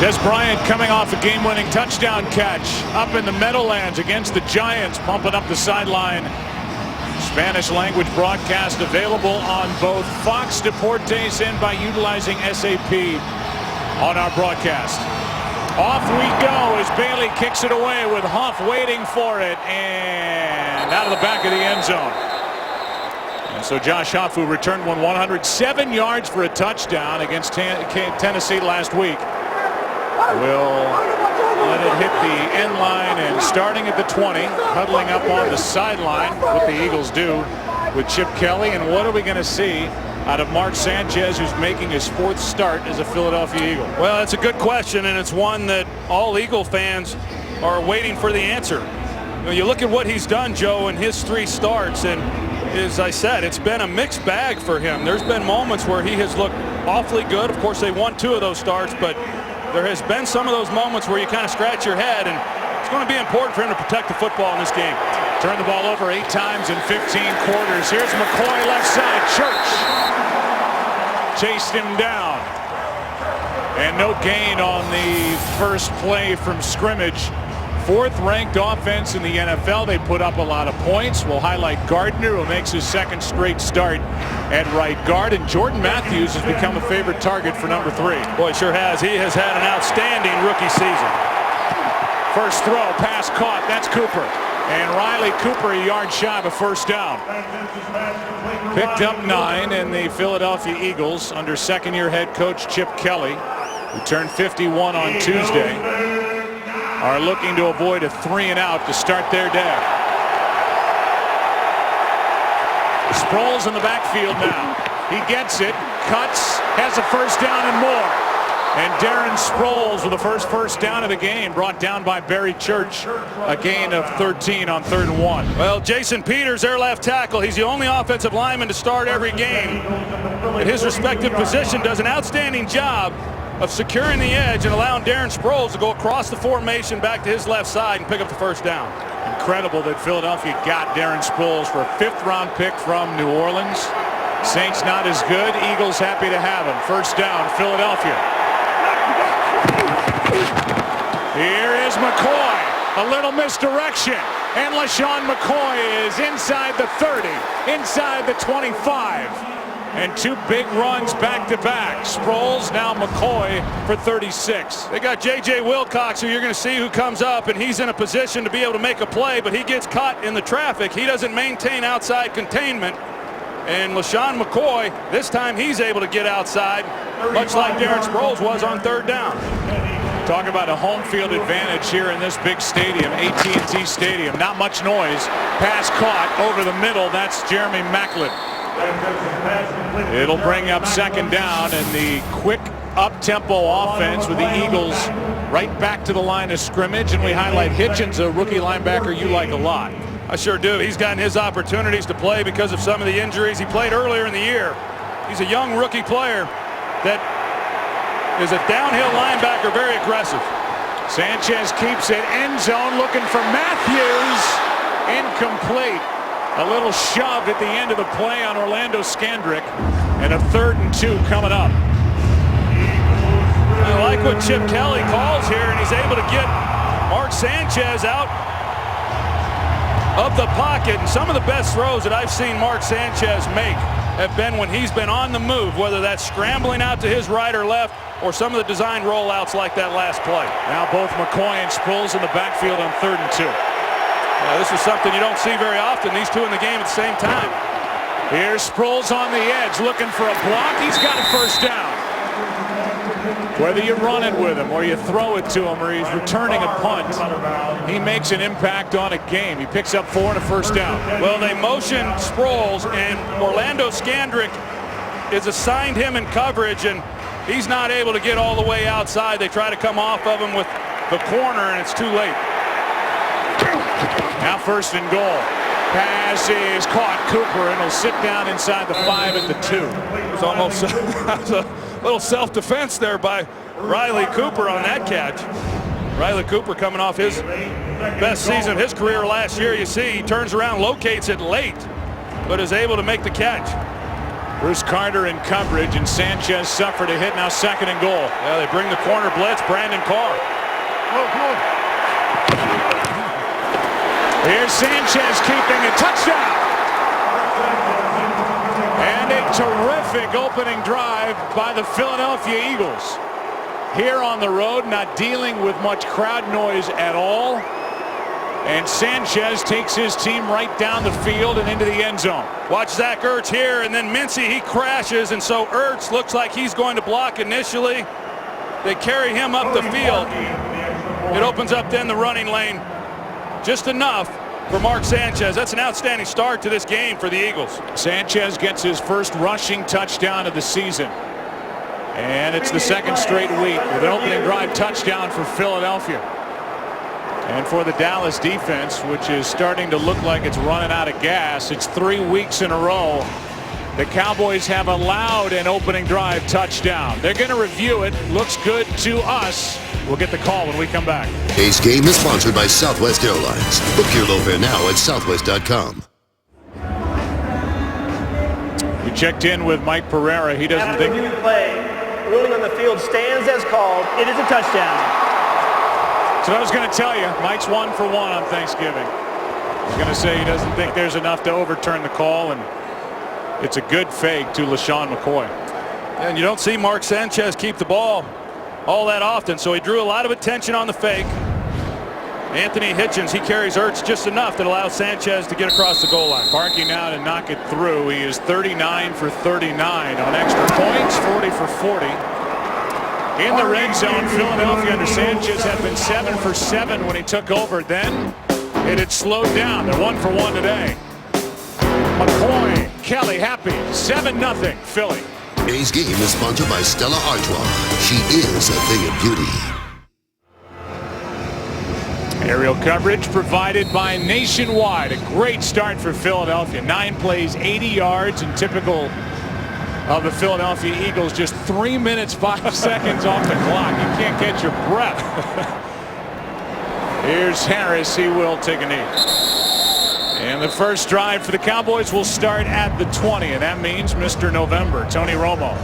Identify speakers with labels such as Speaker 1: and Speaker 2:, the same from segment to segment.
Speaker 1: Des Bryant coming off a game-winning touchdown catch up in the Meadowlands against the Giants, pumping up the sideline. Spanish language broadcast available on both Fox Deportes and by utilizing SAP on our broadcast. Off we go as Bailey kicks it away with Huff waiting for it and out of the back of the end zone. And so Josh Huff, who returned 107 yards for a touchdown against Tennessee last week, will let it hit the end line and starting at the 20, huddling up on the sideline, what the Eagles do with Chip Kelly. And what are we going to see out of Mark Sanchez, who's making his 4th start as a Philadelphia Eagle?
Speaker 2: Well, it's a good question, and it's one that all Eagle fans are waiting for the answer. You look at what he's done, Joe, in his 3 starts, and as I said, it's been a mixed bag for him. There's been moments where he has looked awfully good. Of course, they won 2 of those starts, but there has been some of those moments where you kind of scratch your head, and it's going to be important for him to protect the football in this game.
Speaker 1: Turned the ball over 8 times in 15 quarters. Here's McCoy left side. Church chased him down. And no gain on the first play from scrimmage. 4th ranked offense in the NFL. They put up a lot of points. We'll highlight Gardner, who makes his 2nd straight start at right guard. And Jordan Matthews has become a favorite target for number 3.
Speaker 2: Boy, sure has. He has had an outstanding rookie season.
Speaker 1: First throw, pass caught. That's Cooper. And Riley Cooper a yard shy of a first down. Picked up 9, and the Philadelphia Eagles under 2nd-year head coach Chip Kelly, who turned 51 on Tuesday, are looking to avoid a 3-and-out to start their day. Sproles in the backfield now. He gets it, cuts, has a first down and more. And Darren Sproles with the first down of the game, brought down by Barry Church. A gain of 13 on 3rd and 1.
Speaker 2: Well, Jason Peters, their left tackle, he's the only offensive lineman to start every game. In his respective position, does an outstanding job of securing the edge and allowing Darren Sproles to go across the formation back to his left side and pick up the first down.
Speaker 1: Incredible that Philadelphia got Darren Sproles for a 5th-round pick from New Orleans. Saints not as good. Eagles happy to have him. First down, Philadelphia. Here is McCoy. A little misdirection. And LaShawn McCoy is inside the 30, inside the 25. And 2 big runs back-to-back. Sproles, now McCoy for 36.
Speaker 2: They got J.J. Wilcox, who you're going to see who comes up, and he's in a position to be able to make a play, but he gets caught in the traffic. He doesn't maintain outside containment. And LaShawn McCoy, this time he's able to get outside, much like Darren Sproles was on 3rd down.
Speaker 1: Talk about a home field advantage here in this big stadium, AT&T Stadium. Not much noise. Pass caught over the middle. That's Jeremy Maclin. It'll bring up 2nd down, and the quick up-tempo offense with the Eagles right back to the line of scrimmage. And we highlight Hitchens, a rookie linebacker you like a lot.
Speaker 2: I sure do. He's gotten his opportunities to play because of some of the injuries. He played earlier in the year. He's a young rookie player that is a downhill linebacker, very aggressive.
Speaker 1: Sanchez keeps it, end zone, looking for Matthews. Incomplete. A little shove at the end of the play on Orlando Scandrick, and a 3rd and 2 coming up.
Speaker 2: I like what Chip Kelly calls here, and he's able to get Mark Sanchez out of the pocket. And some of the best throws that I've seen Mark Sanchez make have been when he's been on the move, whether that's scrambling out to his right or left, or some of the design rollouts like that last play.
Speaker 1: Now both McCoy and Sproles in the backfield on 3rd and 2.
Speaker 2: This is something you don't see very often, these 2 in the game at the same time.
Speaker 1: Here's Sproles on the edge looking for a block. He's got a first down. Whether you run it with him or you throw it to him or he's returning a punt, he makes an impact on a game. He picks up 4 and a first down.
Speaker 2: Well, they motion Sproles, and Orlando Scandrick is assigned him in coverage, and he's not able to get all the way outside. They try to come off of him with the corner, and it's too late.
Speaker 1: Now 1st and goal. Pass is caught. Cooper, and he'll sit down inside the 5 at the 2.
Speaker 2: It was almost a little self-defense there by Riley Cooper on that catch. Riley Cooper coming off his best season of his career last year. You see, he turns around, locates it late, but is able to make the catch.
Speaker 1: Bruce Carter in coverage, and Sanchez suffered a hit. Now 2nd and goal.
Speaker 2: Yeah, they bring the corner blitz. Brandon Carr.
Speaker 1: Here's Sanchez keeping a touchdown. And a terrific opening drive by the Philadelphia Eagles. Here on the road, not dealing with much crowd noise at all. And Sanchez takes his team right down the field and into the end zone.
Speaker 2: Watch Zach Ertz here, and then Mincy, he crashes, and so Ertz looks like he's going to block initially. They carry him up the field. It opens up then the running lane just enough for Mark Sanchez. That's an outstanding start to this game for the Eagles.
Speaker 1: Sanchez gets his first rushing touchdown of the season. And it's the 2nd straight week with an opening drive touchdown for Philadelphia. And for the Dallas defense, which is starting to look like it's running out of gas, it's 3 weeks in a row the Cowboys have allowed an opening drive touchdown. They're going to review it. Looks good to us. We'll get the call when we come back.
Speaker 3: Today's game is sponsored by Southwest Airlines. Book your low fare now at southwest.com.
Speaker 1: We checked in with Mike Pereira. He doesn't
Speaker 4: After
Speaker 1: think...
Speaker 4: play, ruling on the field stands as called. It is a touchdown.
Speaker 1: So I was going to tell you, Mike's 1 for 1 on Thanksgiving. I was going to say he doesn't think there's enough to overturn the call, and it's a good fake to LaShawn McCoy.
Speaker 2: And you don't see Mark Sanchez keep the ball all that often, so he drew a lot of attention on the fake. Anthony Hitchens, he carries Ertz just enough that allows Sanchez to get across the goal line.
Speaker 1: Barking out and knock it through. He is 39 for 39 on extra points, 40 for 40. In the red zone, Philadelphia under Sanchez had been 7 for 7 when he took over. Then it had slowed down. They're 1 for 1 today. McCoy, Kelly happy. 7-0 Philly.
Speaker 3: Today's game is sponsored by Stella Artois. She is a thing of beauty.
Speaker 1: Aerial coverage provided by Nationwide. A great start for Philadelphia. 9 plays, 80 yards, and typical of the Philadelphia Eagles. Just 3 minutes, 5 seconds off the clock. You can't catch your breath. Here's Harris. He will take a knee. And the first drive for the Cowboys will start at the 20, and that means Mr. November, Tony Romo.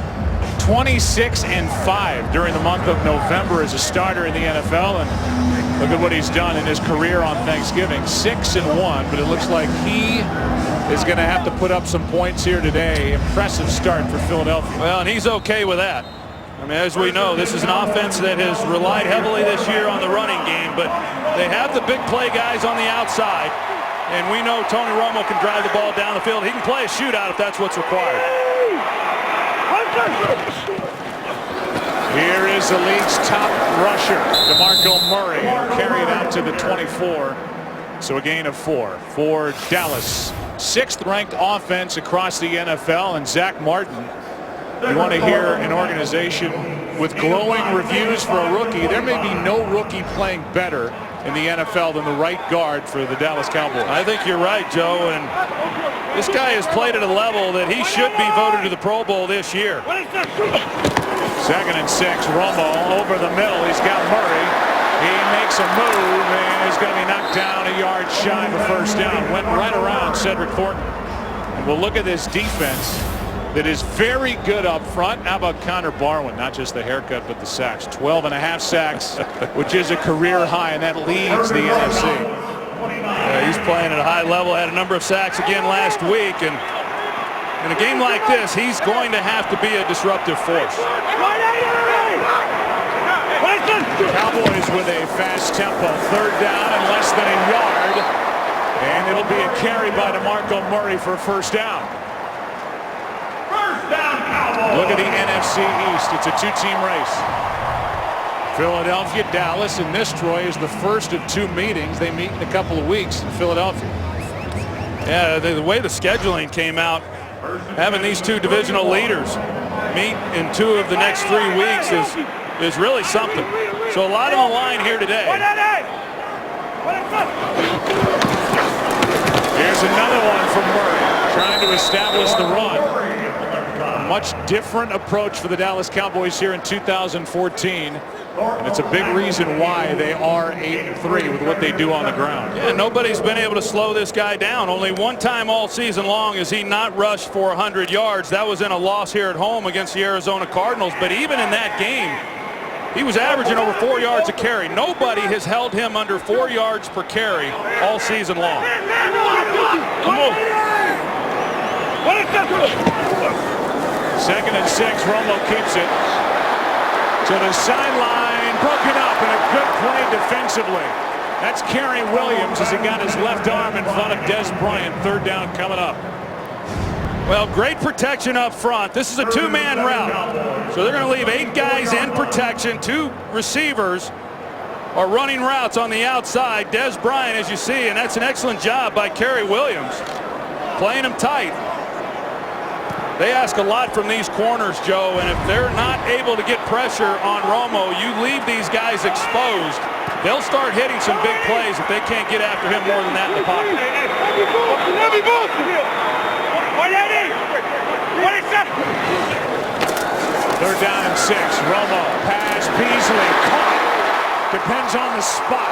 Speaker 1: 26-5 during the month of November as a starter in the NFL, and look at what he's done in his career on Thanksgiving. 6-1, but it looks like he is going to have to put up some points here today. Impressive start for Philadelphia.
Speaker 2: Well, and he's okay with that. I mean, as we know, this is an offense that has relied heavily this year on the running game, but they have the big play guys on the outside. And we know Tony Romo can drive the ball down the field. He can play a shootout if that's what's required.
Speaker 1: Here is the league's top rusher, DeMarco Murray, carried out to the 24. So a gain of 4 for Dallas. 6th ranked offense across the NFL, and Zach Martin. You want to hear an organization with glowing reviews for a rookie. There may be no rookie playing better in the NFL than the right guard for the Dallas Cowboys.
Speaker 2: I think you're right, Joe, and this guy has played at a level that he should be voted to the Pro Bowl this year.
Speaker 1: 2nd and 6, Romo over the middle. He's got Murray. He makes a move and is going to be knocked down a yard shy of a first down. Went right around Cedric Thornton. And we'll look at this defense that is very good up front. How about Connor Barwin? Not just the haircut, but the sacks. 12.5 sacks, which is a career high, and that leads the NFC.
Speaker 2: Yeah, he's playing at a high level. Had a number of sacks again last week, and in a game like this, he's going to have to be a disruptive force.
Speaker 1: Cowboys with a fast tempo. 3rd down and less than a yard, and it'll be a carry by DeMarco Murray for a first down. Look at the NFC East. It's a 2-team race. Philadelphia, Dallas, and this, Troy, is the first of 2 meetings. They meet in a couple of weeks in Philadelphia.
Speaker 2: Yeah, the way the scheduling came out, having these 2 divisional leaders meet in 2 of the next 3 weeks is really something. So a lot on the line here today.
Speaker 1: Here's another one from Murray, trying to establish the run. A much different approach for the Dallas Cowboys here in 2014. And it's a big reason why they are 8-3 with what they do on the ground.
Speaker 2: Yeah, nobody's been able to slow this guy down. Only one time all season long has he not rushed for 100 yards. That was in a loss here at home against the Arizona Cardinals. But even in that game, he was averaging over 4 yards a carry. Nobody has held him under 4 yards per carry all season long.
Speaker 1: Second and 6, Romo keeps it to the sideline, broken up, and a good play defensively. That's Kerry Williams as he got his left arm in front of Des Bryant. Third down coming up.
Speaker 2: Well, great protection up front. This is a two-man route. So they're going to leave 8 guys in protection. 2 receivers are running routes on the outside. Des Bryant, as you see, and that's an excellent job by Kerry Williams, playing him tight. They ask a lot from these corners, Joe, and if they're not able to get pressure on Romo, you leave these guys exposed. They'll start hitting some big plays if they can't get after him more than that in the pocket.
Speaker 1: Third down and 6. Romo, pass, Beasley, caught. Depends on the spot.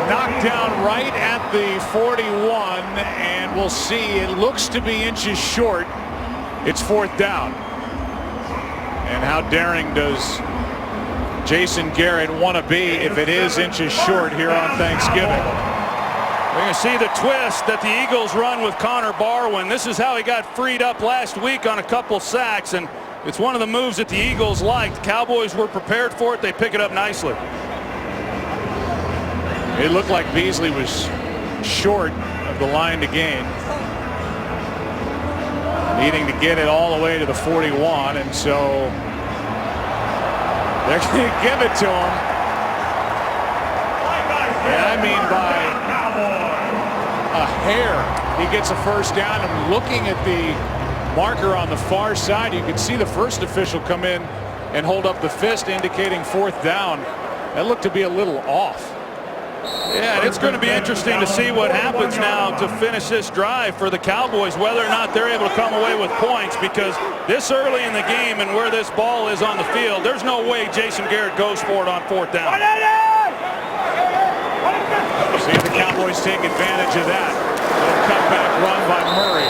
Speaker 1: Knocked down right at the 41, and we'll see. It looks to be inches short. It's 4th down. And how daring does Jason Garrett want to be if it is inches short here on Thanksgiving?
Speaker 2: We're going to see the twist that the Eagles run with Connor Barwin. This is how he got freed up last week on a couple sacks, and it's one of the moves that the Eagles liked. The Cowboys were prepared for it. They pick it up nicely.
Speaker 1: It looked like Beasley was short of the line to gain, needing to get it all the way to the 41, and so they're going to give it to him. And I mean by a hair. He gets a first down, and looking at the marker on the far side, you can see the first official come in and hold up the fist indicating 4th down. That looked to be a little off.
Speaker 2: Yeah, and it's going to be interesting to see what happens now to finish this drive for the Cowboys, whether or not they're able to come away with points, because this early in the game and where this ball is on the field, there's no way Jason Garrett goes for it on 4th down.
Speaker 1: See if the Cowboys take advantage of that. Little cutback run by Murray.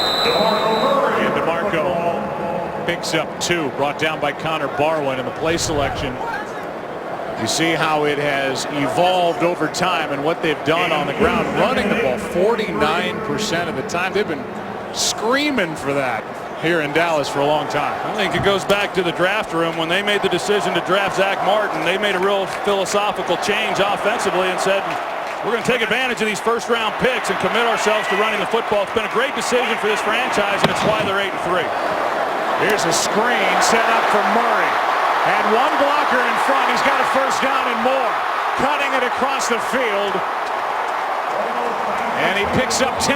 Speaker 1: And DeMarco picks up 2, brought down by Connor Barwin in the play selection. You see how it has evolved over time and what they've done on the ground, running the ball 49% of the time. They've been screaming for that here in Dallas for a long time.
Speaker 2: I think it goes back to the draft room. When they made the decision to draft Zach Martin, they made a real philosophical change offensively and said, we're going to take advantage of these first-round picks and commit ourselves to running the football. It's been a great decision for this franchise, and it's why they're 8-3.
Speaker 1: Here's a screen set up for Murray. And one blocker in front. He's got a first down and more. Cutting it across the field. And he picks up 10.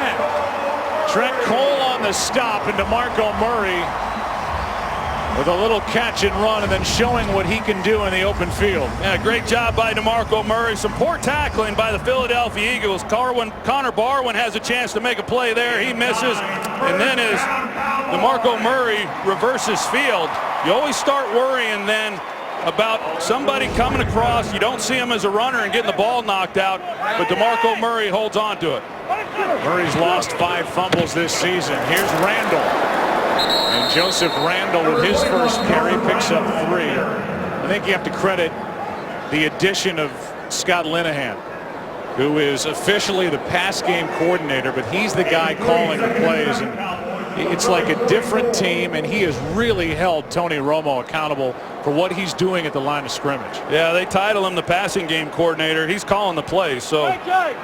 Speaker 1: Trent Cole on the stop, and DeMarco Murray with a little catch and run, and then showing what he can do in the open field.
Speaker 2: Yeah, great job by DeMarco Murray. Some poor tackling by the Philadelphia Eagles. Connor Barwin has a chance to make a play there. He misses. And then as DeMarco Murray reverses field, you always start worrying then about somebody coming across. You don't see him as a runner and getting the ball knocked out, but DeMarco Murray holds on to it.
Speaker 1: Murray's lost 5 fumbles this season. Here's Randall. And Joseph Randall with his first carry picks up 3. I think you have to credit the addition of Scott Linehan, who is officially the pass game coordinator, but he's the guy calling the plays. And it's like a different team, and he has really held Tony Romo accountable for what he's doing at the line of scrimmage.
Speaker 2: Yeah, they title him the passing game coordinator. He's calling the plays, so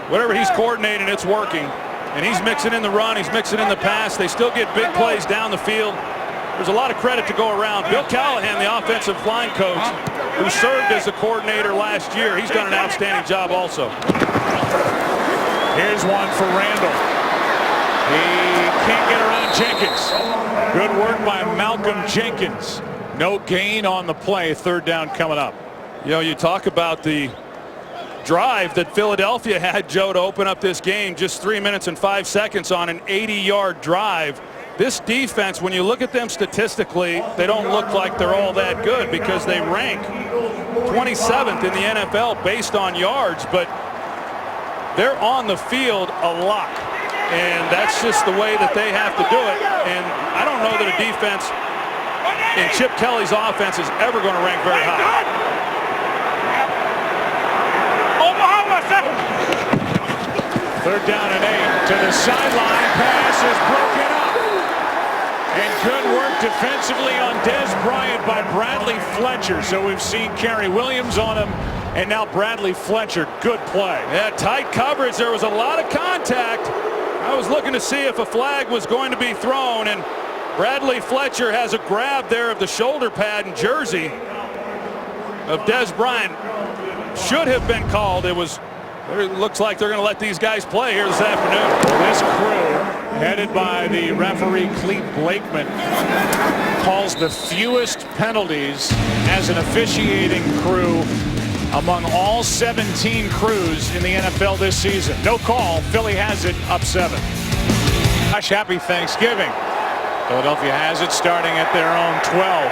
Speaker 2: whatever he's coordinating, it's working. And he's mixing in the run, he's mixing in the pass. They still get big plays down the field. There's a lot of credit to go around. Bill Callahan, the offensive line coach, who served as a coordinator last year, he's done an outstanding job also.
Speaker 1: Here's one for Randall. He can't get around Jenkins. Good work by Malcolm Jenkins. No gain on the play. 3rd down coming up.
Speaker 2: You know, you talk about the drive that Philadelphia had, Joe, to open up this game, just 3 minutes and 5 seconds on an 80-yard drive. This defense, when you look at them statistically, they don't look like they're all that good because they rank 27th in the NFL based on yards, but they're on the field a lot. And that's just the way that they have to do it. And I don't know that a defense in Chip Kelly's offense is ever going to rank very high.
Speaker 1: Third down and 8 to the sideline. Pass is broken up. And good work defensively on Dez Bryant by Bradley Fletcher. So we've seen Kerry Williams on him, and now Bradley Fletcher. Good play.
Speaker 2: Yeah, tight coverage. There was a lot of contact. I was looking to see if a flag was going to be thrown, and Bradley Fletcher has a grab there of the shoulder pad and jersey of Dez Bryant. Should have been called. It looks like they're going to let these guys play here this afternoon.
Speaker 1: Well, this crew, headed by the referee Clete Blakeman, calls the fewest penalties as an officiating crew among all 17 crews in the NFL this season. No call. Philly has it up 7. Gosh, happy Thanksgiving. Philadelphia has it starting at their own 12.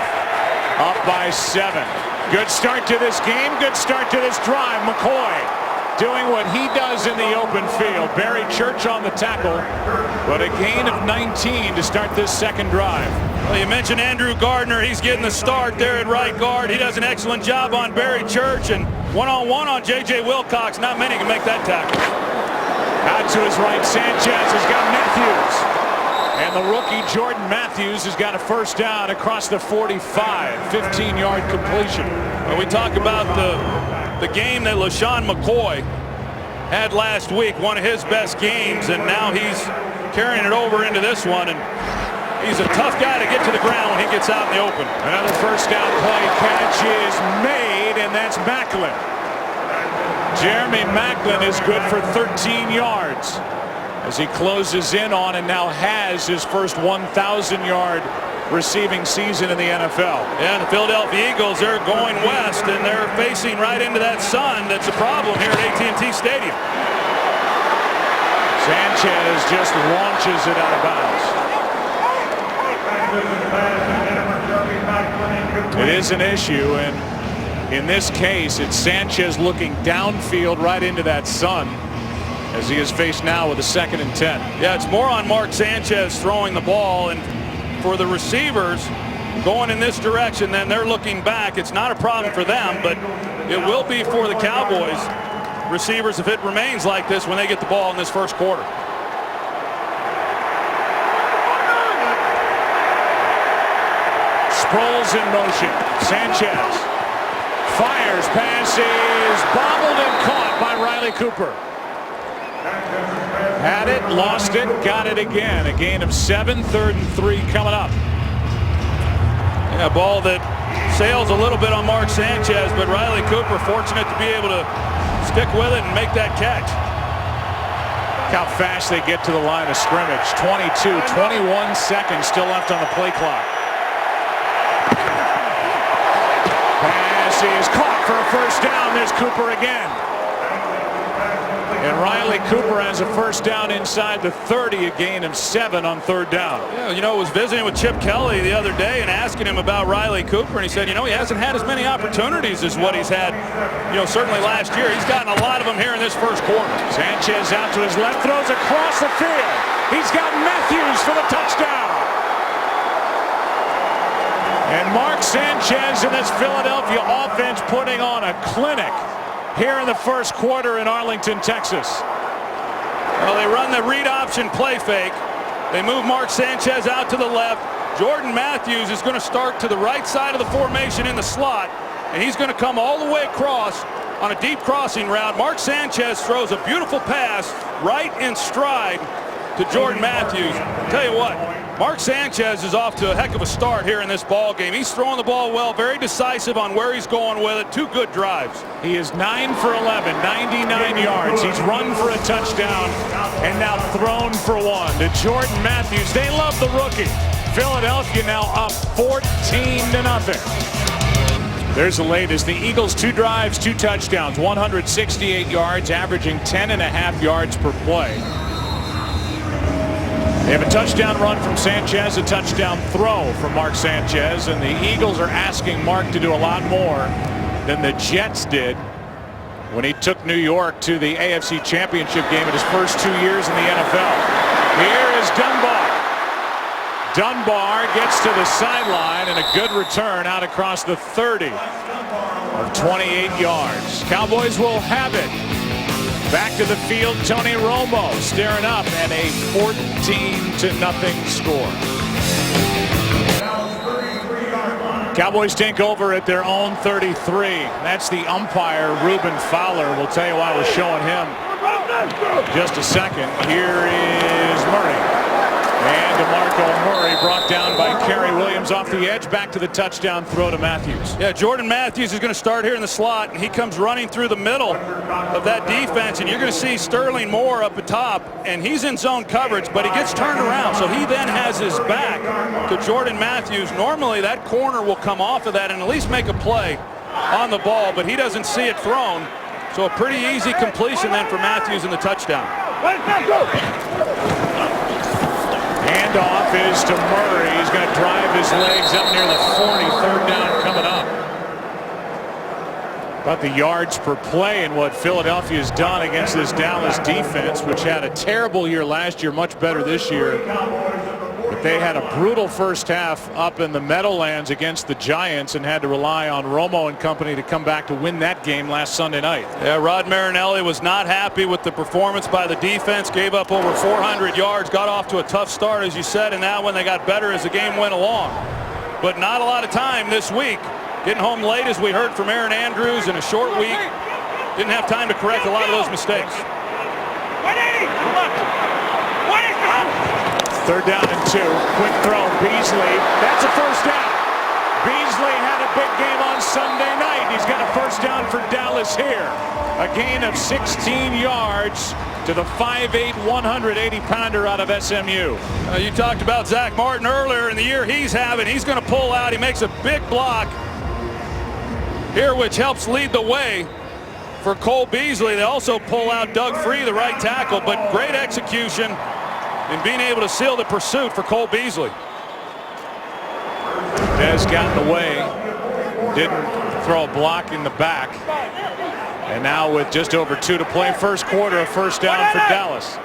Speaker 1: Up by 7. Good start to this game. Good start to this drive. McCoy doing what he does in the open field. Barry Church on the tackle, but a gain of 19 to start this second drive.
Speaker 2: Well, you mentioned Andrew Gardner. He's getting the start there at right guard. He does an excellent job on Barry Church, and one-on-one on J.J. Wilcox. Not many can make that tackle.
Speaker 1: Out to his right, Sanchez has got Matthews. And the rookie Jordan Matthews has got a first down across the 45, 15-yard completion.
Speaker 2: Well, we talk about the game that LaShawn McCoy had last week, one of his best games, and now he's carrying it over into this one, and he's a tough guy to get to the ground when he gets out in the open.
Speaker 1: Another first down play. Catch is made, and that's Macklin. Jeremy Macklin is good for 13 yards as he closes in on and now has his first 1,000-yard receiving season in the NFL.
Speaker 2: Yeah, the Philadelphia Eagles, they're going west, and they're facing right into that sun that's a problem here at AT&T Stadium.
Speaker 1: Sanchez just launches it out of bounds. It is an issue, and in this case, it's Sanchez looking downfield right into that sun, as he is faced now with a 2nd and 10.
Speaker 2: Yeah, it's more on Mark Sanchez throwing the ball, and for the receivers going in this direction, then they're looking back. It's not a problem for them, but it will be for the Cowboys receivers if it remains like this when they get the ball in this first quarter.
Speaker 1: Sproles in motion. Sanchez fires. Pass is bobbled and caught by Riley Cooper. Had it, lost it, got it again. A gain of 7, 3rd and 3 coming up.
Speaker 2: Yeah, a ball that sails a little bit on Mark Sanchez, but Riley Cooper fortunate to be able to stick with it and make that catch.
Speaker 1: Look how fast they get to the line of scrimmage. 21 seconds still left on the play clock. Pass is caught for a first down. There's Cooper again. And Riley Cooper has a first down inside the 30, a gain of 7 on 3rd down.
Speaker 2: Yeah, you know, I was visiting with Chip Kelly the other day and asking him about Riley Cooper, and he said, you know, he hasn't had as many opportunities as what he's had, you know, certainly last year. He's gotten a lot of them here in this first quarter.
Speaker 1: Sanchez out to his left, throws across the field. He's got Matthews for the touchdown. And Mark Sanchez and this Philadelphia offense putting on a clinic here in the first quarter in Arlington, Texas.
Speaker 2: Well, they run the read option play fake. They move Mark Sanchez out to the left. Jordan Matthews is going to start to the right side of the formation in the slot, and he's going to come all the way across on a deep crossing route. Mark Sanchez throws a beautiful pass right in stride to Jordan Matthews. I'll tell you what, Mark Sanchez is off to a heck of a start here in this ball game. He's throwing the ball well, very decisive on where he's going with it. 2 good drives.
Speaker 1: He is 9 for 11, 99 yards. He's run for a touchdown and now thrown for 1 to Jordan Matthews. They love the rookie. Philadelphia now up 14-0. There's the latest. The Eagles 2 drives, 2 touchdowns, 168 yards, averaging 10.5 yards per play. They have a touchdown run from Sanchez, a touchdown throw from Mark Sanchez, and the Eagles are asking Mark to do a lot more than the Jets did when he took New York to the AFC Championship game in his first 2 years in the NFL. Here is Dunbar. Dunbar gets to the sideline and a good return out across the 30 of 28 yards. Cowboys will have it. Back to the field, Tony Romo staring up at a 14-0 score. Cowboys take over at their own 33. That's the umpire, Reuben Fowler. We'll tell you why we're showing him just a second. Here is Murray. And DeMarco Murray brought down by Kerry Williams off the edge. Back to the touchdown throw to Matthews.
Speaker 2: Yeah, Jordan Matthews is going to start here in the slot, and he comes running through the middle of that defense, and you're going to see Sterling Moore up at top, and he's in zone coverage, but he gets turned around, so he then has his back to Jordan Matthews. Normally that corner will come off of that and at least make a play on the ball, but he doesn't see it thrown, so a pretty easy completion then for Matthews in the touchdown.
Speaker 1: Handoff is to Murray. He's going to drive his legs up near the 40. Third down coming up. About the yards per play and what Philadelphia has done against this Dallas defense, which had a terrible year last year, much better this year. But they had a brutal first half up in the Meadowlands against the Giants and had to rely on Romo and company to come back to win that game last Sunday night.
Speaker 2: Yeah, Rod Marinelli was not happy with the performance by the defense, gave up over 400 yards, got off to a tough start, as you said, and now when they got better as the game went along. But not a lot of time this week. Getting home late, as we heard from Aaron Andrews, in a short week. Didn't have time to correct a lot of those mistakes.
Speaker 1: Third down and 2. Quick throw. Beasley. That's a first down. Beasley had a big game on Sunday night. He's got a first down for Dallas here. A gain of 16 yards to the 5'8", 180-pounder out of SMU.
Speaker 2: You talked about Zach Martin earlier in the year he's having. He's going to pull out. He makes a big block here, which helps lead the way for Cole Beasley. They also pull out Doug Free, the right tackle, but great execution in being able to seal the pursuit for Cole Beasley.
Speaker 1: Dez got in the way, didn't throw a block in the back, and now with just over 2 to play, first quarter, a first down for Dallas.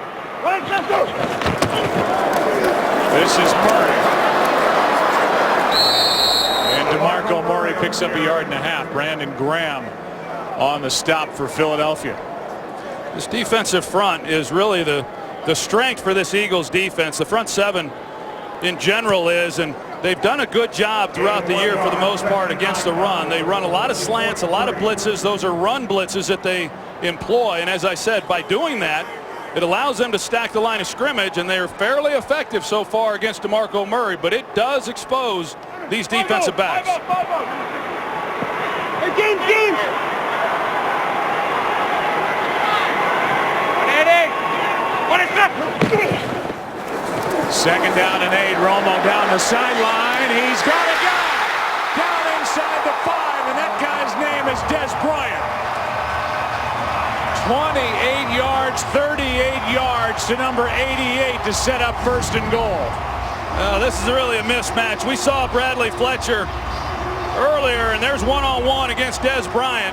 Speaker 1: This is Murray, and DeMarco Murray picks up a 1.5 yards. Brandon Graham on the stop for Philadelphia.
Speaker 2: This defensive front is really the strength for this Eagles defense. The front seven in general is, and they've done a good job throughout the year for the most part against the run. They run a lot of slants, a lot of blitzes. Those are run blitzes that they employ, and as I said, by doing that, it allows them to stack the line of scrimmage, and they're fairly effective so far against DeMarco Murray, but it does expose these defensive backs.
Speaker 1: Second down and 8. Romo down the sideline. He's got a guy down inside the 5, and that guy's name is Dez Bryant. 28 yards, 38 yards to number 88 to set up first and goal.
Speaker 2: This is really a mismatch. We saw Bradley Fletcher earlier, and there's one-on-one against Dez Bryant.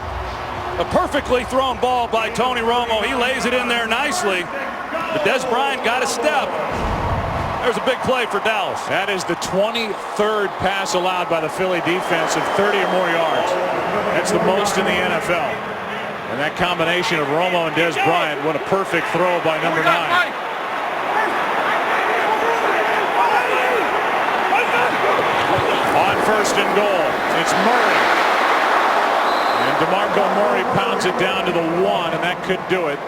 Speaker 2: A perfectly thrown ball by Tony Romo. He lays it in there nicely, but Dez Bryant got a step. There's a big play for Dallas.
Speaker 1: That is the 23rd pass allowed by the Philly defense of 30 or more yards. That's the most in the NFL. And that combination of Romo and Dez Bryant, what a perfect throw by number 9. On first and goal, it's Murray. And DeMarco Murray pounds it down to the 1, and that could do it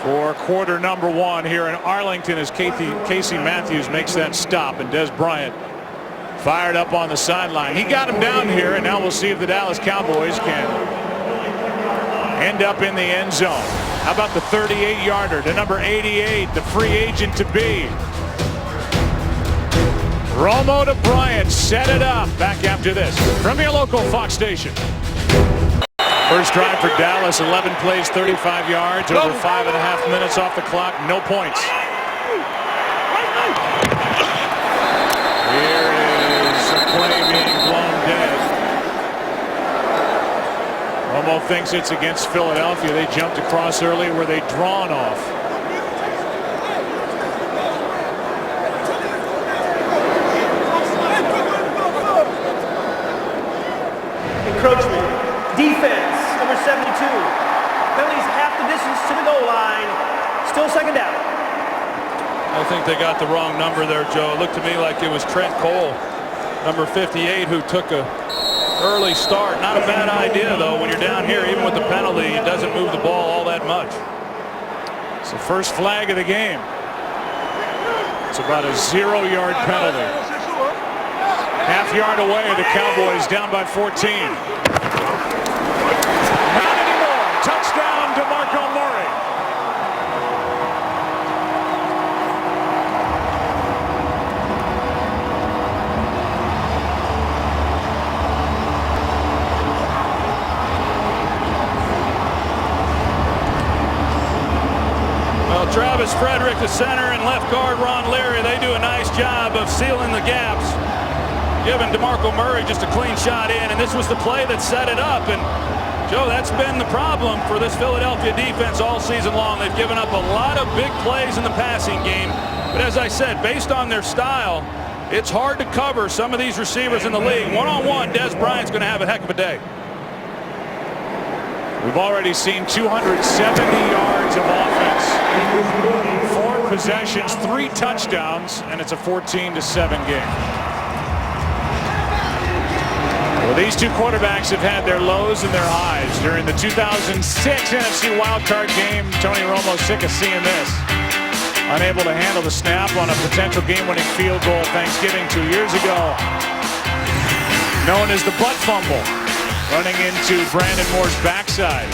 Speaker 1: for quarter number 1 here in Arlington as Casey Matthews makes that stop, and Dez Bryant fired up on the sideline. He got him down here, and now we'll see if the Dallas Cowboys can end up in the end zone. How about the 38-yarder to number 88, the free agent to be? Romo to Bryant, set it up. Back after this from your local Fox station. First drive for Dallas, 11 plays, 35 yards, over 5.5 minutes off the clock, no points. Here is a play being blown dead. Romo thinks it's against Philadelphia. They jumped across earlier where they drawn off.
Speaker 4: Encroachment. Defense, number 72. Penalties half the distance to the goal line. Still second down.
Speaker 2: I think they got the wrong number there, Joe. It looked to me like it was Trent Cole, number 58, who took a early start. Not a bad idea, though, when you're down here, even with the penalty, it doesn't move the ball all that much.
Speaker 1: It's the first flag of the game. It's about a 0-yard penalty. Half yard away, the Cowboys down by 14. Not anymore. Touchdown, DeMarco Murray.
Speaker 2: Well, Travis Frederick, the center, and left guard Ron Leary, they do a nice job of sealing the gaps, giving DeMarco Murray just a clean shot in, and this was the play that set it up. And Joe, that's been the problem for this Philadelphia defense all season long. They've given up a lot of big plays in the passing game, but as I said, based on their style, it's hard to cover some of these receivers in the league. One-on-one, Des Bryant's going to have a heck of a day.
Speaker 1: We've already seen 270 yards of offense, 4 possessions, 3 touchdowns, and it's a 14-7 game. Well, these two quarterbacks have had their lows and their highs. During the 2006 NFC wildcard game, Tony Romo sick of seeing this. Unable to handle the snap on a potential game-winning field goal Thanksgiving 2 years ago. Known as the butt fumble. Running into Brandon Moore's backside.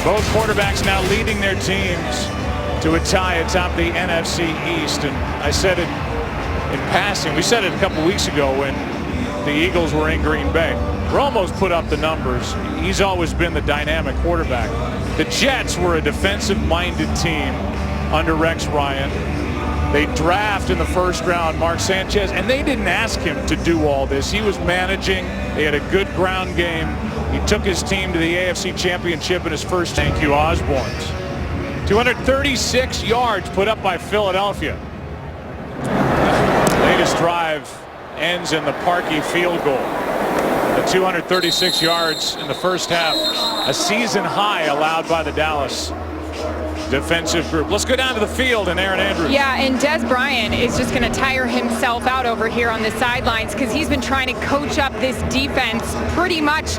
Speaker 1: Both quarterbacks now leading their teams to a tie atop the NFC East. And I said it in passing. We said it a couple weeks ago when the Eagles were in Green Bay. Romo's put up the numbers. He's always been the dynamic quarterback. The Jets were a defensive-minded team under Rex Ryan. They draft in the first round Mark Sanchez, and they didn't ask him to do all this. He was managing. They had a good ground game. He took his team to the AFC Championship in his first. Thank you, Osborne's. 236 yards put up by Philadelphia. Latest drive ends in the Parkey field goal. The 236 yards in the first half, a season high allowed by the Dallas defensive group. Let's go down to the field and Aaron Andrews.
Speaker 5: Yeah, and Des Bryant is just going to tire himself out over here on the sidelines because he's been trying to coach up this defense pretty much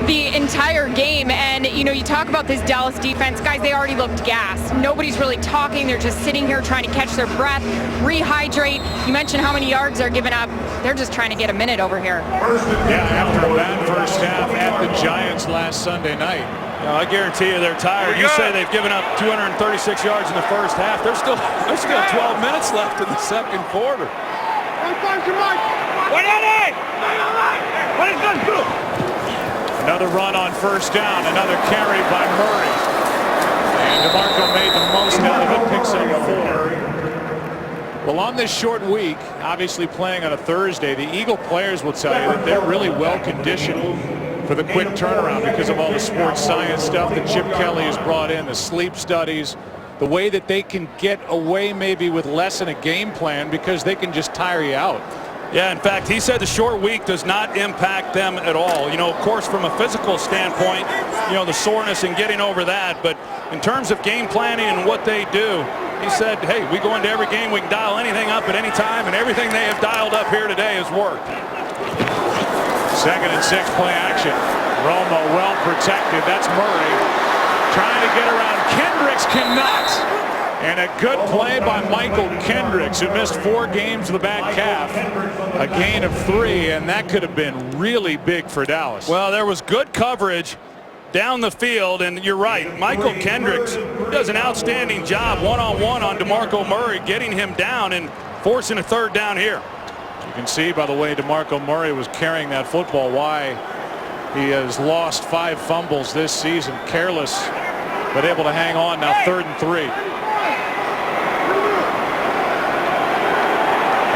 Speaker 5: the entire game. And, you know, you talk about this Dallas defense, guys, they already looked gassed. Nobody's really talking. They're just sitting here trying to catch their breath, rehydrate. You mentioned how many yards they're giving up. They're just trying to get a minute over here.
Speaker 1: Yeah, after a bad first half at the Giants last Sunday night.
Speaker 2: I guarantee you they're tired. You say they've given up 236 yards in the first half. There's still 12 minutes left in the second quarter.
Speaker 1: Another run on first down, another carry by Murray. And DeMarco made the most out of it, picks up 4. Well, on this short week, obviously playing on a Thursday, the Eagle players will tell you that they're really well conditioned for the quick turnaround because of all the sports science stuff that Chip Kelly has brought in, the sleep studies, the way that they can get away maybe with less in a game plan because they can just tire you out.
Speaker 2: Yeah, in fact, he said the short week does not impact them at all. You know, of course, from a physical standpoint, you know, the soreness and getting over that. But in terms of game planning and what they do, he said, hey, we go into every game, we can dial anything up at any time, and everything they have dialed up here today has worked.
Speaker 1: 2nd and 6 play action. Romo well protected. That's Murray trying to get around. Kendricks cannot. And a good play by Michael Kendricks, who missed 4 games with a bad calf. A gain of 3, and that could have been really big for Dallas.
Speaker 2: Well, there was good coverage down the field, and you're right. Michael Kendricks does an outstanding job one-on-one on DeMarco Murray, getting him down and forcing a third down here.
Speaker 1: You can see by the way DeMarco Murray was carrying that football why he has lost 5 fumbles this season. Careless, but able to hang on. Now 3rd and 3.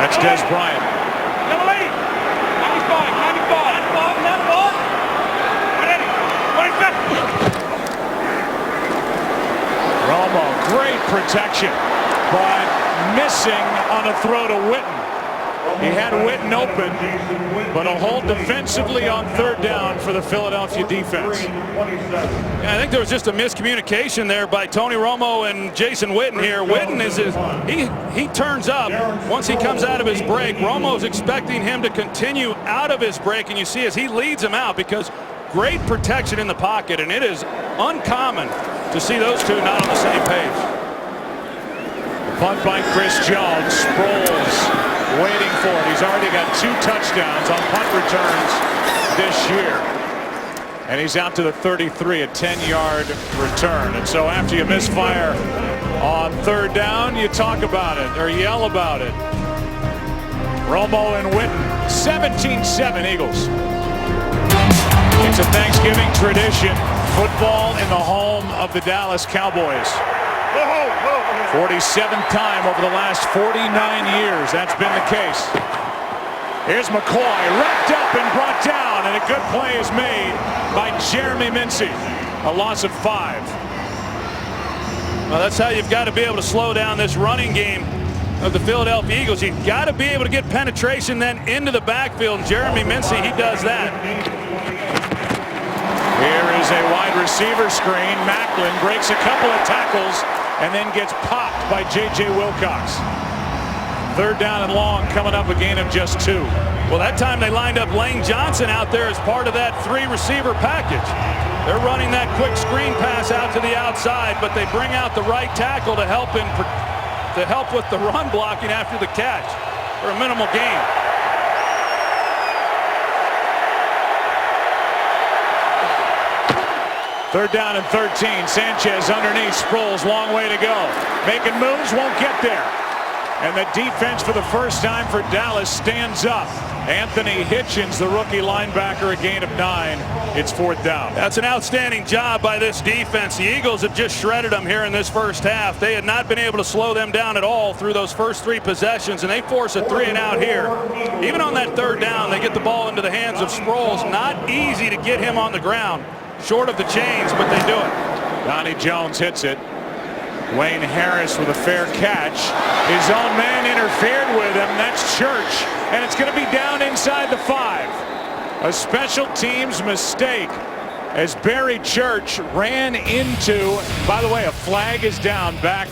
Speaker 1: That's Des Bryant.
Speaker 6: Number 8. 95. 95. 95. 95.
Speaker 1: protection, but missing on a throw to Witten. He had Witten open, but a hold defensively on third down for the Philadelphia defense.
Speaker 2: Yeah, I think there was just a miscommunication there by Tony Romo and Jason Witten here. Witten he turns up once he comes out of his break. Romo's expecting him to continue out of his break, and you see as he leads him out because great protection in the pocket, and it is uncommon to see those two not on the same page.
Speaker 1: Punt by Chris Jones. Sproles waiting for it. He's already got 2 touchdowns on punt returns this year. And he's out to the 33, a 10-yard return. And so after you misfire on third down, you talk about it or yell about it. Romo and Witten, 17-7 Eagles. It's a Thanksgiving tradition. Football in the home of the Dallas Cowboys. 47th time over the last 49 years that's been the case. Here's McCoy, wrapped up and brought down, and a good play is made by Jeremy Mincey. A loss of 5.
Speaker 2: Well, that's how you've got to be able to slow down this running game of the Philadelphia Eagles. You've got to be able to get penetration then into the backfield, and Jeremy Mincey, he does that.
Speaker 1: Here is a wide receiver screen. Macklin breaks a couple of tackles and then gets popped by J.J. Wilcox. Third down and long, coming up a gain of just 2.
Speaker 2: Well, that time they lined up Lane Johnson out there as part of that 3-receiver package. They're running that quick screen pass out to the outside, but they bring out the right tackle to help with the run blocking after the catch for a minimal gain.
Speaker 1: Third down and 13. Sanchez underneath. Sproles, long way to go. Making moves, won't get there. And the defense for the first time for Dallas stands up. Anthony Hitchens, the rookie linebacker, a gain of 9. It's fourth down.
Speaker 2: That's an outstanding job by this defense. The Eagles have just shredded them here in this first half. They had not been able to slow them down at all through those first 3 possessions, and they force a 3-and-out here. Even on that third down, they get the ball into the hands of Sproles. Not easy to get him on the ground. Short of the chains, but they do it.
Speaker 1: Donnie Jones hits it. Wayne Harris with a fair catch. His own man interfered with him. That's Church. And it's going to be down inside the 5. A special teams mistake as Barry Church ran into, by the way, a flag is down back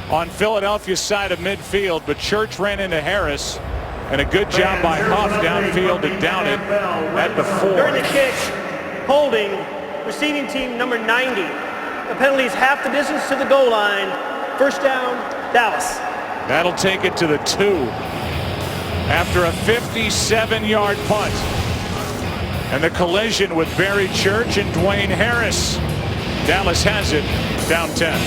Speaker 1: on Philadelphia's side of midfield, but Church ran into Harris. And a good job by Huff downfield to down it at the 4.
Speaker 4: During the kick, holding receiving team number 90. The penalty is half the distance to the goal line. First down, Dallas.
Speaker 1: That'll take it to the 2 after a 57-yard punt. And the collision with Barry Church and Dwayne Harris. Dallas has it, down 10.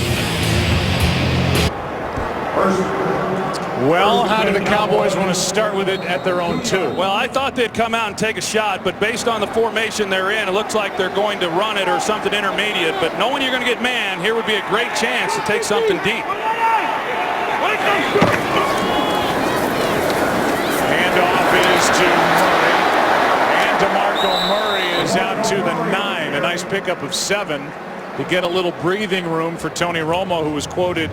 Speaker 1: Well, how do the Cowboys want to start with it at their own 2?
Speaker 2: Well, I thought they'd come out and take a shot, but based on the formation they're in, it looks like they're going to run it or something intermediate. But knowing you're going to get man, here would be a great chance to take something deep.
Speaker 1: Handoff is to Murray. And DeMarco Murray is out to the 9. A nice pickup of 7 to get a little breathing room for Tony Romo, who was quoted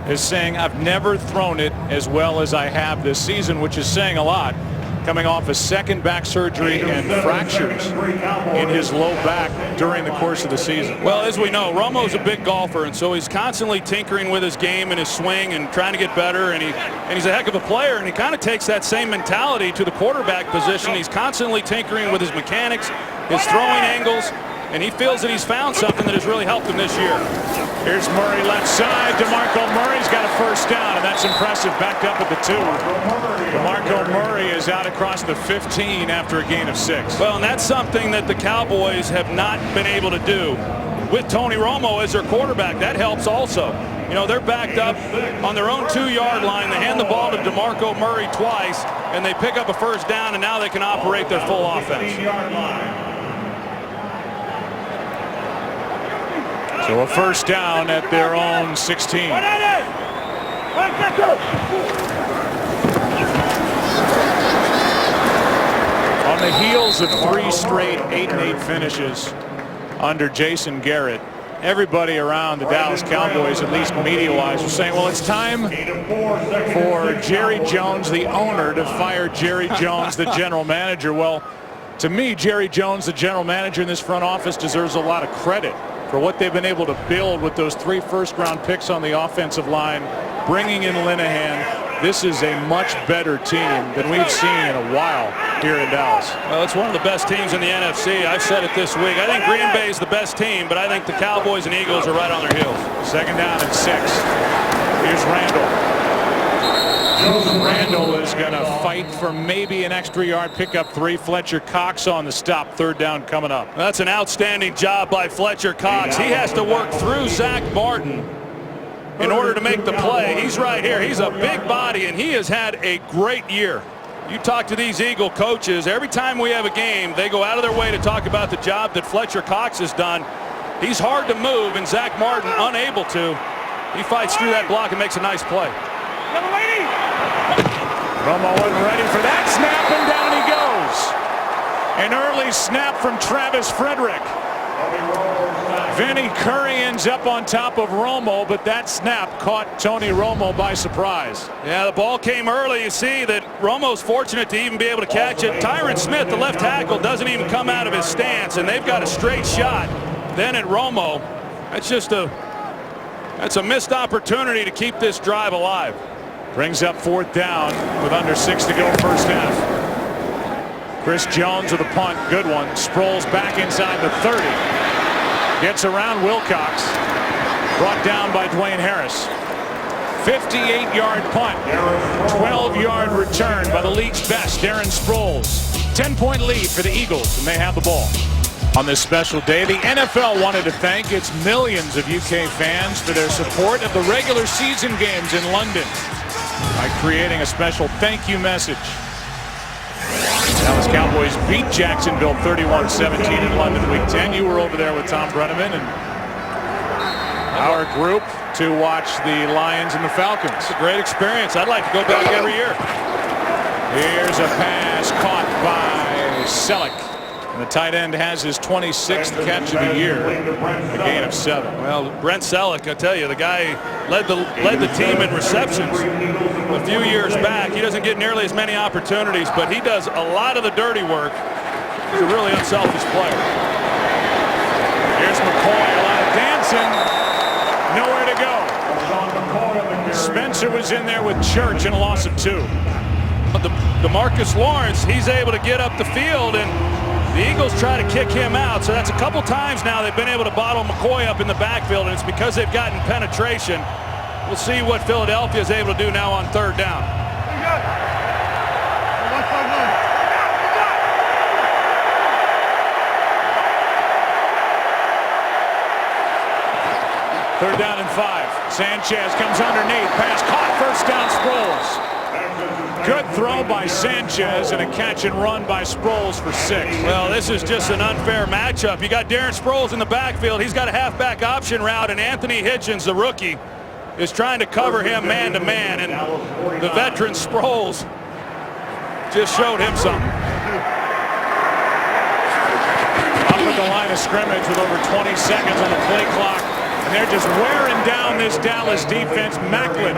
Speaker 1: as saying, "I've never thrown it as well as I have this season," which is saying a lot, coming off a second back surgery and fractures in his low back during the course of the season.
Speaker 2: Well, as we know, Romo's a big golfer, and so he's constantly tinkering with his game and his swing and trying to get better, and he's a heck of a player, and he kind of takes that same mentality to the quarterback position. He's constantly tinkering with his mechanics, his throwing angles, and he feels that he's found something that has really helped him this year.
Speaker 1: Here's Murray left side. DeMarco Murray's got a first down, and that's impressive. Backed up at the 2. DeMarco Murray is out across the 15 after a gain of 6.
Speaker 2: Well, and that's something that the Cowboys have not been able to do with Tony Romo as their quarterback. That helps also. You know, they're backed up on their own 2-yard line. They hand the ball to DeMarco Murray twice, and they pick up a first down, and now they can operate their full offense.
Speaker 1: So a first down at their own 16. On the heels of 3 straight 8-8 finishes under Jason Garrett, everybody around the Dallas Cowboys, at least media-wise, was saying, well, it's time for Jerry Jones, the owner, to fire Jerry Jones, the general manager. Well, to me, Jerry Jones, the general manager in this front office, deserves a lot of credit for what they've been able to build with those 3 first-round picks on the offensive line, bringing in Linehan. This is a much better team than we've seen in a while here in Dallas.
Speaker 2: Well, it's one of the best teams in the NFC. I've said it this week. I think Green Bay is the best team, but I think the Cowboys and Eagles are right on their heels.
Speaker 1: 2nd down and 6. Here's Randall. Randall is going to fight for maybe an extra yard, pick up 3. Fletcher Cox on the stop. 3rd down coming up.
Speaker 2: That's an outstanding job by Fletcher Cox. He has to work through Zach Martin in order to make the play. He's right here. He's a big body, and he has had a great year. You talk to these Eagle coaches, every time we have a game, they go out of their way to talk about the job that Fletcher Cox has done. He's hard to move, and Zach Martin unable to. He fights through that block and makes a nice play.
Speaker 1: Romo wasn't ready for that snap, and down he goes. An early snap from Travis Frederick. Vinny Curry ends up on top of Romo, but that snap caught Tony Romo by surprise.
Speaker 2: Yeah, the ball came early. You see that Romo's fortunate to even be able to catch it. Tyron Smith, the left tackle, doesn't even come out of his stance, and they've got a straight shot. Then at Romo, that's a missed opportunity to keep this drive alive.
Speaker 1: Brings up 4th down with under 6 to go first half. Chris Jones with a punt, good one. Sproles back inside the 30. Gets around Wilcox. Brought down by Dwayne Harris. 58-yard punt. 12-yard return by the league's best, Darren Sproles. 10-point lead for the Eagles, and they have the ball. On this special day, the NFL wanted to thank its millions of UK fans for their support of the regular season games in London by creating a special thank you message. Dallas Cowboys beat Jacksonville 31-17 in London Week 10. You were over there with Tom Brenneman and our group to watch the Lions and the Falcons.
Speaker 2: It's a great experience. I'd like to go back every year.
Speaker 1: Here's a pass caught by Selleck. And the tight end has his 26th catch of the year, a gain of 7.
Speaker 2: Well, Brent Selleck, I tell you, the guy led the team in receptions a few years back. He doesn't get nearly as many opportunities, but he does a lot of the dirty work. He's a really unselfish player.
Speaker 1: Here's McCoy, a lot of dancing, nowhere to go. Spencer was in there with Church and a loss of 2.
Speaker 2: DeMarcus Lawrence, he's able to get up the field, and the Eagles try to kick him out. So that's a couple times now they've been able to bottle McCoy up in the backfield, and it's because they've gotten penetration. We'll see what Philadelphia is able to do now on 3rd down.
Speaker 1: Third down and 5. Sanchez comes underneath. Pass caught. First down, Sproles. Good throw by Sanchez and a catch and run by Sproles for 6.
Speaker 2: Well, this is just an unfair matchup. You got Darren Sproles in the backfield. He's got a halfback option route, and Anthony Hitchens, the rookie, is trying to cover him man-to-man, and the veteran Sproles just showed him something.
Speaker 1: Up at the line of scrimmage with over 20 seconds on the play clock, and they're just wearing down this Dallas defense. Macklin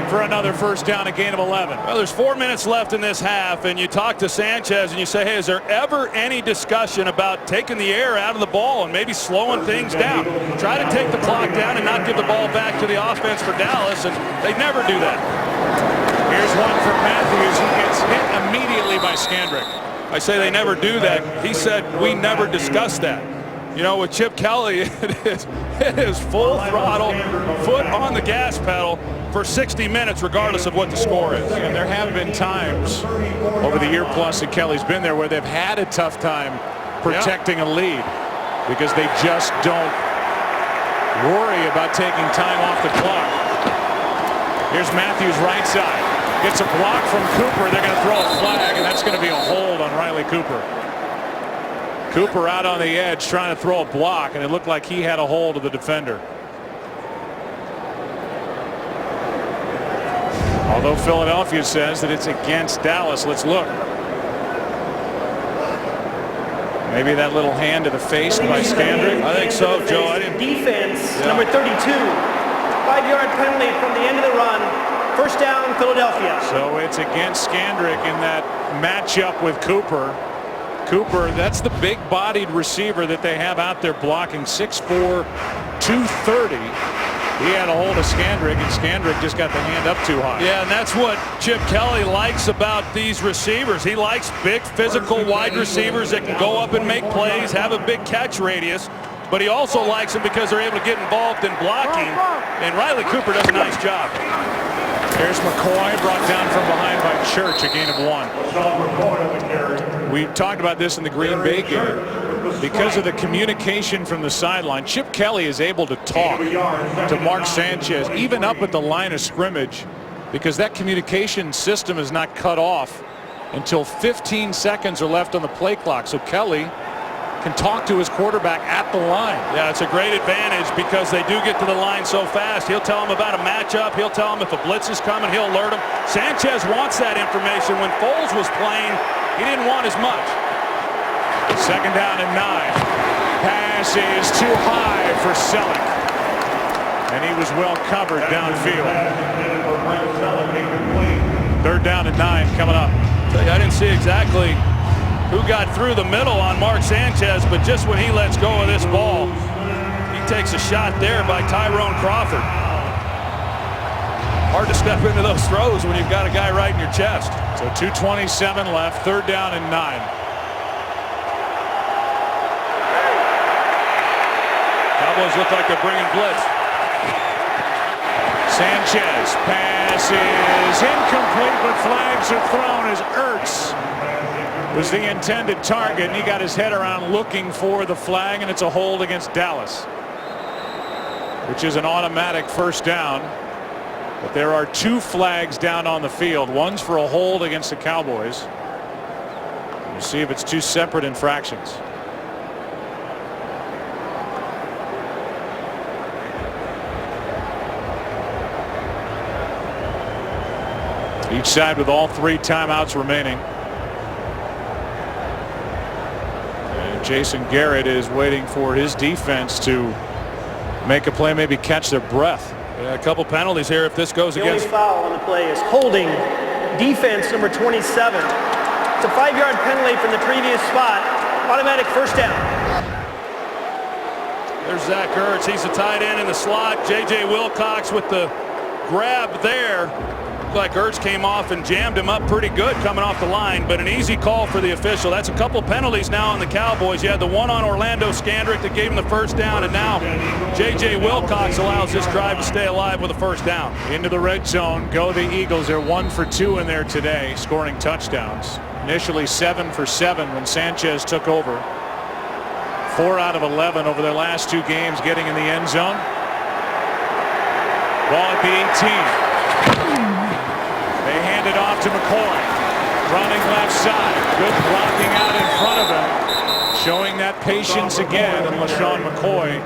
Speaker 1: for another first down, a gain of 11.
Speaker 2: Well, there's 4 minutes left in this half, and you talk to Sanchez and you say, hey, is there ever any discussion about taking the air out of the ball and maybe slowing things down? Try to take the clock down and not give the ball back to the offense for Dallas, and they never do that.
Speaker 1: Here's one for Matthews, who gets hit immediately by Scandrick.
Speaker 2: I say they never do that. He said we never discuss that. You know, with Chip Kelly, it is full throttle, foot on the gas pedal for 60 minutes, regardless of what the score is.
Speaker 1: And there have been times over the year plus that Kelly's been there where they've had a tough time protecting a lead because they just don't worry about taking time off the clock. Here's Matthews right side. Gets a block from Cooper. They're going to throw a flag, and that's going to be a hold on Riley Cooper. Cooper out on the edge trying to throw a block, and it looked like he had a hold of the defender. Although Philadelphia says that it's against Dallas. Let's look. Maybe that little hand to the face by Skandrick.
Speaker 2: I think so, Joe. I didn't.
Speaker 4: Defense, number 32. 5-yard penalty from the end of the run. First down, Philadelphia.
Speaker 1: So it's against Skandrick in that matchup with Cooper. Cooper, that's the big-bodied receiver that they have out there blocking, 6'4", 230. He had a hold of Skandrick, and Skandrick just got the hand up too high.
Speaker 2: Yeah, and that's what Chip Kelly likes about these receivers. He likes big, physical, wide receivers that can go up and make plays, have a big catch radius. But he also likes them because they're able to get involved in blocking. And Riley Cooper does a nice job.
Speaker 1: Here's McCoy, brought down from behind by Church, a gain of 1. We talked about this in the Green Bay game. Because of the communication from the sideline, Chip Kelly is able to talk to Mark Sanchez, even up at the line of scrimmage, because that communication system is not cut off until 15 seconds are left on the play clock. So Kelly can talk to his quarterback at the line.
Speaker 2: Yeah, it's a great advantage because they do get to the line so fast. He'll tell him about a matchup. He'll tell him if a blitz is coming. He'll alert him. Sanchez wants that information. When Foles was playing, he didn't want as much.
Speaker 1: Second down and 9. Pass is too high for Selleck. And he was well covered downfield. Third down and 9 coming up.
Speaker 2: I didn't see exactly who got through the middle on Mark Sanchez, but just when he lets go of this ball, he takes a shot there by Tyrone Crawford. Hard to step into those throws when you've got a guy right in your chest.
Speaker 1: So 2:27 left, third down and 9.
Speaker 2: Cowboys look like they're bringing blitz.
Speaker 1: Sanchez, pass is incomplete, but flags are thrown as Ertz was the intended target, and he got his head around looking for the flag, and it's a hold against Dallas, which is an automatic first down. But there are 2 flags down on the field. One's for a hold against the Cowboys. We'll see if it's 2 separate infractions. Each side with all 3 timeouts remaining. And Jason Garrett is waiting for his defense to make a play, maybe catch their breath.
Speaker 2: Yeah, a couple penalties here if this goes
Speaker 4: the
Speaker 2: against.
Speaker 4: The only foul on the play is holding defense number 27. It's a 5-yard penalty from the previous spot. Automatic first down.
Speaker 2: There's Zach Ertz. He's a tight end in the slot. J.J. Wilcox with the grab there. Like Ertz came off and jammed him up pretty good coming off the line, but an easy call for the official. That's a couple penalties now on the Cowboys. You had the one on Orlando Skandrick that gave him the first down, and now J.J. Wilcox allows this drive to stay alive with a first down.
Speaker 1: Into the red zone go the Eagles. They're 1 for 2 in there today, scoring touchdowns. Initially 7 for 7 when Sanchez took over. 4 out of 11 over their last 2 games getting in the end zone. Ball at the 18. They hand it off to McCoy. Running left side. Good blocking out in front of him. Showing that patience again. And LaShawn McCoy,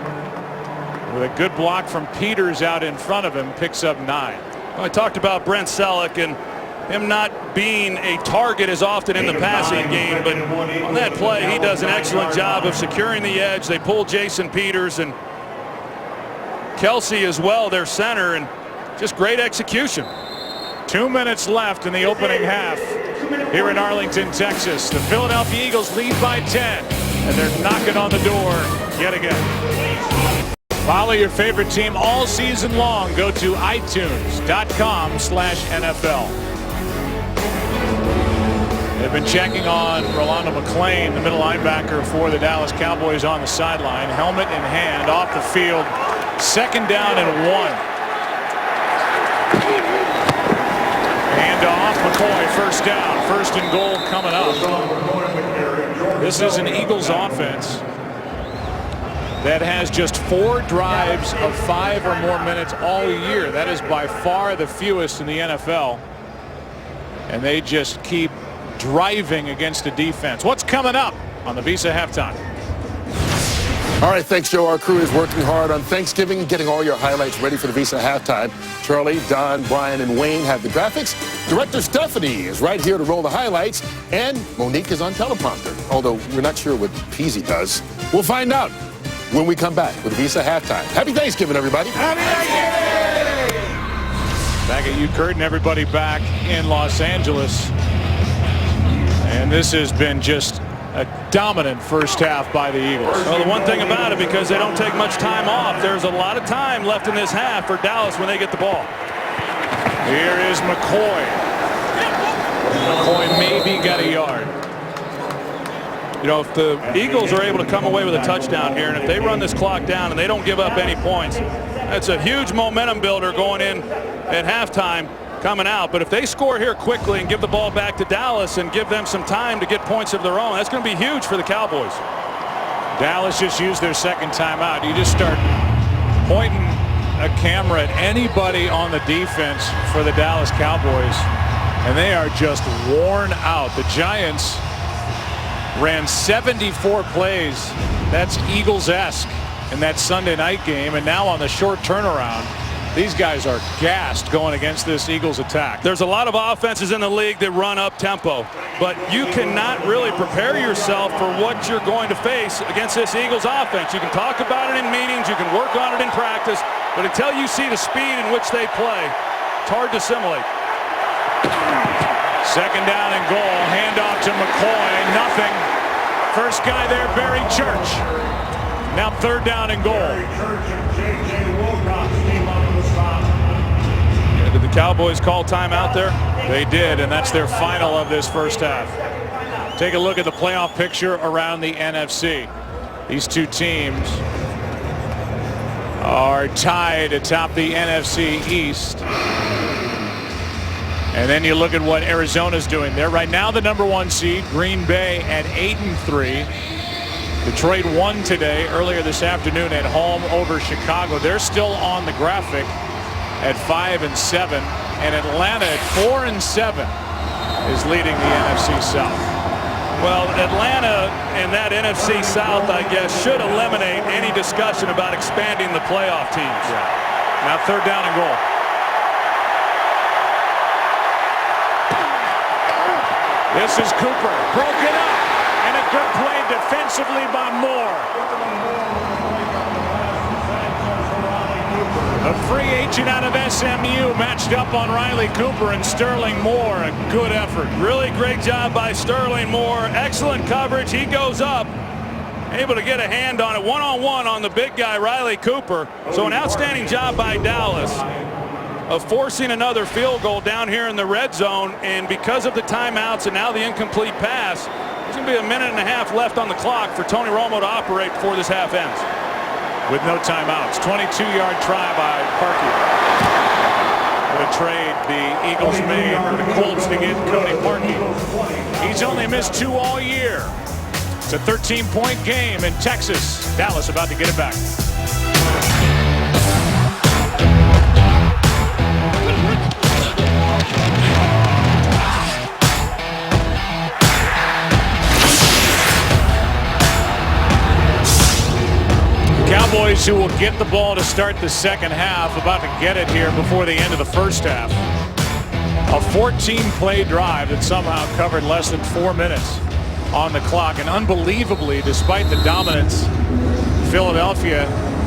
Speaker 1: with a good block from Peters out in front of him, picks up 9.
Speaker 2: Well, I talked about Brent Selleck and him not being a target as often in the passing game, but on that play he does an excellent job of securing the edge. They pull Jason Peters and Kelsey as well, their center, and just great execution.
Speaker 1: 2 minutes left in the opening half here in Arlington, Texas. The Philadelphia Eagles lead by 10, and they're knocking on the door yet again. Follow your favorite team all season long. Go to itunes.com/NFL. They've been checking on Rolando McClain, the middle linebacker for the Dallas Cowboys, on the sideline, helmet in hand, off the field. Second down and 1. Hand off McCoy, first down, first and goal coming up. This is an Eagles offense that has just 4 drives of 5 or more minutes all year. That is by far the fewest in the NFL. And they just keep driving against the defense. What's coming up on the Visa Halftime?
Speaker 6: All right, thanks, Joe. Our crew is working hard on Thanksgiving, getting all your highlights ready for the Visa halftime. Charlie, Don, Brian, and Wayne have the graphics. Director Stephanie is right here to roll the highlights, and Monique is on teleprompter, although we're not sure what Peasy does. We'll find out when we come back with Visa halftime. Happy Thanksgiving, everybody.
Speaker 1: Happy Thanksgiving! Back at you, Kurt, and everybody back in Los Angeles. And this has been just a dominant first half by the Eagles.
Speaker 2: Well, the one thing about it, because they don't take much time off, there's a lot of time left in this half for Dallas when they get the ball.
Speaker 1: Here is McCoy. McCoy maybe got a yard.
Speaker 2: You know, if the Eagles are able to come away with a touchdown here, and if they run this clock down and they don't give up any points, that's a huge momentum builder going in at halftime. Coming out, but if they score here quickly and give the ball back to Dallas and give them some time to get points of their own, that's going to be huge for the Cowboys.
Speaker 1: Dallas just used their second timeout. You just start pointing a camera at anybody on the defense for the Dallas Cowboys, and they are just worn out. The Giants ran 74 plays. That's Eagles-esque in that Sunday night game, and now on the short turnaround, these guys are gassed going against this Eagles attack.
Speaker 2: There's a lot of offenses in the league that run up tempo, but you cannot really prepare yourself for what you're going to face against this Eagles offense. You can talk about it in meetings, you can work on it in practice, but until you see the speed in which they play, it's hard to assimilate.
Speaker 1: Second down and goal, handoff to McCoy, nothing. First guy there, Barry Church. Now third down and goal.
Speaker 2: Did the Cowboys call timeout there?
Speaker 1: They did, and that's their final of this first half. Take a look at the playoff picture around the NFC. These two teams are tied atop the NFC East. And then you look at what Arizona's doing. They're right now the #1 seed. Green Bay at 8-3. Detroit won today, earlier this afternoon at home over Chicago. They're still on the graphic at 5-7, and Atlanta at 4-7 is leading the NFC South.
Speaker 2: Well, Atlanta and that NFC South, I guess, should eliminate any discussion about expanding the playoff teams.
Speaker 1: Yeah. Now third down and goal. This is Cooper, broken up, and a good play defensively by Moore. A free agent out of SMU matched up on Riley Cooper and Sterling Moore. A good effort.
Speaker 2: Really great job by Sterling Moore. Excellent coverage. He goes up, able to get a hand on it one-on-one on the big guy, Riley Cooper. So an outstanding job by Dallas of forcing another field goal down here in the red zone. And because of the timeouts and now the incomplete pass, there's going to be a minute and a half left on the clock for Tony Romo to operate before this half ends.
Speaker 1: With no timeouts. 22-yard try by Parkey. What a trade the Eagles made for the Colts to get Cody Parkey. He's only missed 2 all year. It's a 13-point game in Texas. Dallas about to get it back. Cowboys, who will get the ball to start the second half, about to get it here before the end of the first half. A 14-play drive that somehow covered less than 4 minutes on the clock. And unbelievably, despite the dominance Philadelphia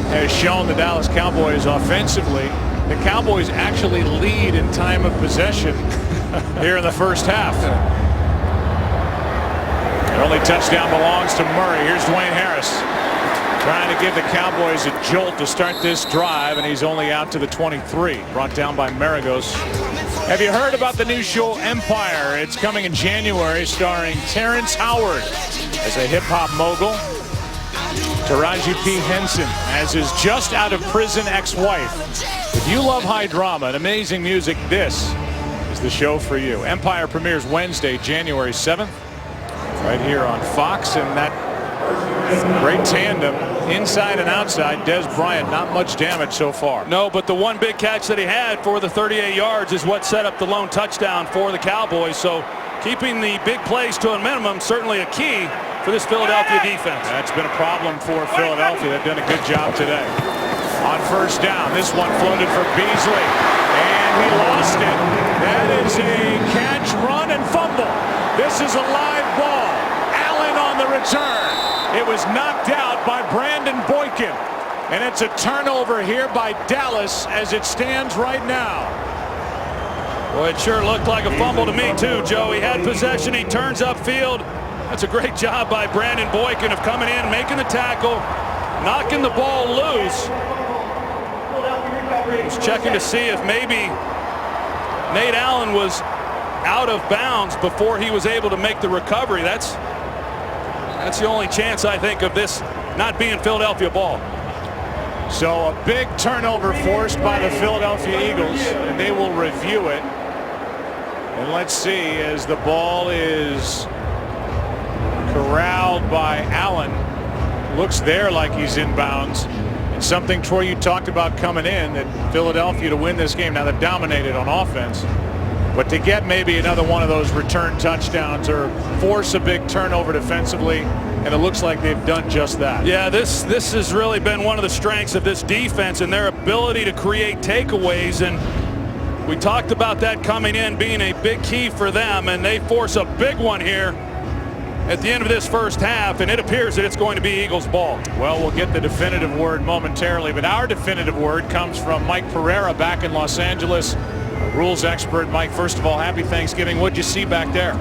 Speaker 1: has shown the Dallas Cowboys offensively, the Cowboys actually lead in time of possession here in the first half. Their only touchdown belongs to Murray. Here's Dwayne Harris, trying to give the Cowboys a jolt to start this drive, and he's only out to the 23, brought down by Maragos. Have you heard about the new show Empire? It's coming in January, starring Terrence Howard as a hip-hop mogul, Taraji P. Henson as his just out of prison ex-wife. If you love high drama and amazing music, this is the show for you. Empire premieres Wednesday, January 7th, right here on Fox, and that great tandem inside and outside. Des Bryant, not much damage so far.
Speaker 2: No, but the one big catch that he had for the 38 yards is what set up the lone touchdown for the Cowboys. So keeping the big plays to a minimum, certainly a key for for this Philadelphia defense.
Speaker 1: That's been a problem for Philadelphia. They've done a good job today. On first down, this one floated for Beasley, and he lost it. That is a catch, run, and fumble. This is a live ball. Allen on the return. It was knocked out by Brandon Boykin, and it's a turnover here by Dallas as it stands right now.
Speaker 2: Well, it sure looked like a fumble to me too, Joe. He had possession. He turns upfield. That's a great job by Brandon Boykin of coming in, making the tackle, knocking the ball loose. I was checking to see if maybe Nate Allen was out of bounds before he was able to make the recovery. That's the only chance, I think, of this not being Philadelphia ball.
Speaker 1: So a big turnover forced by the Philadelphia Eagles, and they will review it. And let's see, as the ball is corralled by Allen, looks there like he's inbounds. And something, Troy, you talked about coming in, that Philadelphia to win this game, now they've dominated on offense, but to get maybe another one of those return touchdowns or force a big turnover defensively, and it looks like they've done just that.
Speaker 2: Yeah, this has really been one of the strengths of this defense and their ability to create takeaways, and we talked about that coming in being a big key for them, and they force a big one here at the end of this first half, and it appears that it's going to be Eagles ball.
Speaker 1: Well, we'll get the definitive word momentarily, but our definitive word comes from Mike Pereira back in Los Angeles. Rules expert. Mike, first of all, happy Thanksgiving. What'd you see back there?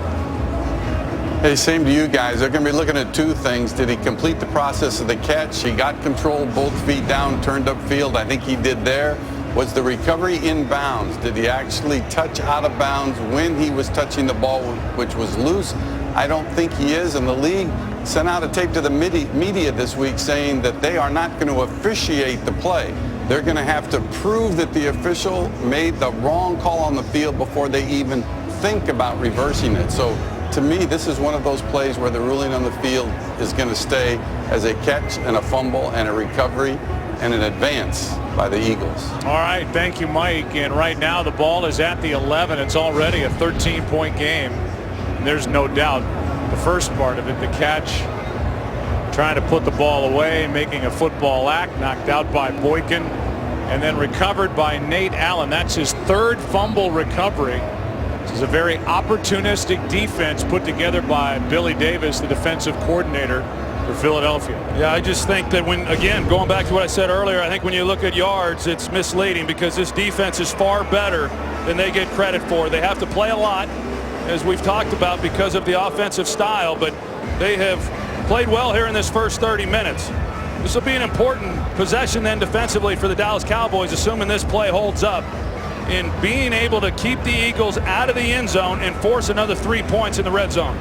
Speaker 7: Hey, same to you guys. They're going to be looking at two things. Did he complete the process of the catch? He got control, both feet down, turned upfield. I think he did there. Was the recovery in bounds? Did he actually touch out of bounds when he was touching the ball, which was loose? I don't think he is, and the league sent out a tape to the media this week saying that they are not going to officiate the play. They're going to have to prove that the official made the wrong call on the field before they even think about reversing it. So to me, this is one of those plays where the ruling on the field is going to stay as a catch and a fumble and a recovery and an advance by the Eagles.
Speaker 1: All right, thank you, Mike. And right now the ball is at the 11. It's already a 13-point game. And there's no doubt the first part of it, the catch, trying to put the ball away, making a football act, knocked out by Boykin, and then recovered by Nate Allen. That's his third fumble recovery. This is a very opportunistic defense put together by Billy Davis, the defensive coordinator for Philadelphia.
Speaker 2: Yeah, I just think that when, again, going back to what I said earlier, I think when you look at yards, it's misleading because this defense is far better than they get credit for. They have to play a lot, as we've talked about, because of the offensive style, but they have played well here in this first 30 minutes. This will be an important possession then defensively for the Dallas Cowboys, assuming this play holds up, in being able to keep the Eagles out of the end zone and force another 3 points in the red zone.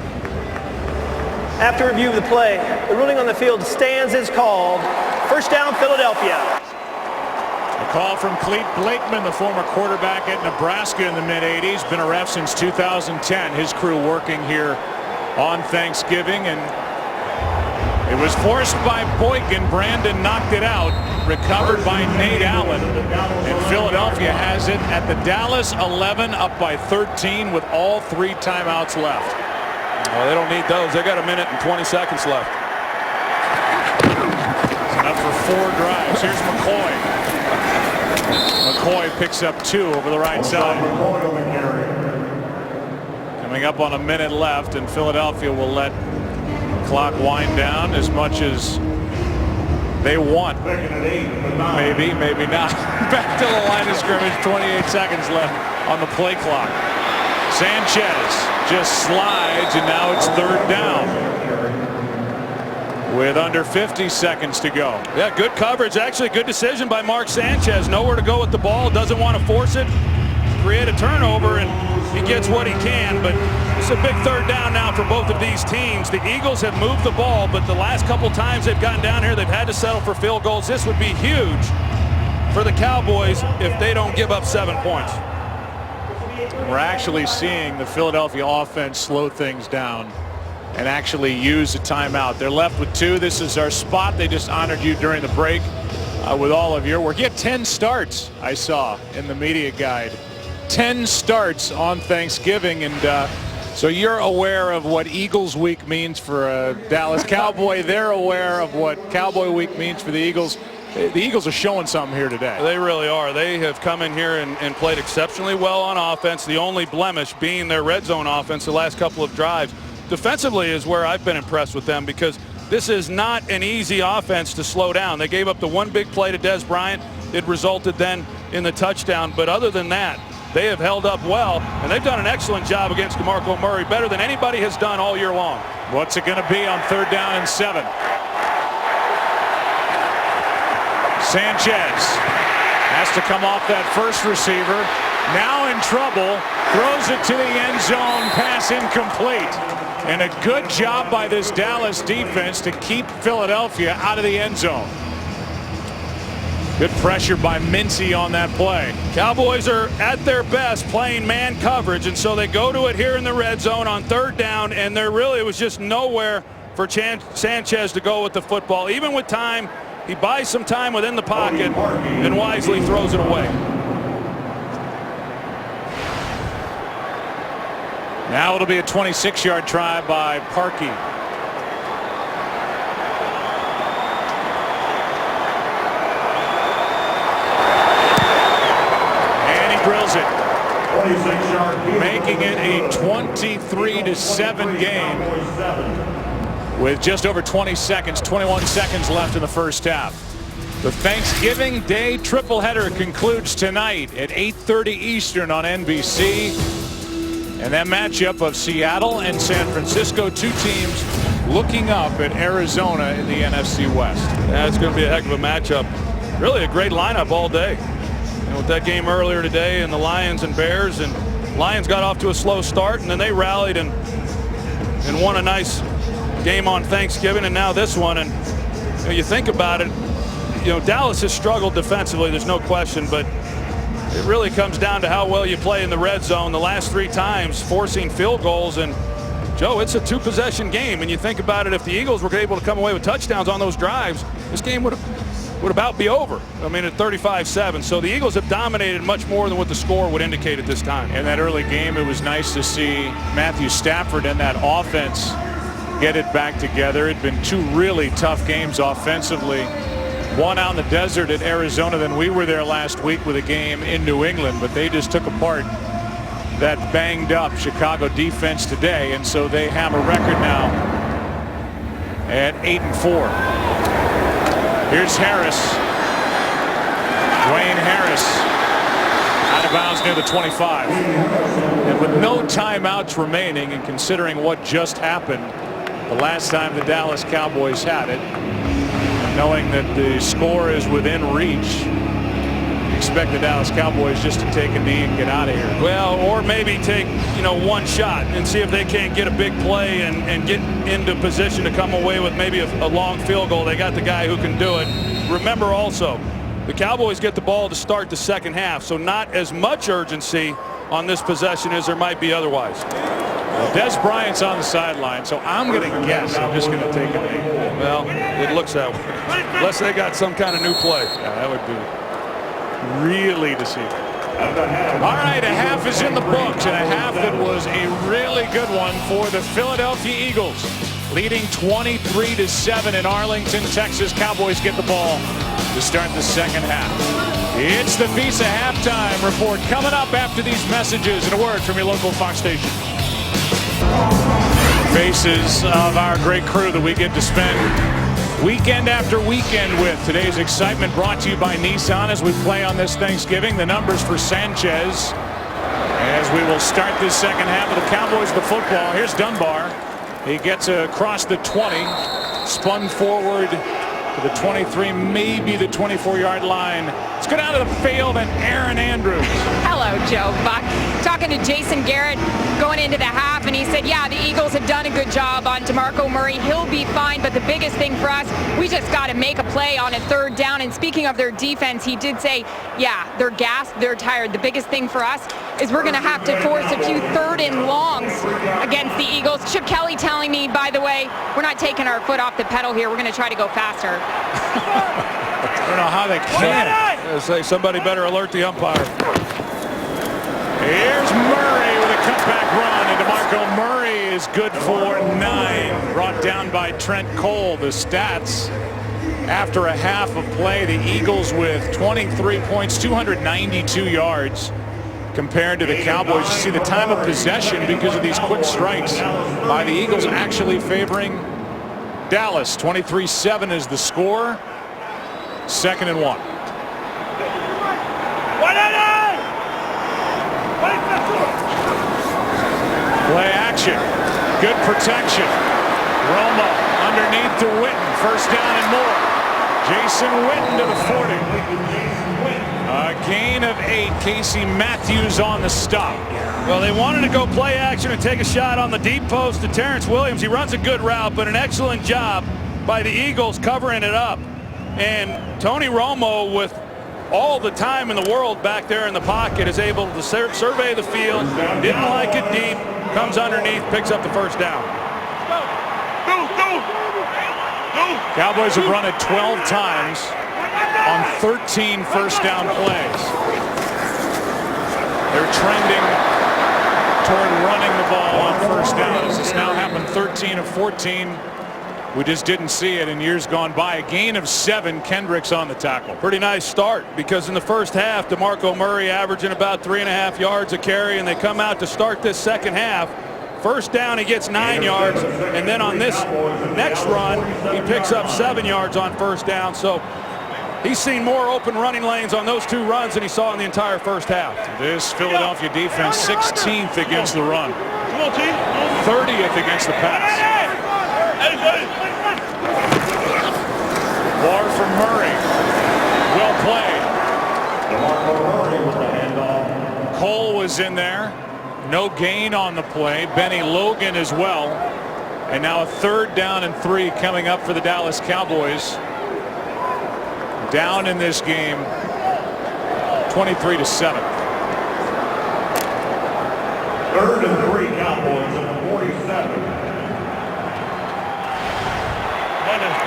Speaker 4: After review of the play, the ruling on the field stands as called. First down, Philadelphia.
Speaker 1: A call from Clete Blakeman, the former quarterback at Nebraska in the mid-'80s, been a ref since 2010. His crew working here on Thanksgiving, and it was forced by Boykin. Brandon knocked it out, recovered by Nate Allen, and Philadelphia has it at the Dallas 11, up by 13 with all 3 timeouts left.
Speaker 2: Well, they don't need those. They got a minute and 20 seconds left.
Speaker 1: It's enough for 4 drives. Here's McCoy. McCoy picks up 2 over the right side. Coming up on a minute left, and Philadelphia will let clock wind down as much as they want. Maybe, maybe not. Back to the line of scrimmage, 28 seconds left on the play clock. Sanchez just slides, and now it's 3rd down with under 50 seconds to go.
Speaker 2: Yeah, good coverage. Actually, good decision by Mark Sanchez. Nowhere to go with the ball. Doesn't want to force it, create a turnover, and he gets what he can. But it's a big 3rd down now for both of these teams. The Eagles have moved the ball, but the last couple times they've gotten down here, they've had to settle for field goals. This would be huge for the Cowboys if they don't give up 7 points.
Speaker 1: We're actually seeing the Philadelphia offense slow things down and actually use a timeout. They're left with 2. This is our spot. They just honored you during the break with all of your work. You had 10 starts, I saw in the media guide. 10 starts on Thanksgiving, and So you're aware of what Eagles Week means for a Dallas Cowboy. They're aware of what Cowboy Week means for the Eagles. The Eagles are showing something here today.
Speaker 2: They really are. They have come in here and played exceptionally well on offense. The only blemish being their red zone offense the last couple of drives. Defensively is where I've been impressed with them, because this is not an easy offense to slow down. They gave up the one big play to Des Bryant. It resulted then in the touchdown. But other than that, they have held up well, and they've done an excellent job against DeMarco Murray, better than anybody has done all year long.
Speaker 1: What's it going to be on 3rd down and 7? Sanchez has to come off that first receiver. Now in trouble. Throws it to the end zone. Pass incomplete. And a good job by this Dallas defense to keep Philadelphia out of the end zone. Good pressure by Mincy on that play.
Speaker 2: Cowboys are at their best playing man coverage, and so they go to it here in the red zone on 3rd down, and there really was just nowhere for Sanchez to go with the football. Even with time, he buys some time within the pocket and wisely throws it away.
Speaker 1: Now it'll be a 26-yard try by Parkey. Drills it, making it a 23-7 game with just over 21 seconds left in the first half. The Thanksgiving Day triple-header concludes tonight at 8:30 Eastern on NBC. And that matchup of Seattle and San Francisco, two teams looking up at Arizona in the NFC West.
Speaker 2: That's going to be a heck of a matchup. Really a great lineup all day. And with that game earlier today and the Lions and Bears, and Lions got off to a slow start, and then they rallied and won a nice game on Thanksgiving, and now this one. And you think about it, Dallas has struggled defensively, there's no question, but it really comes down to how well you play in the red zone. The last 3 times forcing field goals, and Joe, it's a 2-possession game, and you think about it, if the Eagles were able to come away with touchdowns on those drives, this game would about be over. I mean, at 35-7. So the Eagles have dominated much more than what the score would indicate at this time.
Speaker 1: In that early game, it was nice to see Matthew Stafford and that offense get it back together. It'd been 2 really tough games offensively. One out in the desert at Arizona, then we were there last week with a game in New England, but they just took apart that banged up Chicago defense today, and so they have a record now at 8-4. Here's Harris. Dwayne Harris out of bounds near the 25. And with no timeouts remaining, and considering what just happened the last time the Dallas Cowboys had it, knowing that the score is within reach, expect the Dallas Cowboys just to take a knee and get out of here.
Speaker 2: Well, or maybe take, one shot and see if they can't get a big play and get into position to come away with maybe a long field goal. They got the guy who can do it. Remember also, the Cowboys get the ball to start the second half, so not as much urgency on this possession as there might be otherwise.
Speaker 1: Well, Des Bryant's on the sideline, so I'm going to guess I'm just going to take a knee.
Speaker 2: Well, it looks that way. Unless they got some kind of new play.
Speaker 1: Yeah, that would be really deceiving. All right, a half is in the books, and a half that was a really good one for the Philadelphia Eagles, leading 23-7 in Arlington, Texas. Cowboys get the ball to start the second half. It's the Visa halftime report coming up after these messages and a word from your local Fox station. Faces of our great crew that we get to spend weekend after weekend with. Today's excitement brought to you by Nissan as we play on this Thanksgiving. The numbers for Sanchez as we will start this second half of the Cowboys the football. Here's Dunbar. He gets across the 20, spun forward to the 23, maybe the 24-yard line. Let's go down to the field and Aaron Andrews.
Speaker 5: Hello, Joe Buck. Talking to Jason Garrett going into the half, and he said, yeah, the Eagles have done a good job on DeMarco Murray. He'll be fine, but the biggest thing for us, we just got to make a play on a 3rd down. And speaking of their defense, he did say, yeah, they're gassed, they're tired. The biggest thing for us is we're going to have to force a few 3rd and longs against the Eagles. Chip Kelly telling me, by the way, we're not taking our foot off the pedal here. We're going to try to go faster.
Speaker 1: I don't know how they can.
Speaker 2: Say somebody better alert the umpire.
Speaker 1: Here's Murray with a cutback run, and DeMarco Murray is good for 9. Brought down by Trent Cole. The stats after a half of play, the Eagles with 23 points, 292 yards. Compared to the Cowboys, you see the time of possession because of these quick strikes by the Eagles actually favoring Dallas. 23-7 is the score. 2nd and 1. Play action. Good protection. Romo underneath to Witten. 1st down and more. Jason Witten to the 40. A gain of 8. Casey Matthews on the stop.
Speaker 2: Well, they wanted to go play action and take a shot on the deep post to Terrence Williams. He runs a good route, but an excellent job by the Eagles covering it up. And Tony Romo, with all the time in the world back there in the pocket, is able to survey the field. Didn't like it deep. Comes underneath, picks up the 1st down.
Speaker 1: Cowboys have run it 12 times on 13 1st down plays. They're trending toward running the ball on 1st downs. It's now happened 13 of 14. We just didn't see it in years gone by. A gain of 7. Kendricks on the tackle.
Speaker 2: Pretty nice start, because in the 1st half, DeMarco Murray averaging about 3.5 yards a carry, and they come out to start this 2nd half. 1st down, he gets 9 yards, and then on this next run, he picks up 7 yards on 1st down. So he's seen more open running lanes on those 2 runs than he saw in the entire 1st half.
Speaker 1: This Philadelphia defense 16th against the run, 30th against the pass. Bar for Murray. Well played. Cole was in there. No gain on the play. Benny Logan as well. And now a 3rd down and 3 coming up for the Dallas Cowboys. Down in this game 23-7.
Speaker 8: 3rd and 3 Cowboys at the 47.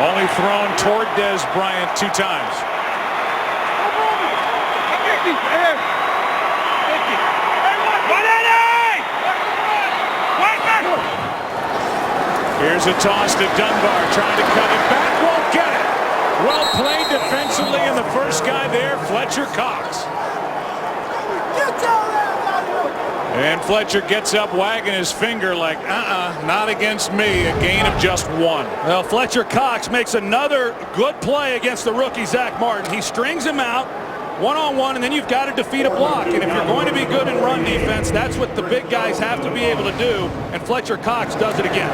Speaker 1: Only thrown toward Dez Bryant 2 times. Here's a toss to Dunbar, trying to cut it back, won't get it. Well played defensively, and the first guy there, Fletcher Cox. And Fletcher gets up, wagging his finger like, not against me. A gain of just 1.
Speaker 2: Well, Fletcher Cox makes another good play against the rookie Zach Martin. He strings him out one-on-one, and then you've got to defeat a block. And if you're going to be good in run defense, that's what the big guys have to be able to do, and Fletcher Cox does it again.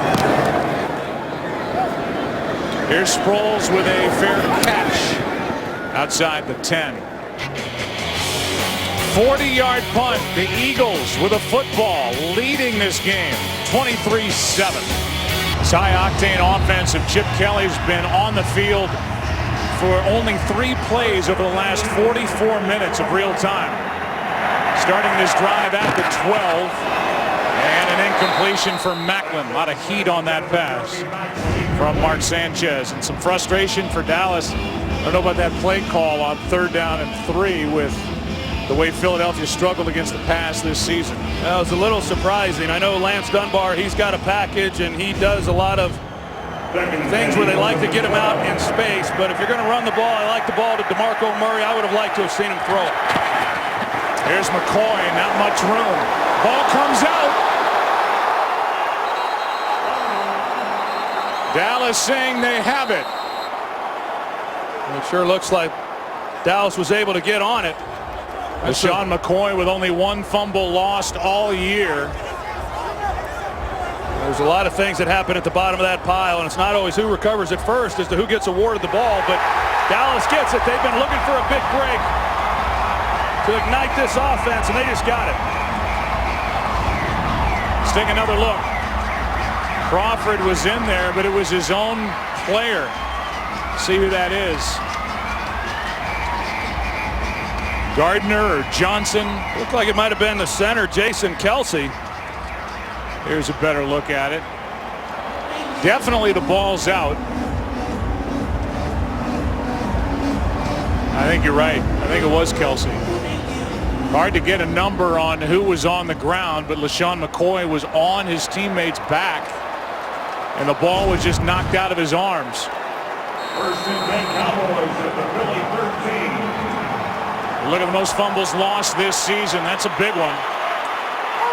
Speaker 1: Here's Sproles with a fair catch outside the 10. 40-yard punt. The Eagles with a football leading this game 23-7. This high-octane offense of Chip Kelly's been on the field for only 3 plays over the last 44 minutes of real time. Starting this drive at the 12, and an incompletion for Macklin. A lot of heat on that pass from Mark Sanchez, and some frustration for Dallas. I don't know about that play call on 3rd down and 3 with the way Philadelphia struggled against the pass this season.
Speaker 2: That was a little surprising. I know Lance Dunbar, he's got a package, and he does a lot of things where they like to get him out in space, but if you're going to run the ball, I like the ball to DeMarco Murray. I would have liked to have seen him throw it.
Speaker 1: Here's McCoy, not much room. Ball comes out. Dallas saying they have it.
Speaker 2: It sure looks like Dallas was able to get on it.
Speaker 1: LaShawn McCoy with only 1 fumble lost all year.
Speaker 2: There's a lot of things that happen at the bottom of that pile, and it's not always who recovers it first as to who gets awarded the ball, but Dallas gets it. They've been looking for a big break to ignite this offense, and they just got it.
Speaker 1: Let's take another look. Crawford was in there, but it was his own player. See who that is. Gardner or Johnson.
Speaker 2: Looked like it might have been the center, Jason Kelsey.
Speaker 1: Here's a better look at it. Definitely the ball's out. I think you're right. I think it was Kelsey. Hard to get a number on who was on the ground, but LaShawn McCoy was on his teammate's back, and the ball was just knocked out of his arms.
Speaker 8: First and 10 Cowboys at the Philly 13.
Speaker 1: Look at the most fumbles lost this season. That's a big one.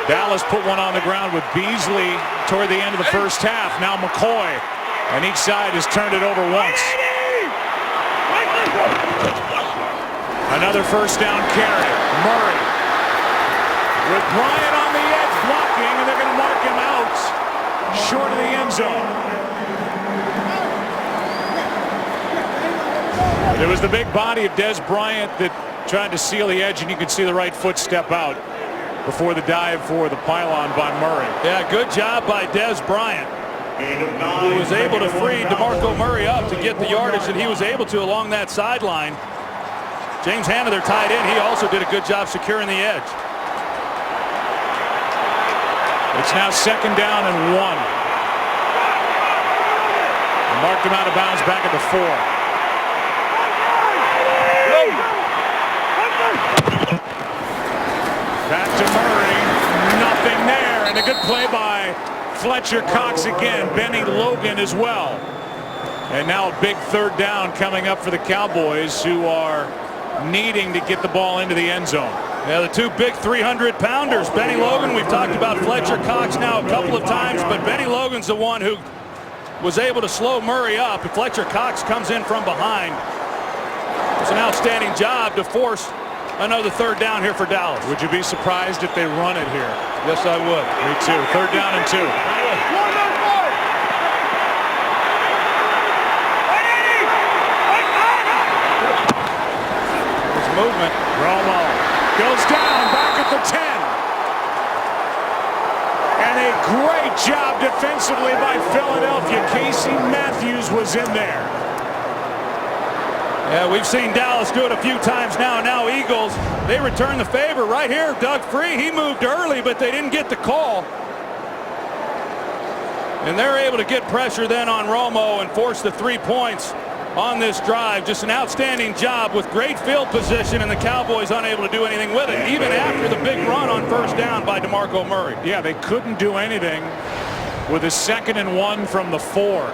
Speaker 1: Dallas put one on the ground with Beasley toward the end of the first half. Now McCoy, and each side has turned it over once. Another first down carry. Murray with Bryant on the edge blocking, and they're going to mark him out short of the end zone. It was the big body of Dez Bryant that tried to seal the edge, and you could see the right foot step out before the dive for the pylon by Murray.
Speaker 2: Yeah, good job by Dez Bryant, who was able to free DeMarco Murray up to get the yardage that he was able to along that sideline. James Hanna, their tight end, he also did a good job securing the edge.
Speaker 1: It's now second down and 1. They marked him out of bounds back at the 4. Back to Murray. Nothing there. And a good play by Fletcher Cox again. Benny Logan as well. And now a big third down coming up for the Cowboys, who are needing to get the ball into the end zone.
Speaker 2: Yeah, the two big 300-pounders. Benny Logan, we've talked about Fletcher Cox now a couple of times, but Benny Logan's the one who was able to slow Murray up. And Fletcher Cox comes in from behind. It's an outstanding job to force another third down here for Dallas.
Speaker 1: Would you be surprised if they run it here?
Speaker 2: Yes, I would.
Speaker 1: Me too. Third down and 2.
Speaker 2: There's movement.
Speaker 1: Romo goes down back at the 10. And a great job defensively by Philadelphia. Casey Matthews was in there.
Speaker 2: Yeah, we've seen Dallas do it a few times now. Now Eagles, they return the favor right here. Doug Free, he moved early, but they didn't get the call. And they're able to get pressure then on Romo and force the 3 points on this drive. Just an outstanding job with great field position, and the Cowboys unable to do anything with it, even after the big run on first down by DeMarco Murray.
Speaker 1: Yeah, they couldn't do anything with a 2nd and 1 from the 4.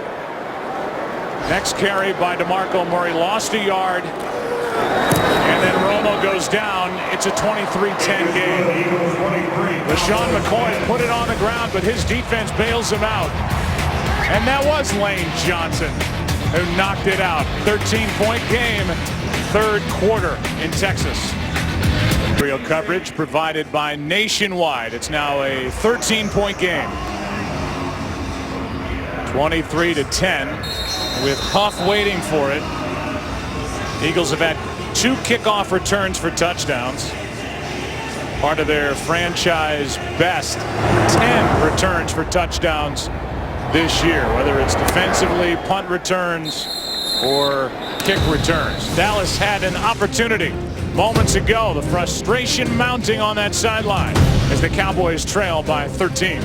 Speaker 1: Next carry by DeMarco Murray, lost a yard, and then Romo goes down. It's a 23-10 game. LaShawn McCoy put it on the ground, but his defense bails him out. And that was Lane Johnson who knocked it out. 13-point game, third quarter in Texas. Real coverage provided by Nationwide. It's now a 13-point game. 23-10. With Huff waiting for it. Eagles have had 2 kickoff returns for touchdowns. Part of their franchise best 10 returns for touchdowns this year, whether it's defensively, punt returns, or kick returns. Dallas had an opportunity moments ago. The frustration mounting on that sideline as the Cowboys trail by 13.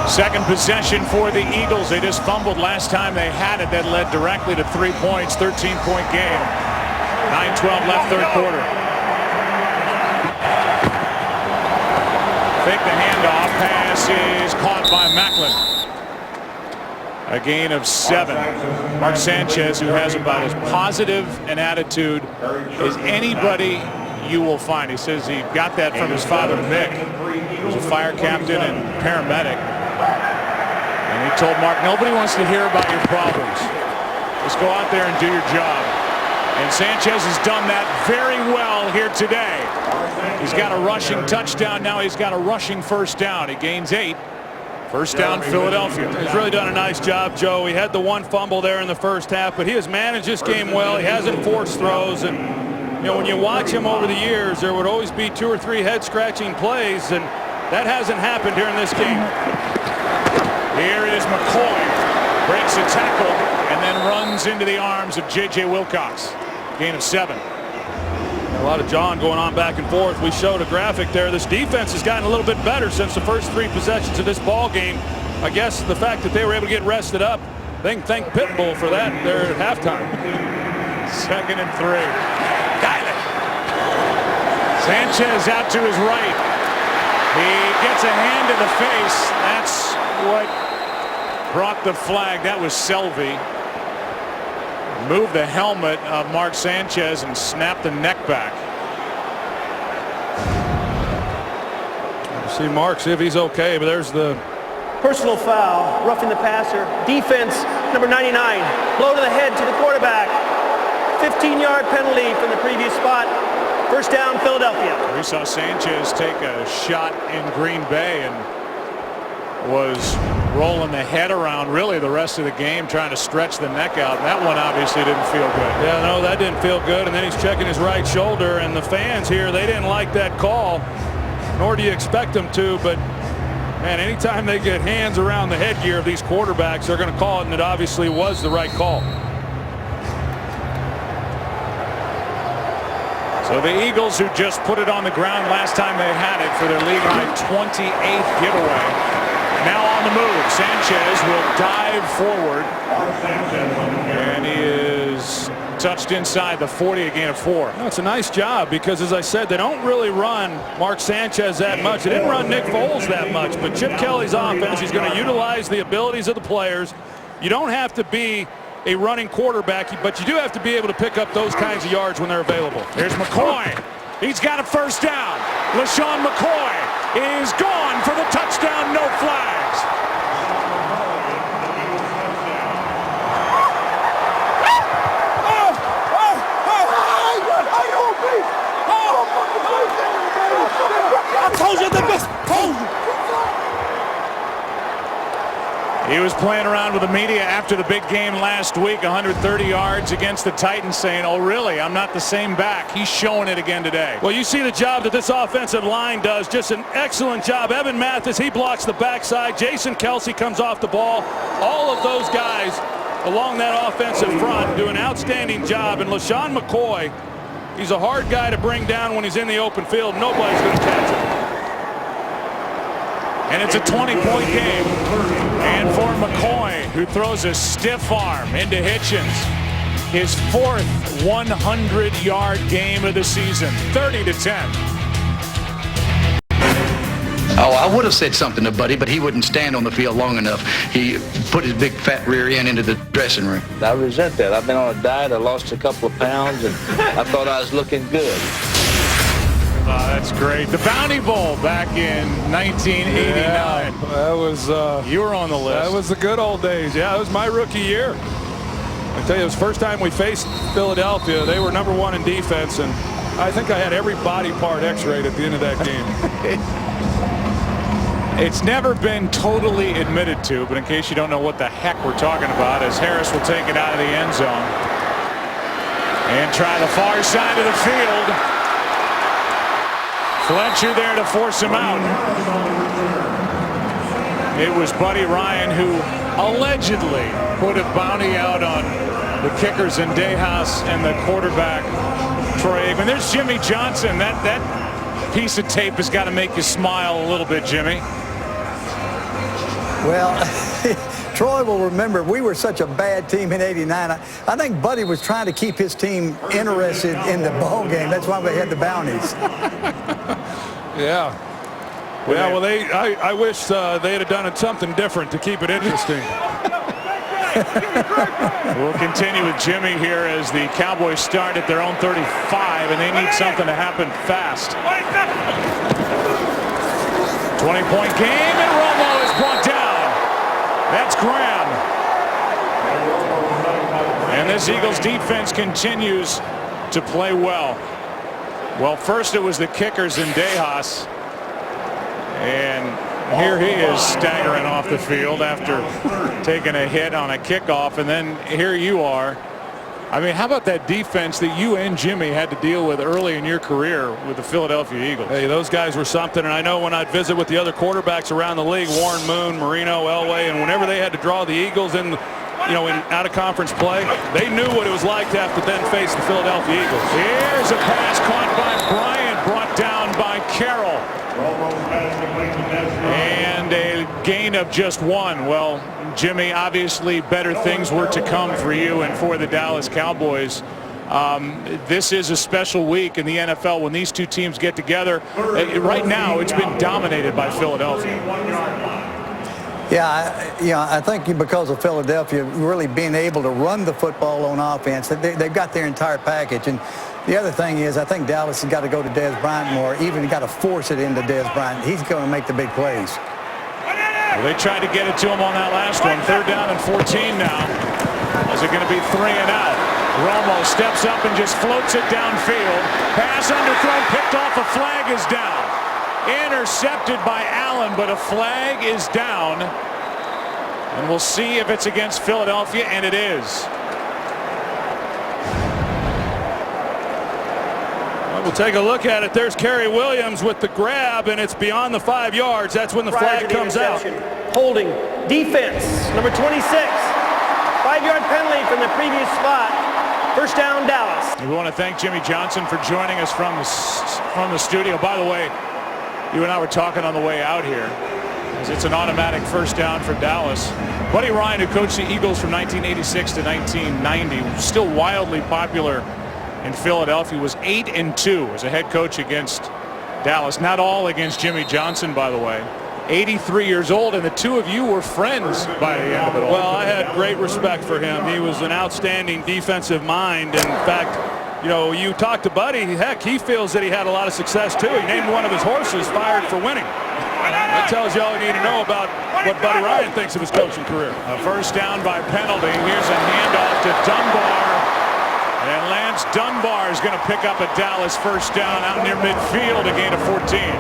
Speaker 1: Second possession for the Eagles. They just fumbled last time they had it. That led directly to 3 points. 13-point game. 9:12 left, third quarter. Fake the handoff. Pass is caught by Macklin. A gain of 7. Mark Sanchez, who has about as positive an attitude as anybody you will find. He says he got that from his father, Mick, who was a fire captain and paramedic. And he told Mark, nobody wants to hear about your problems. Just go out there and do your job. And Sanchez has done that very well here today. He's got a rushing touchdown. Now he's got a rushing first down. He gains 8. First down, Philadelphia.
Speaker 2: He's really done a nice job, Joe. He had the 1 fumble there in the first half, but he has managed this game well. He hasn't forced throws. And, you know, when you watch him over the years, there would always be 2 or 3 head-scratching plays, and that hasn't happened here in this game.
Speaker 1: Here is McCoy. Breaks a tackle and then runs into the arms of J.J. Wilcox. Gain of 7.
Speaker 2: A lot of John going on back and forth. We showed a graphic there. This defense has gotten a little bit better since the first 3 possessions of this ball game. I guess the fact that they were able to get rested up, they can thank Pitbull for that there at halftime.
Speaker 1: 2nd and 3. Sanchez out to his right. He gets a hand to the face. That's what brought the flag. That was Selvey. Moved the helmet of Mark Sanchez and snapped the neck back.
Speaker 2: See Mark, see if he's okay, but there's the
Speaker 4: Personal foul, roughing the passer. Defense, number 99. Blow to the head to the quarterback. 15-yard penalty from the previous spot. First down, Philadelphia.
Speaker 1: We saw Sanchez take a shot in Green Bay and was rolling the head around really the rest of the game, trying to stretch the neck out. That one obviously didn't feel good.
Speaker 2: Yeah, no, that didn't feel good. And then he's checking his right shoulder, and the fans here, they didn't like that call, nor do you expect them to. But man, anytime they get hands around the headgear of these quarterbacks, they're going to call it, and it obviously was the right call.
Speaker 1: So the Eagles, who just put it on the ground last time they had it for their league-high 28th giveaway, now on the move. Sanchez will dive forward, and he is touched inside the 40, a gain of 4.
Speaker 2: No, it's a nice job because, as I said, they don't really run Mark Sanchez that much. They didn't run Nick Foles that much, but Chip Kelly's offense, he's going to utilize the abilities of the players. You don't have to be a running quarterback, but you do have to be able to pick up those kinds of yards when they're available.
Speaker 1: Here's McCoy. He's got a first down. LaShawn McCoy is gone for the touchdown. No flags.
Speaker 4: I told you the best. Told you.
Speaker 1: He was playing around with the media after the big game last week, 130 yards against the Titans, saying, oh, really? I'm not the same back. He's showing it again today.
Speaker 2: Well, you see the job that this offensive line does. Just an excellent job. Evan Mathis, he blocks the backside. Jason Kelsey comes off the ball. All of those guys along that offensive front do an outstanding job. And LaShawn McCoy, he's a hard guy to bring down when he's in the open field. Nobody's going to catch him.
Speaker 1: And it's a 20-point game. And for McCoy, who throws a stiff arm into Hitchens, his 4th 100-yard game of the season, 30-10.
Speaker 9: Oh, I would have said something to Buddy, but he wouldn't stand on the field long enough. He put his big fat rear end into the dressing room.
Speaker 10: I resent that. I've been on a diet. I lost a couple of pounds, and I thought I was looking good.
Speaker 1: That's great. The Bounty Bowl back in 1989.
Speaker 2: Yeah, that was
Speaker 1: you were on the list.
Speaker 2: That was the good old days. Yeah, it was my rookie year. I tell you, it was the first time we faced Philadelphia. They were #1 in defense, and I think I had every body part x-rayed at the end of that game.
Speaker 1: It's never been totally admitted to, but in case you don't know what the heck we're talking about, as Harris will take it out of the end zone and try the far side of the field. Fletcher there to force him out. It was Buddy Ryan who allegedly put a bounty out on the kickers in Dejas and the quarterback Troy Aikman. There's Jimmy Johnson. That piece of tape has got to make you smile a little bit, Jimmy.
Speaker 11: Well, Troy will remember we were such a bad team in '89. I think Buddy was trying to keep his team interested in the ball game. That's why we had the bounties.
Speaker 2: Yeah. Yeah, well, I wish they had done something different to keep it interesting.
Speaker 1: We'll continue with Jimmy here as the Cowboys start at their own 35, and they need something to happen fast. 20-point game, and Romo is brought down. That's Graham. And this Eagles defense continues to play well. Well, first it was the kickers in Dejas. And here he is staggering off the field after taking a hit on a kickoff. And then here you are. I mean, how about that defense that you and Jimmy had to deal with early in your career with the Philadelphia Eagles?
Speaker 2: Hey, those guys were something. And I know when I'd visit with the other quarterbacks around the league, Warren Moon, Marino, Elway, and whenever they had to draw the Eagles in, you know, in out-of-conference play, they knew what it was like to have to then face the Philadelphia Eagles.
Speaker 1: Here's a pass caught by Bryant, brought down by Carroll. And a gain of just 1. Well, Jimmy, obviously better things were to come for you and for the Dallas Cowboys This is a special week in the NFL when these two teams get together. Right now, it's been dominated by Philadelphia.
Speaker 11: Yeah, I think because of Philadelphia really being able to run the football on offense, they've got their entire package. And the other thing is, I think Dallas has got to go to Dez Bryant more, even got to force it into Dez Bryant. He's going to make the big plays.
Speaker 1: Well, they tried to get it to him on that last one. 3rd down and 14 now. Is it going to be 3 and out? Romo steps up and just floats it downfield. Pass underthrown, picked off. A flag is down. Intercepted by Allen, but a flag is down. And we'll see if it's against Philadelphia, and it is.
Speaker 2: We'll take a look at it. There's Kerry Williams with the grab, and it's beyond the 5 yards. That's when the flag comes out.
Speaker 4: Holding defense, number 26. 5-yard penalty from the previous spot. 1st down, Dallas.
Speaker 1: We want to thank Jimmy Johnson for joining us from the studio. By the way, you and I were talking on the way out here. It's an automatic 1st down for Dallas. Buddy Ryan, who coached the Eagles from 1986 to 1990, still wildly popular in Philadelphia, was 8-2 as a head coach against Dallas. Not all against Jimmy Johnson, by the way. 83 years old, and the two of you were friends by the end of it all.
Speaker 2: Well, I had great respect for him. He was an outstanding defensive mind. In fact, you know, you talk to Buddy, heck, he feels that he had a lot of success too. He named one of his horses Fired for Winning. That tells you all you need to know about what Buddy Ryan thinks of his coaching career.
Speaker 1: A 1st down by penalty. Here's a handoff to Dunbar. And Lance Dunbar is going to pick up a Dallas 1st down out near midfield, a gain of 14.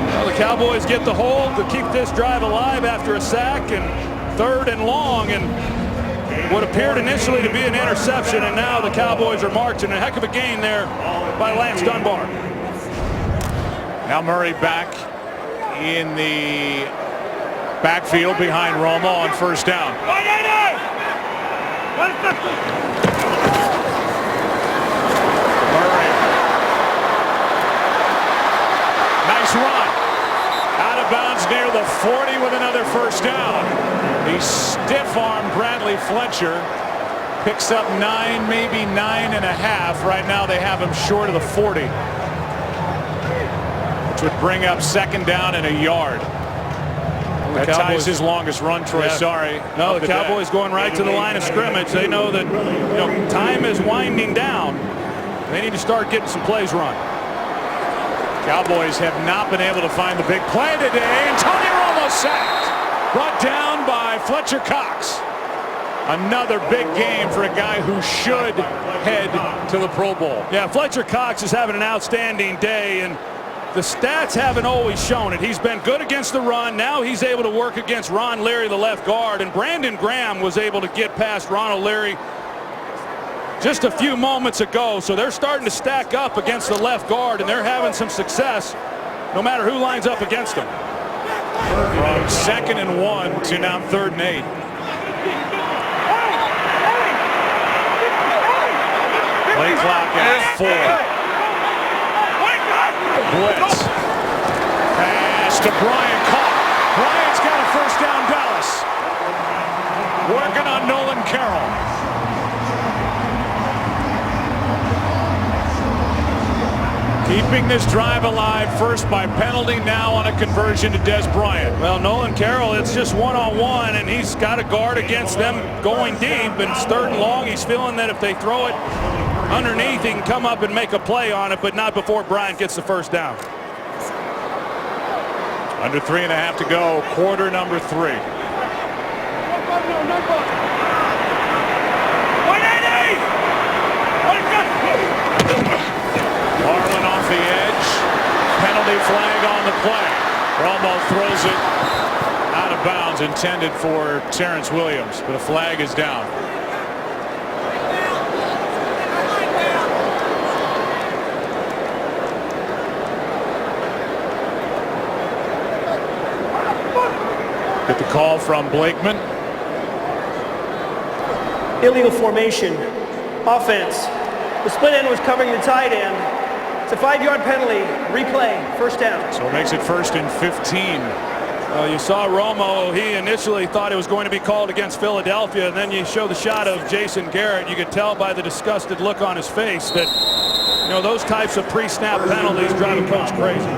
Speaker 2: Well, the Cowboys get the hold to keep this drive alive after a sack, and 3rd and long, and what appeared initially to be an interception, and now the Cowboys are marching. A heck of a gain there by Lance Dunbar.
Speaker 1: Now Murray back in the backfield behind Romo on 1st down. Murray. Nice run. Out of bounds near the 40 with another 1st down. He stiff-armed Bradley Fletcher. Picks up 9, maybe 9.5. Right now they have him short of the 40. Which would bring up 2nd down and a yard. That ties his longest run, Troy.
Speaker 2: Yeah.
Speaker 1: Sorry.
Speaker 2: No, the Cowboys going right to the line of scrimmage. They know that, you know, time is winding down. They need to start getting some plays run.
Speaker 1: Cowboys have not been able to find the big play today. And Tony Romo sacked. Brought down by Fletcher Cox. Another big game for a guy who should head to the Pro Bowl.
Speaker 2: Yeah, Fletcher Cox is having an outstanding day, and the stats haven't always shown it. He's been good against the run. Now he's able to work against Ron Leary, the left guard, and Brandon Graham was able to get past Ronald Leary just a few moments ago. So they're starting to stack up against the left guard, and they're having some success no matter who lines up against them.
Speaker 1: From 2nd and 1 to now 3rd and 8. Play clock at 4. Blitz. Pass to Bryant. Caught. Bryant's got a 1st down, Dallas. Working on Nolan Carroll. Keeping this drive alive, first by penalty, now on a conversion to Dez Bryant.
Speaker 2: Well, Nolan Carroll, it's just one-on-one, and he's got a guard against them going deep, and it's 3rd and long. He's feeling that if they throw it underneath, he can come up and make a play on it, but not before Bryant gets the 1st down.
Speaker 1: Under 3.5 to go, quarter number 3. Marlin off the edge. Penalty flag on the play. Romo throws it out of bounds, intended for Terrence Williams, but a flag is down. Get the call from Blakeman.
Speaker 4: Illegal formation. Offense. The split end was covering the tight end. It's a 5-yard penalty. Replay. 1st down.
Speaker 1: So it makes it 1st and 15.
Speaker 2: You saw Romo. He initially thought it was going to be called against Philadelphia, and then you show the shot of Jason Garrett. You could tell by the disgusted look on his face that, you know, those types of pre-snap penalties drive a coach crazy.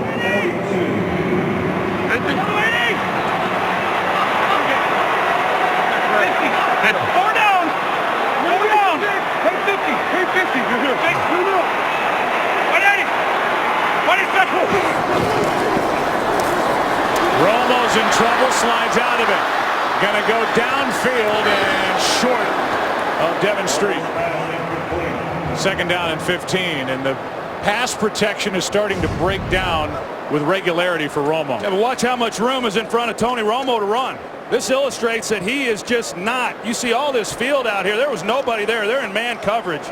Speaker 12: Four down. 180.
Speaker 1: Romo's in trouble, slides out of it. Gonna go downfield and short of Devon Street. 2nd down and 15, and the pass protection is starting to break down with regularity for Romo.
Speaker 2: Yeah, but watch how much room is in front of Tony Romo to run. This illustrates that he is just not. You see all this field out here. There was nobody there. They're in man coverage.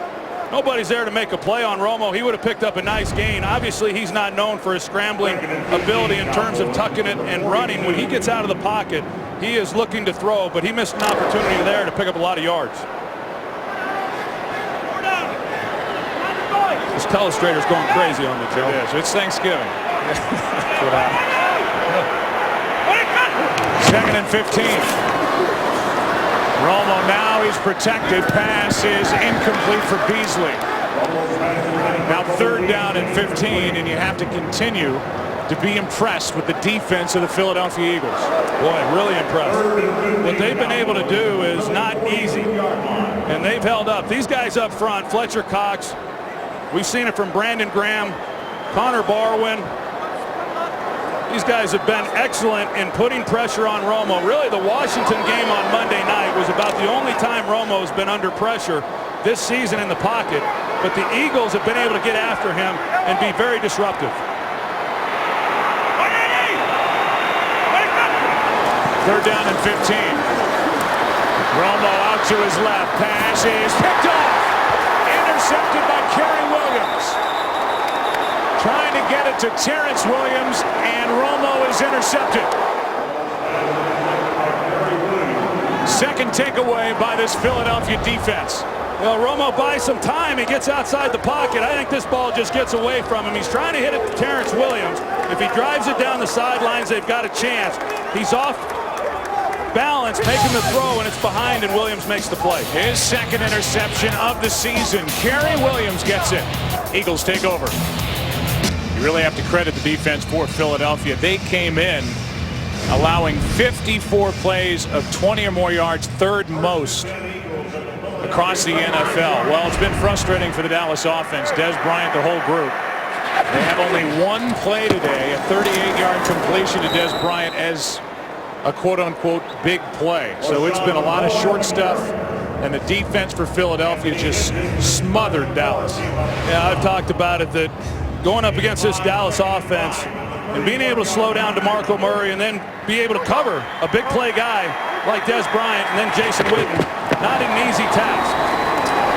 Speaker 2: Nobody's there to make a play on Romo. He would have picked up a nice gain. Obviously, he's not known for his scrambling ability in terms of tucking it and running. When he gets out of the pocket, he is looking to throw, but he missed an opportunity there to pick up a lot of yards. This telestrator's going crazy on the Joe.
Speaker 1: It is. It's Thanksgiving. That's what happened. 2nd and 15. Romo now, he's protected. Pass is incomplete for Beasley. Now 3rd down and 15, and you have to continue to be impressed with the defense of the Philadelphia Eagles.
Speaker 2: Boy, really impressed. What they've been able to do is not easy, and they've held up. These guys up front, Fletcher Cox, we've seen it from Brandon Graham, Connor Barwin. These guys have been excellent in putting pressure on Romo. Really, the Washington game on Monday night was about the only time Romo's been under pressure this season in the pocket. But the Eagles have been able to get after him and be very disruptive.
Speaker 1: 3rd down and 15. Romo out to his left. Pass is picked off. Intercepted by Kerry Williams. Trying to get it to Terrence Williams, and Romo is intercepted. 2nd takeaway by this Philadelphia defense.
Speaker 2: Well, Romo buys some time. He gets outside the pocket. I think this ball just gets away from him. He's trying to hit it to Terrence Williams. If he drives it down the sidelines, they've got a chance. He's off balance, making the throw, and it's behind, and Williams makes the play.
Speaker 1: His 2nd interception of the season. Kerry Williams gets it. Eagles take over. You really have to credit the defense for Philadelphia. They came in allowing 54 plays of 20 or more yards, 3rd most across the NFL. Well, it's been frustrating for the Dallas offense. Dez Bryant, the whole group. They have only 1 play today, a 38-yard completion to Dez Bryant as a quote-unquote big play. So it's been a lot of short stuff, and the defense for Philadelphia just smothered Dallas.
Speaker 2: Yeah, I've talked about it, that going up against this Dallas offense and being able to slow down DeMarco Murray and then be able to cover a big play guy like Dez Bryant and then Jason Witten, not an easy task.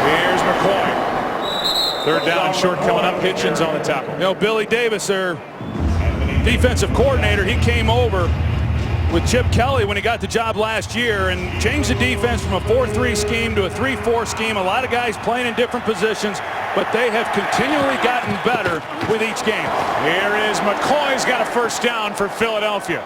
Speaker 1: Here's McCoy. 3rd down, short coming up. Hitchens on the tackle.
Speaker 2: You know, Billy Davis, their defensive coordinator, he came over with Chip Kelly when he got the job last year and changed the defense from a 4-3 scheme to a 3-4 scheme. A lot of guys playing in different positions, but they have continually gotten better with each game.
Speaker 1: Here is McCoy's got a 1st down for Philadelphia.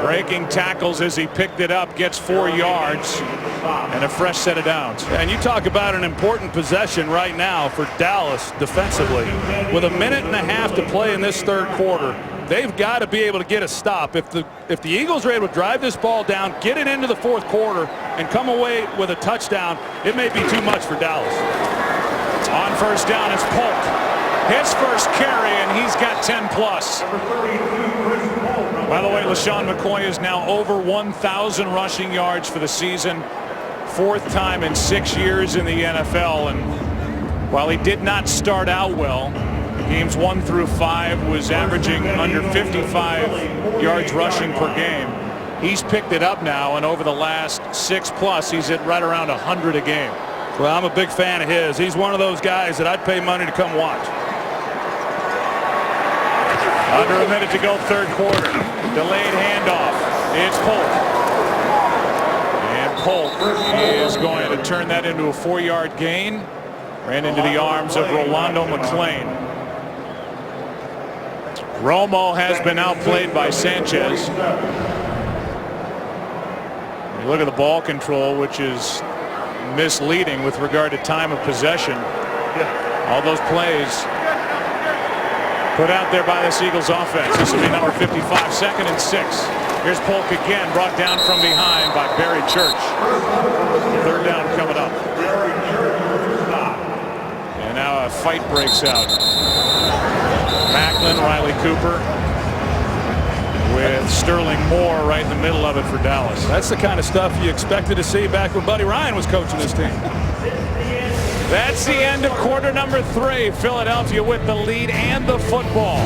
Speaker 1: Breaking tackles as he picked it up, gets 4 yards and a fresh set of downs.
Speaker 2: And you talk about an important possession right now for Dallas defensively. With 1.5 minutes to play in this 3rd quarter, they've got to be able to get a stop. If the Eagles are able to drive this ball down, get it into the 4th quarter, and come away with a touchdown, it may be too much for Dallas.
Speaker 1: On 1st down, it's Polk. His first carry, and he's got 10 plus. By the way, LaShawn McCoy is now over 1,000 rushing yards for the season. 4th time in 6 years in the NFL. And while he did not start out well, games 1 through 5 was averaging under 55 yards rushing per game. He's picked it up now, and over the last 6 plus, he's at right around 100 a game.
Speaker 2: Well, I'm a big fan of his. He's one of those guys that I'd pay money to come watch.
Speaker 1: Under 1 minute to go, 3rd quarter. Delayed handoff. It's Polk. And Polk is going to turn that into a 4-yard gain. Ran into the arms of Rolando McClain. Romo has been outplayed by Sanchez. You look at the ball control, which is misleading with regard to time of possession. All those plays put out there by this Eagles offense. This will be number 55, 2nd and 6. Here's Polk again, brought down from behind by Barry Church. 3rd down coming up. And now a fight breaks out. Macklin, Riley Cooper, with Sterling Moore right in the middle of it for Dallas.
Speaker 2: That's the kind of stuff you expected to see back when Buddy Ryan was coaching this team.
Speaker 1: That's the end of quarter number 3. Philadelphia with the lead and the football.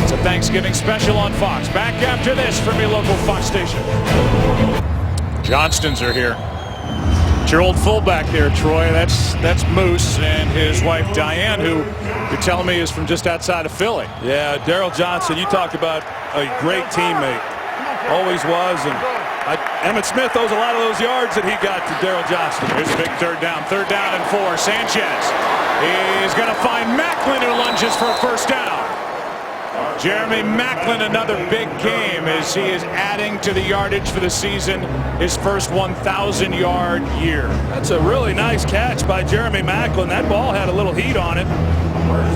Speaker 1: It's a Thanksgiving special on Fox. Back after this from your local Fox station. Johnstons are here. It's your old fullback there, Troy. That's Moose and his wife Diane, who you're telling me is from just outside of Philly.
Speaker 2: Yeah, Daryl Johnson, you talked about a great teammate. Always was. And Emmitt Smith owes a lot of those yards that he got to Daryl Johnston.
Speaker 1: Here's a big 3rd down. 3rd down and 4. Sanchez is going to find Macklin, who lunges for a 1st down. Jeremy Macklin, another big game as he is adding to the yardage for the season, his first 1,000-yard year.
Speaker 2: That's a really nice catch by Jeremy Macklin. That ball had a little heat on it.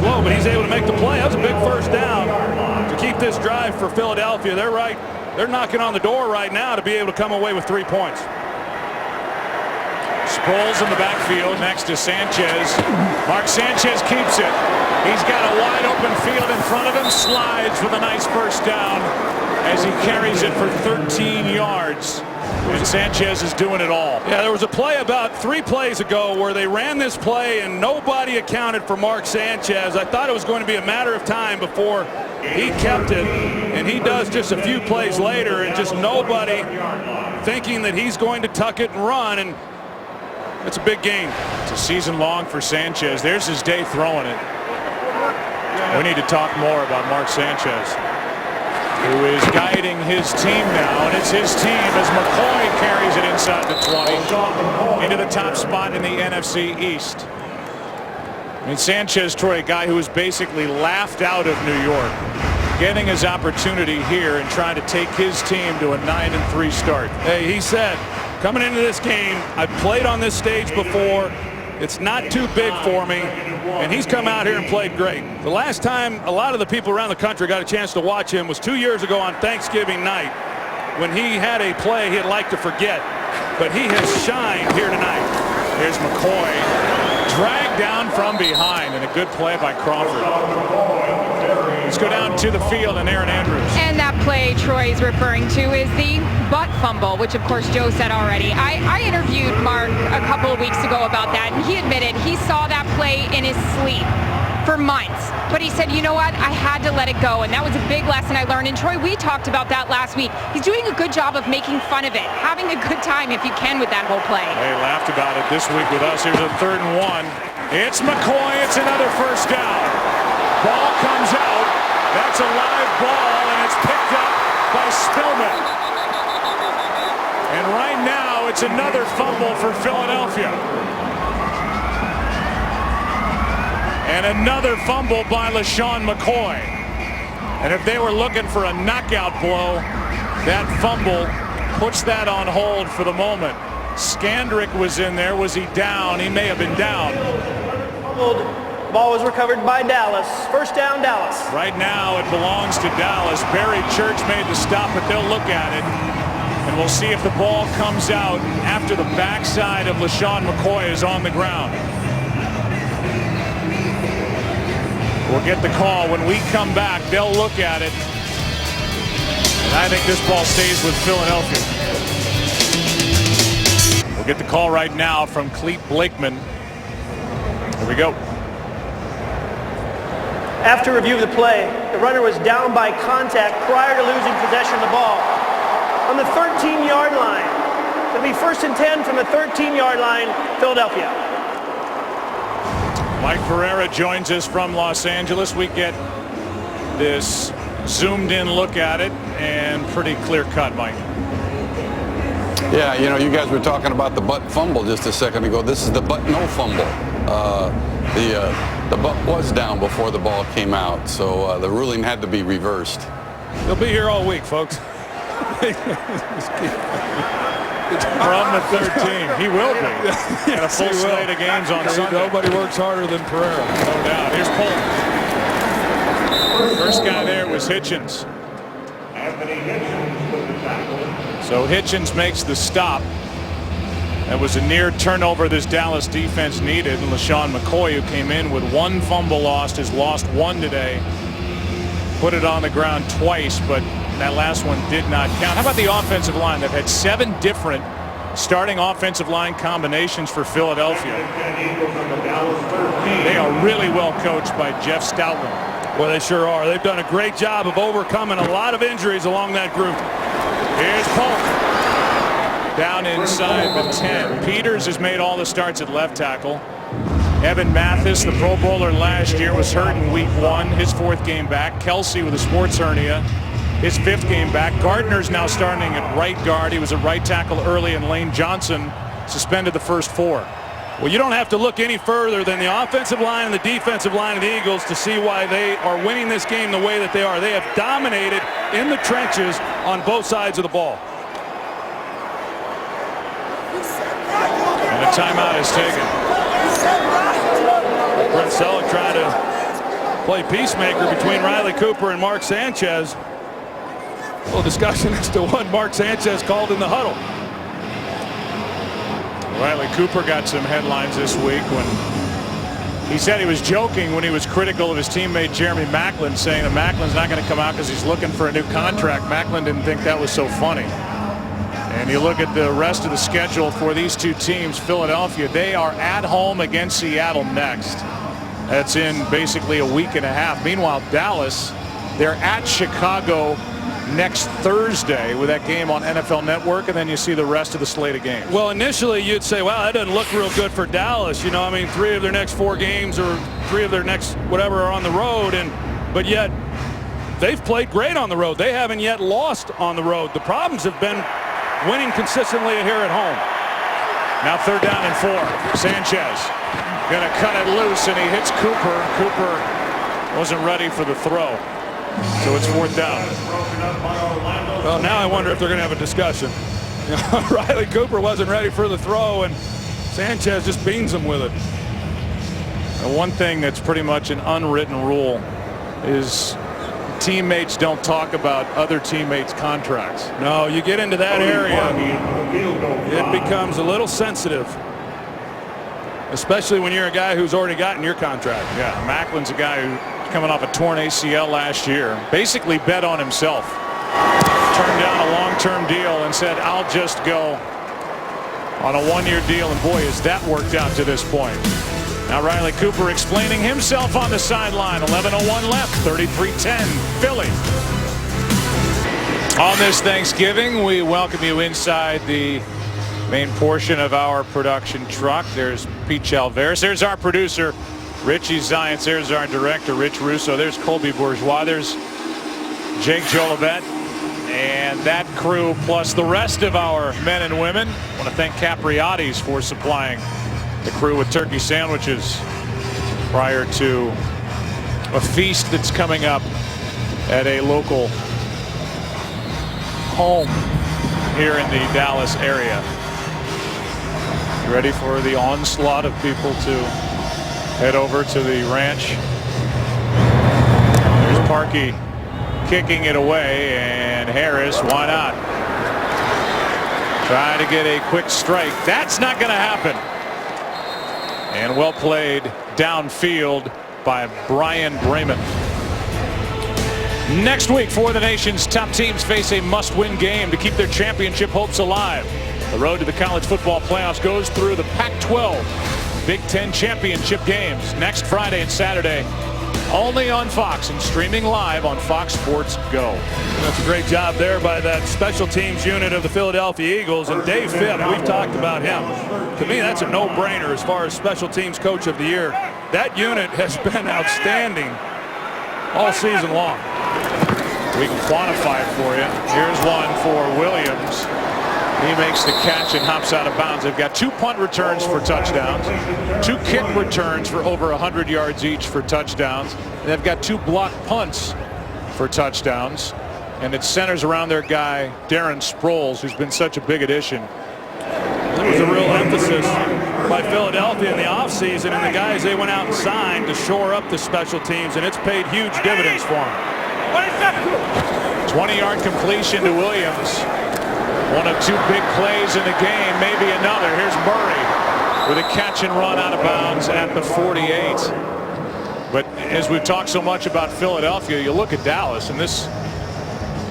Speaker 2: Slow, but he's able to make the play. That was a big 1st down to keep this drive for Philadelphia. They're knocking on the door right now to be able to come away with 3 points.
Speaker 1: Sproles in the backfield next to Sanchez. Mark Sanchez keeps it. He's got a wide open field in front of him. Slides with a nice 1st down as he carries it for 13 yards. And Sanchez is doing it all.
Speaker 2: Yeah, there was a play about 3 plays ago where they ran this play and nobody accounted for Mark Sanchez. I thought it was going to be a matter of time before he kept it, and he does just a few plays later, and just nobody thinking that he's going to tuck it and run, and it's a big game.
Speaker 1: It's a season long for Sanchez. There's his day throwing it. We need to talk more about Mark Sanchez, who is guiding his team now, and it's his team as McCoy carries it inside the 20 into the top spot in the NFC East. I mean, Sanchez, Troy, a guy who was basically laughed out of New York, getting his opportunity here and trying to take his team to a 9-3 start.
Speaker 2: Hey, he said, coming into this game, I've played on this stage before. It's not too big for me, and he's come out here and played great. The last time a lot of the people around the country got a chance to watch him was 2 years ago on Thanksgiving night, when he had a play he'd like to forget, but he has shined here tonight.
Speaker 1: Here's McCoy, dragged down from behind, and a good play by Crawford. Let's go down to the field and Aaron Andrews.
Speaker 5: And that play Troy is referring to is the butt fumble, which of course Joe said already. I interviewed Mark a couple of weeks ago about that, and he admitted he saw that play in his sleep for months. But he said, you know what, I had to let it go, and that was a big lesson I learned. And Troy, we talked about that last week. He's doing a good job of making fun of it, having a good time if you can with that whole play.
Speaker 1: They laughed about it this week with us. Here's a 3rd and 1. It's McCoy. It's another 1st down. Ball comes out. That's a live ball, and it's picked up by Spillman. And right now, it's another fumble for Philadelphia. And another fumble by LaShawn McCoy. And if they were looking for a knockout blow, that fumble puts that on hold for the moment. Skandrick was in there. Was he down? He may have been down.
Speaker 4: The ball was recovered by Dallas. 1st down, Dallas.
Speaker 1: Right now, it belongs to Dallas. Barry Church made the stop, but they'll look at it. And we'll see if the ball comes out after the backside of LaShawn McCoy is on the ground. We'll get the call. When we come back, they'll look at it. And I think this ball stays with Philadelphia. We'll get the call right now from Clete Blakeman. Here we go.
Speaker 4: After review of the play, the runner was down by contact prior to losing possession of the ball. On the 13-yard line. It'll be 1st and 10 from the 13-yard line, Philadelphia.
Speaker 1: Mike Pereira joins us from Los Angeles. We get this zoomed-in look at it, and pretty clear-cut, Mike.
Speaker 7: Yeah, you know, you guys were talking about the butt fumble just a second ago. This is the butt no fumble. The The butt was down before the ball came out, so the ruling had to be reversed.
Speaker 2: He'll be here all week, folks.
Speaker 1: From the third team. He will be. And a full slate of games on Sunday.
Speaker 2: Nobody works harder than Pereira.
Speaker 1: No doubt. Here's Polk. First guy there was Hitchens. So Hitchens makes the stop. That was a near turnover this Dallas defense needed. And LaShawn McCoy, who came in with one fumble lost, has lost one today. Put it on the ground twice, but that last one did not count. How about the offensive line? They've had 7 different starting offensive line combinations for Philadelphia. They are really well coached by Jeff Stoutland.
Speaker 2: Well, they sure are. They've done a great job of overcoming a lot of injuries along that group.
Speaker 1: Here's Polk. Down inside the 10. Peters has made all the starts at left tackle. Evan Mathis, the Pro Bowler last year, was hurt in week 1, his 4th game back. Kelsey with a sports hernia, his 5th game back. Gardner's now starting at right guard. He was at right tackle early, and Lane Johnson suspended the first 4.
Speaker 2: Well, you don't have to look any further than the offensive line and the defensive line of the Eagles to see why they are winning this game the way that they are. They have dominated in the trenches on both sides of the ball.
Speaker 1: And a timeout is taken.
Speaker 2: Brent Selleck trying to play peacemaker between Riley Cooper and Mark Sanchez. A little discussion as to what Mark Sanchez called in the huddle.
Speaker 1: Riley Cooper got some headlines this week when he said he was joking when he was critical of his teammate Jeremy Maclin, saying that Maclin's not going to come out because he's looking for a new contract. Maclin didn't think that was so funny. And you look at the rest of the schedule for these two teams. Philadelphia, they are at home against Seattle next. That's in basically a week and a half. Meanwhile, Dallas, they're at Chicago next Thursday with that game on NFL Network, and then you see the rest of the slate of games.
Speaker 2: Well, initially you'd say, wow, that doesn't look real good for Dallas. You know, I mean, 3 of their next 4 games or 3 of their next whatever are on the road, but yet they've played great on the road. They haven't yet lost on the road. The problems have been winning consistently here at home.
Speaker 1: Now 3rd down and 4. Sanchez going to cut it loose, and he hits Cooper. Cooper wasn't ready for the throw. So it's 4th down.
Speaker 2: Well, now I wonder if they're going to have a discussion. Riley Cooper wasn't ready for the throw, and Sanchez just beans him with it.
Speaker 1: And one thing that's pretty much an unwritten rule is teammates don't talk about other teammates' contracts.
Speaker 2: No, you get into that area, it becomes a little sensitive, especially when you're a guy who's already gotten your contract.
Speaker 1: Yeah, Macklin's a guy who coming off a torn ACL last year, basically bet on himself. Turned down a long-term deal and said, I'll just go on a 1-year deal, and boy, has that worked out to this point. Now Riley Cooper explaining himself on the sideline. 11:01 left, 33-10 Philly. On this Thanksgiving, we welcome you inside the main portion of our production truck. There's Pete Chalveris. There's our producer, Richie Zients. There's our director, Rich Russo. There's Colby Bourgeois. There's Jake Jolivet. And that crew, plus the rest of our men and women. I want to thank Capriotti's for supplying the crew with turkey sandwiches prior to a feast that's coming up at a local home here in the Dallas area. You ready for the onslaught of people to head over to the ranch? There's Parkey kicking it away, and Harris, why not? Trying to get a quick strike. That's not going to happen. And well played downfield by Brian Bremen. Next week, 4 of the nation's top teams face a must-win game to keep their championship hopes alive. The road to the college football playoffs goes through the Pac-12 Big Ten championship games next Friday and Saturday, only on Fox and streaming live on Fox Sports Go.
Speaker 2: That's a great job there by that special teams unit of the Philadelphia Eagles. And Dave Phipp, we've talked about him. To me, that's a no-brainer as far as special teams coach of the year. That unit has been outstanding all season long.
Speaker 1: We can quantify it for you. Here's one for Williams. He makes the catch and hops out of bounds. They've got 2 punt returns for touchdowns, 2 kick returns for over 100 yards each for touchdowns. And they've got 2 block punts for touchdowns. And it centers around their guy, Darren Sproles, who's been such a big addition.
Speaker 2: There was a real emphasis by Philadelphia in the offseason, and the guys they went out and signed to shore up the special teams, and it's paid huge dividends for them.
Speaker 1: 20-yard completion to Williams. One of 2 big plays in the game, maybe another. Here's Murray with a catch and run out of bounds at the 48. But as we've talked so much about Philadelphia, you look at Dallas, and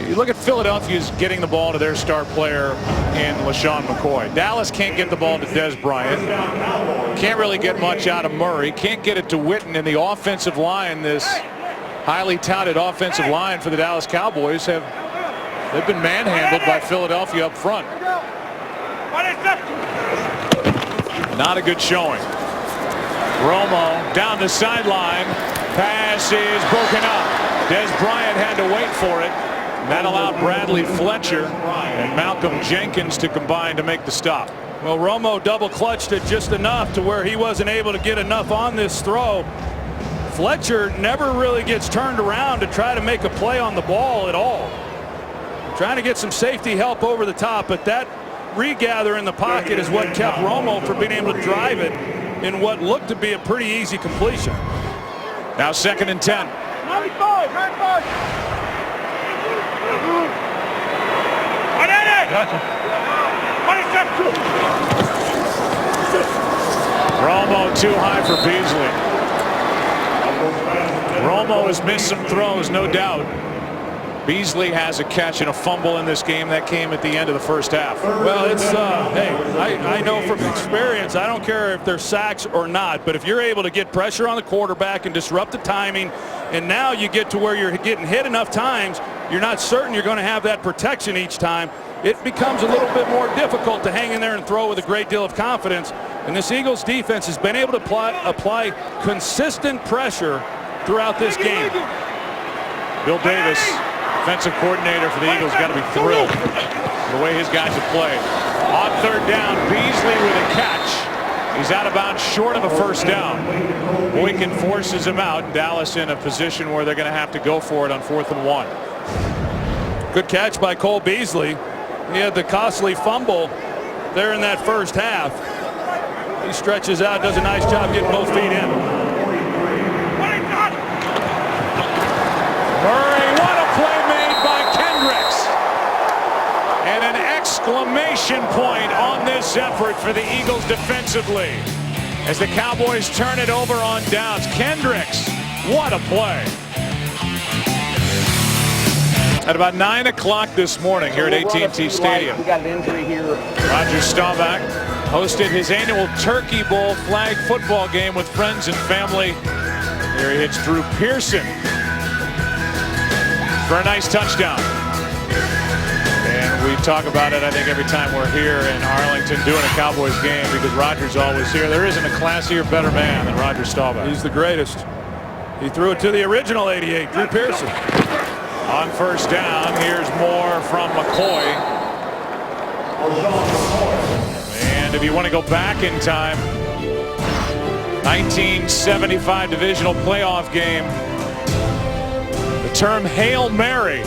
Speaker 1: you look at Philadelphia's getting the ball to their star player in LaShawn McCoy. Dallas can't get the ball to Des Bryant. Can't really get much out of Murray. Can't get it to Witten. In the offensive line, this highly touted offensive line for the Dallas Cowboys, they've been manhandled by Philadelphia up front. Not a good showing. Romo down the sideline. Pass is broken up. Des Bryant had to wait for it. That allowed Bradley Fletcher and Malcolm Jenkins to combine to make the stop.
Speaker 2: Well, Romo double clutched it just enough to where he wasn't able to get enough on this throw. Fletcher never really gets turned around to try to make a play on the ball at all. Trying to get some safety help over the top, but that regather in the pocket is what kept Romo from being able to drive it in what looked to be a pretty easy completion.
Speaker 1: Now 2nd and 10.
Speaker 12: 95.
Speaker 1: Romo too high for Beasley. Romo has missed some throws, no doubt. Beasley has a catch and a fumble in this game that came at the end of the first half.
Speaker 2: Well, it's hey, I know from experience, I don't care if there's sacks or not, but if you're able to get pressure on the quarterback and disrupt the timing, and now you get to where you're getting hit enough times, you're not certain you're going to have that protection each time. It becomes a little bit more difficult to hang in there and throw with a great deal of confidence. And this Eagles defense has been able to apply consistent pressure throughout this game.
Speaker 1: Bill Davis, defensive coordinator for the Eagles, got to be thrilled with the way his guys have played. On 3rd down, Beasley with a catch. He's out of bounds short of a first down. Boykin forces him out, and Dallas in a position where they're going to have to go for it on 4th and 1.
Speaker 2: Good catch by Cole Beasley. He had the costly fumble there in that first half. He stretches out, does a nice job getting both feet in.
Speaker 1: Murray, what a play made by Kendricks. And an exclamation point on this effort for the Eagles defensively as the Cowboys turn it over on downs. Kendricks, what a play. At about 9 o'clock this morning here at AT&T Stadium,
Speaker 10: We got an injury here.
Speaker 1: Roger Staubach hosted his annual Turkey Bowl flag football game with friends and family. Here he hits Drew Pearson for a nice touchdown. And we talk about it, I think, every time we're here in Arlington doing a Cowboys game because Roger's always here. There isn't a classier, better man than Roger Staubach.
Speaker 2: He's the greatest. He threw it to the original 88, Drew Pearson.
Speaker 1: On 1st down, here's more from McCoy. And if you want to go back in time, 1975 divisional playoff game, the term Hail Mary,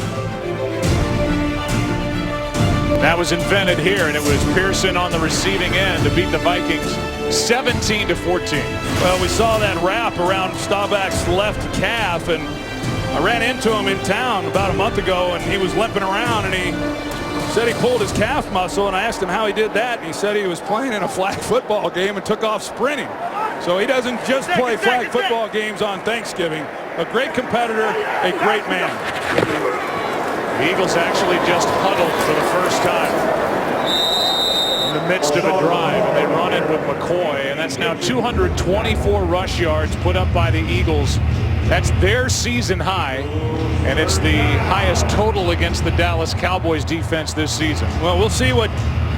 Speaker 1: that was invented here, and it was Pearson on the receiving end to beat the Vikings 17-14.
Speaker 2: Well, we saw that wrap around Staubach's left calf, and I ran into him in town about a month ago, and he was limping around, and he said he pulled his calf muscle, and I asked him how he did that, and he said he was playing in a flag football game and took off sprinting. So he doesn't just play flag football games on Thanksgiving. A great competitor, a great man.
Speaker 1: The Eagles actually just huddled for the first time in the midst of a drive, and they run it with McCoy, and that's now 224 rush yards put up by the Eagles. That's their season high, and it's the highest total against the Dallas Cowboys defense this season.
Speaker 2: Well, we'll see what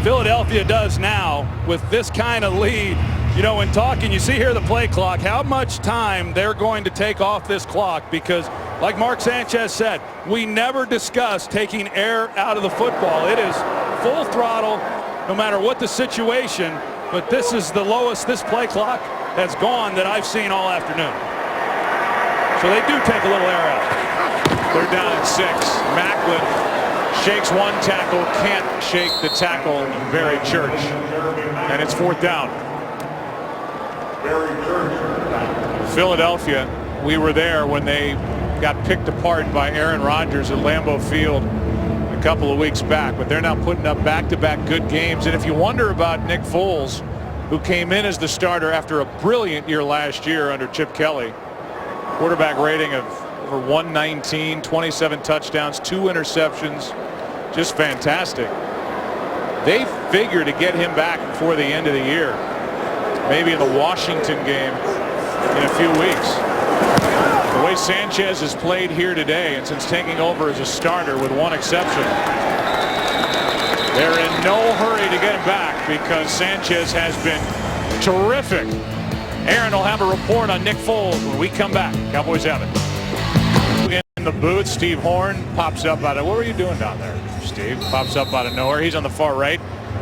Speaker 2: Philadelphia does now with this kind of lead. You know, when talking, you see here the play clock, how much time they're going to take off this clock, because like Mark Sanchez said, we never discuss taking air out of the football. It is full throttle, no matter what the situation, but this is the lowest this play clock has gone that I've seen all afternoon. So they do take a little air out.
Speaker 1: They're down at 6. Macklin shakes one tackle, can't shake the tackle. Barry Church, and it's 4th down. Philadelphia, we were there when they got picked apart by Aaron Rodgers at Lambeau Field a couple of weeks back, but they're now putting up back-to-back good games. And if you wonder about Nick Foles, who came in as the starter after a brilliant year last year under Chip Kelly, quarterback rating of over 119, 27 touchdowns, 2 interceptions, just fantastic. They figure to get him back before the end of the year, maybe in the Washington game in a few weeks. The way Sanchez has played here today, and since taking over as a starter with one exception, they're in no hurry to get him back because Sanchez has been terrific. Aaron will have a report on Nick Foles when we come back. Cowboys have it. In the booth, Steve Horn pops up out of, what were you doing down there, Steve? Pops up out of nowhere. He's on the far right,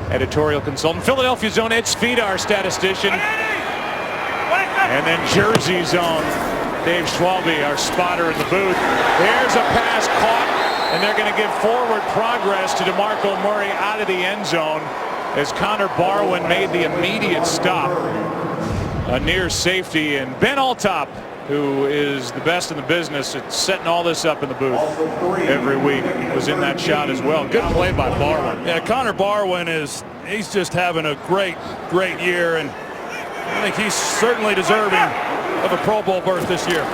Speaker 1: editorial consultant. Philadelphia zone, Ed Spida, our statistician. And then Jersey zone, Dave Schwalbe, our spotter in the booth. There's a pass caught, and they're going to give forward progress to DeMarco Murray out of the end zone as Connor Barwin made the immediate stop. A near safety, and Ben Altop, who is the best in the business at setting all this up in the booth every week, was in that shot as well. Good play by Barwin.
Speaker 2: Yeah, Connor Barwin he's just having a great year, and I think he's certainly deserving of a Pro Bowl berth this year.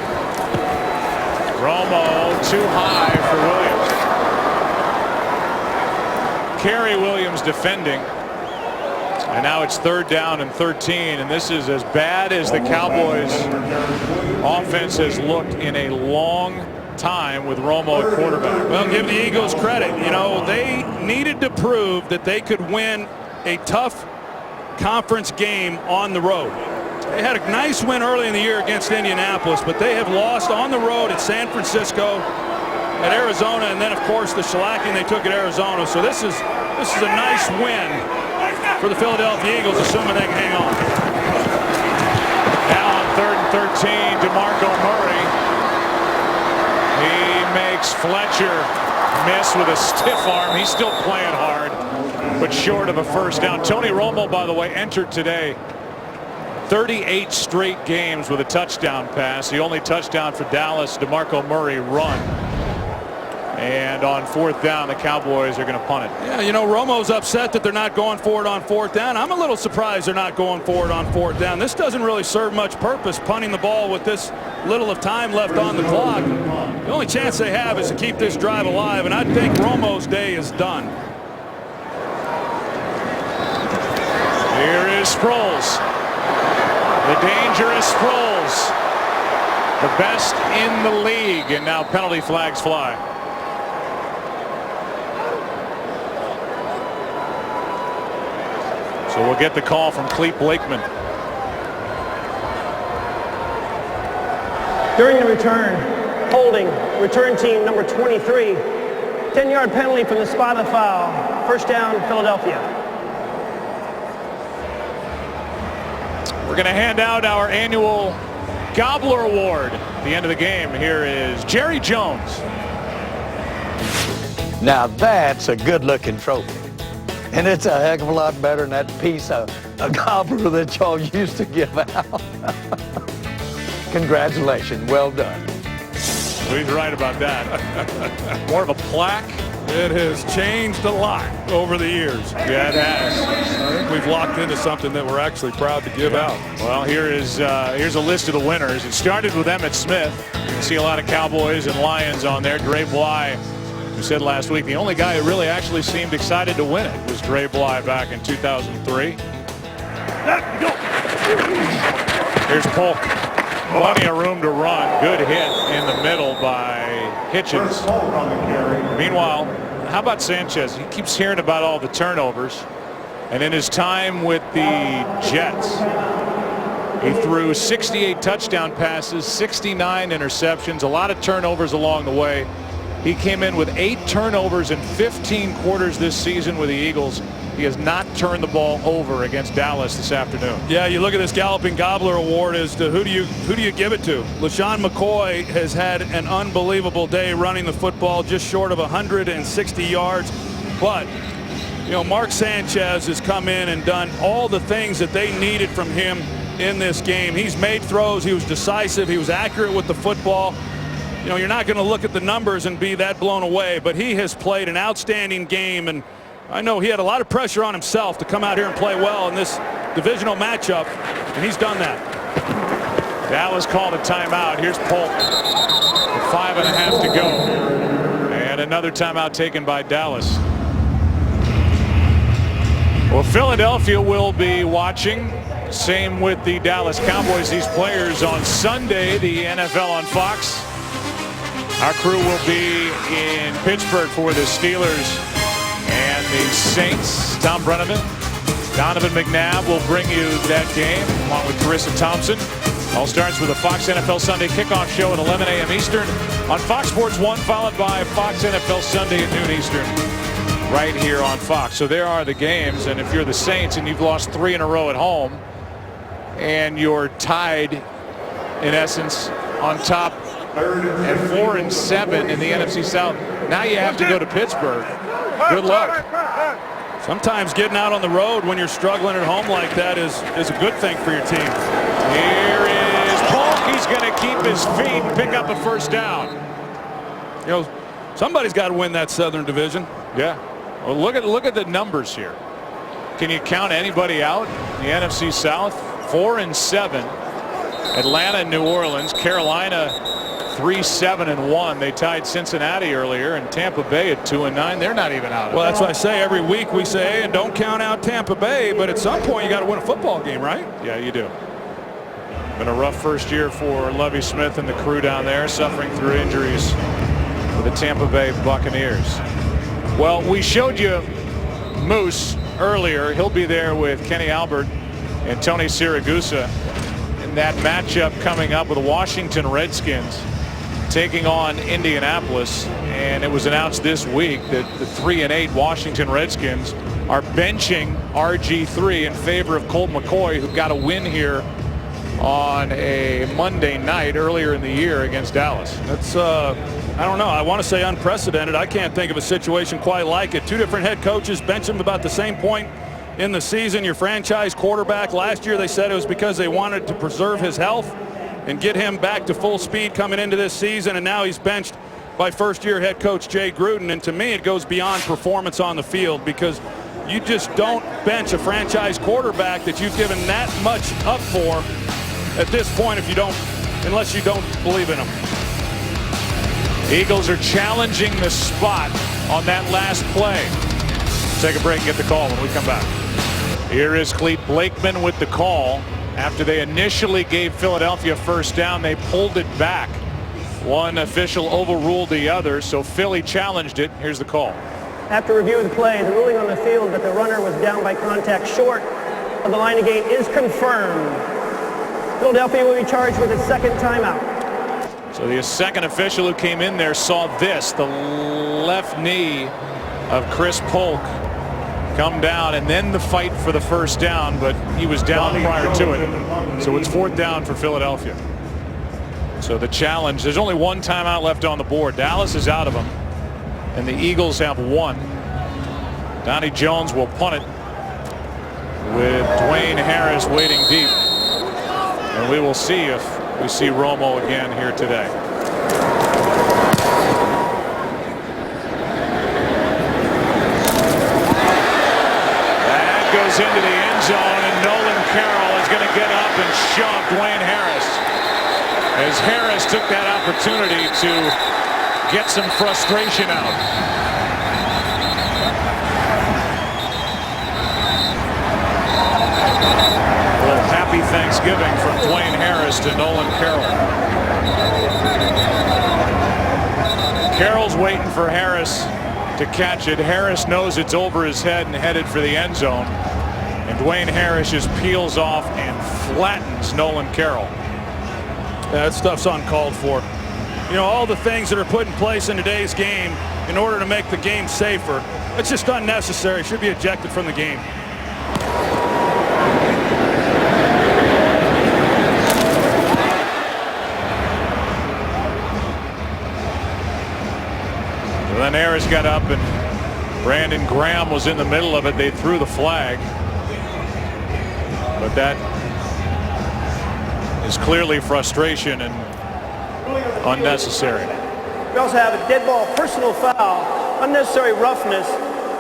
Speaker 1: Romo too high for Williams. Kerry Williams defending. And now it's 3rd down and 13, and this is as bad as the Cowboys offense has looked in a long time with Romo at quarterback.
Speaker 2: Well, give the Eagles credit. You know, they needed to prove that they could win a tough conference game on the road. They had a nice win early in the year against Indianapolis, but they have lost on the road at San Francisco, at Arizona, and then of course the shellacking they took at Arizona. So this is a nice win for the Philadelphia Eagles, assuming they can hang on.
Speaker 1: Now on 3rd and 13, DeMarco Murray. He makes Fletcher miss with a stiff arm. He's still playing hard, but short of a 1st down. Tony Romo, by the way, entered today 38 straight games with a touchdown pass. The only touchdown for Dallas, DeMarco Murray run. And on 4th down, the Cowboys are going to punt it.
Speaker 2: Yeah, you know, Romo's upset that they're not going for it on 4th down. I'm a little surprised they're not going for it on 4th down. This doesn't really serve much purpose, punting the ball with this little of time left on the clock. The only chance they have is to keep this drive alive, and I think Romo's day is done.
Speaker 1: Here is Sproles. The dangerous Sproles. The best in the league, and now penalty flags fly. So we'll get the call from Clete Blakeman.
Speaker 4: During the return, holding return team number 23. 10-yard penalty from the spot of the foul. 1st down, Philadelphia.
Speaker 1: We're going to hand out our annual Gobbler Award at the end of the game. Here is Jerry Jones.
Speaker 11: Now that's a good-looking trophy. And it's a heck of a lot better than that piece of a gobbler that y'all used to give out. Congratulations. Well done.
Speaker 1: Well, he's right about that. More of a plaque.
Speaker 2: It has changed a lot over the years.
Speaker 1: Yeah, it has.
Speaker 2: I think we've locked into something that we're actually proud to give out.
Speaker 1: Well, here's a list of the winners. It started with Emmitt Smith. You can see a lot of Cowboys and Lions on there. Dre Bly, who said last week the only guy who really actually seemed excited to win it was Dre Bly back in 2003. Here's Polk. Plenty of room to run. Good hit in the middle by Hitchens. Meanwhile, how about Sanchez? He keeps hearing about all the turnovers. And in his time with the Jets, he threw 68 touchdown passes, 69 interceptions, a lot of turnovers along the way. He came in with 8 turnovers in 15 quarters this season with the Eagles. He has not turned the ball over against Dallas this afternoon.
Speaker 2: Yeah, you look at this Galloping Gobbler award as to who do you give it to? LaShawn McCoy has had an unbelievable day running the football, just short of 160 yards. But you know, Mark Sanchez has come in and done all the things that they needed from him in this game. He's made throws. He was decisive. He was accurate with the football. You know, you're not going to look at the numbers and be that blown away, but he has played an outstanding game, and I know he had a lot of pressure on himself to come out here and play well in this divisional matchup, and he's done that.
Speaker 1: Dallas called a timeout. Here's Polk with 5.5 to go, and another timeout taken by Dallas. Well, Philadelphia will be watching. Same with the Dallas Cowboys. These players on Sunday, the NFL on Fox. Our crew will be in Pittsburgh for the Steelers and the Saints. Tom Brenneman, Donovan McNabb will bring you that game along with Carissa Thompson. All starts with a Fox NFL Sunday kickoff show at 11 a.m. Eastern on Fox Sports 1, followed by Fox NFL Sunday at noon Eastern right here on Fox. So there are the games, and if you're the Saints and you've lost 3 in a row at home and you're tied in essence on top at 4-7 in the NFC South, now you have to go to Pittsburgh. Good luck.
Speaker 2: Sometimes getting out on the road when you're struggling at home like that is a good thing for your team.
Speaker 1: Here is Polk. He's going to keep his feet and pick up a first down.
Speaker 2: You know, somebody's got to win that Southern Division.
Speaker 1: Yeah. Well, look at the numbers here. Can you count anybody out in the NFC South? 4-7. Atlanta and New Orleans. Carolina 3-7-1. They tied Cincinnati earlier, and Tampa Bay at 2-9. They're not even out.
Speaker 2: Well, that's what I say every week. We say, hey, and don't count out Tampa Bay, but at some point you got to win a football game, right?
Speaker 1: Yeah, you do. Been a rough first year for Lovie Smith and the crew down there, suffering through injuries with the Tampa Bay Buccaneers. Well, we showed you Moose earlier. He'll be there with Kenny Albert and Tony Siragusa in that matchup coming up with the Washington Redskins taking on Indianapolis. And it was announced this week that the 3-8 Washington Redskins are benching RG3 in favor of Colt McCoy, who got a win here on a Monday night earlier in the year against Dallas.
Speaker 2: That's I don't know. I want to say unprecedented. I can't think of a situation quite like it. 2 different head coaches bench him about the same point in the season. Your franchise quarterback, last year they said it was because they wanted to preserve his health and get him back to full speed coming into this season, and now he's benched by first-year head coach Jay Gruden. And to me, it goes beyond performance on the field, because you just don't bench a franchise quarterback that you've given that much up for at this point unless you don't believe in him.
Speaker 1: Eagles are challenging the spot on that last play. Take a break and get the call when we come back. Here is Clete Blakeman with the call. After they initially gave Philadelphia first down, they pulled it back. One official overruled the other, so Philly challenged it. Here's the call.
Speaker 4: After review of the play, the ruling on the field that the runner was down by contact short of the line of gain is confirmed. Philadelphia will be charged with a second timeout.
Speaker 1: So the second official who came in there saw this, the left knee of Chris Polk come down, and then the fight for the first down, but he was down prior to it. So it's 4th down for Philadelphia. So the challenge, there's only 1 timeout left on the board. Dallas is out of them, and the Eagles have 1. Donnie Jones will punt it with Dwayne Harris waiting deep. And we will see if we see Romo again here today. That goes into the end zone, and Nolan Carroll is going to get up and shove Dwayne Harris, as Harris took that opportunity to get some frustration out. Happy Thanksgiving from Dwayne Harris to Nolan Carroll. Carroll's waiting for Harris to catch it. Harris knows it's over his head and headed for the end zone. And Dwayne Harris just peels off and flattens Nolan Carroll.
Speaker 2: That stuff's uncalled for. You know, all the things that are put in place in today's game in order to make the game safer. It's just unnecessary. Should be ejected from the game.
Speaker 1: Then Harris got up and Brandon Graham was in the middle of it. They threw the flag, but that is clearly frustration and unnecessary.
Speaker 4: We also have a dead ball personal foul, unnecessary roughness,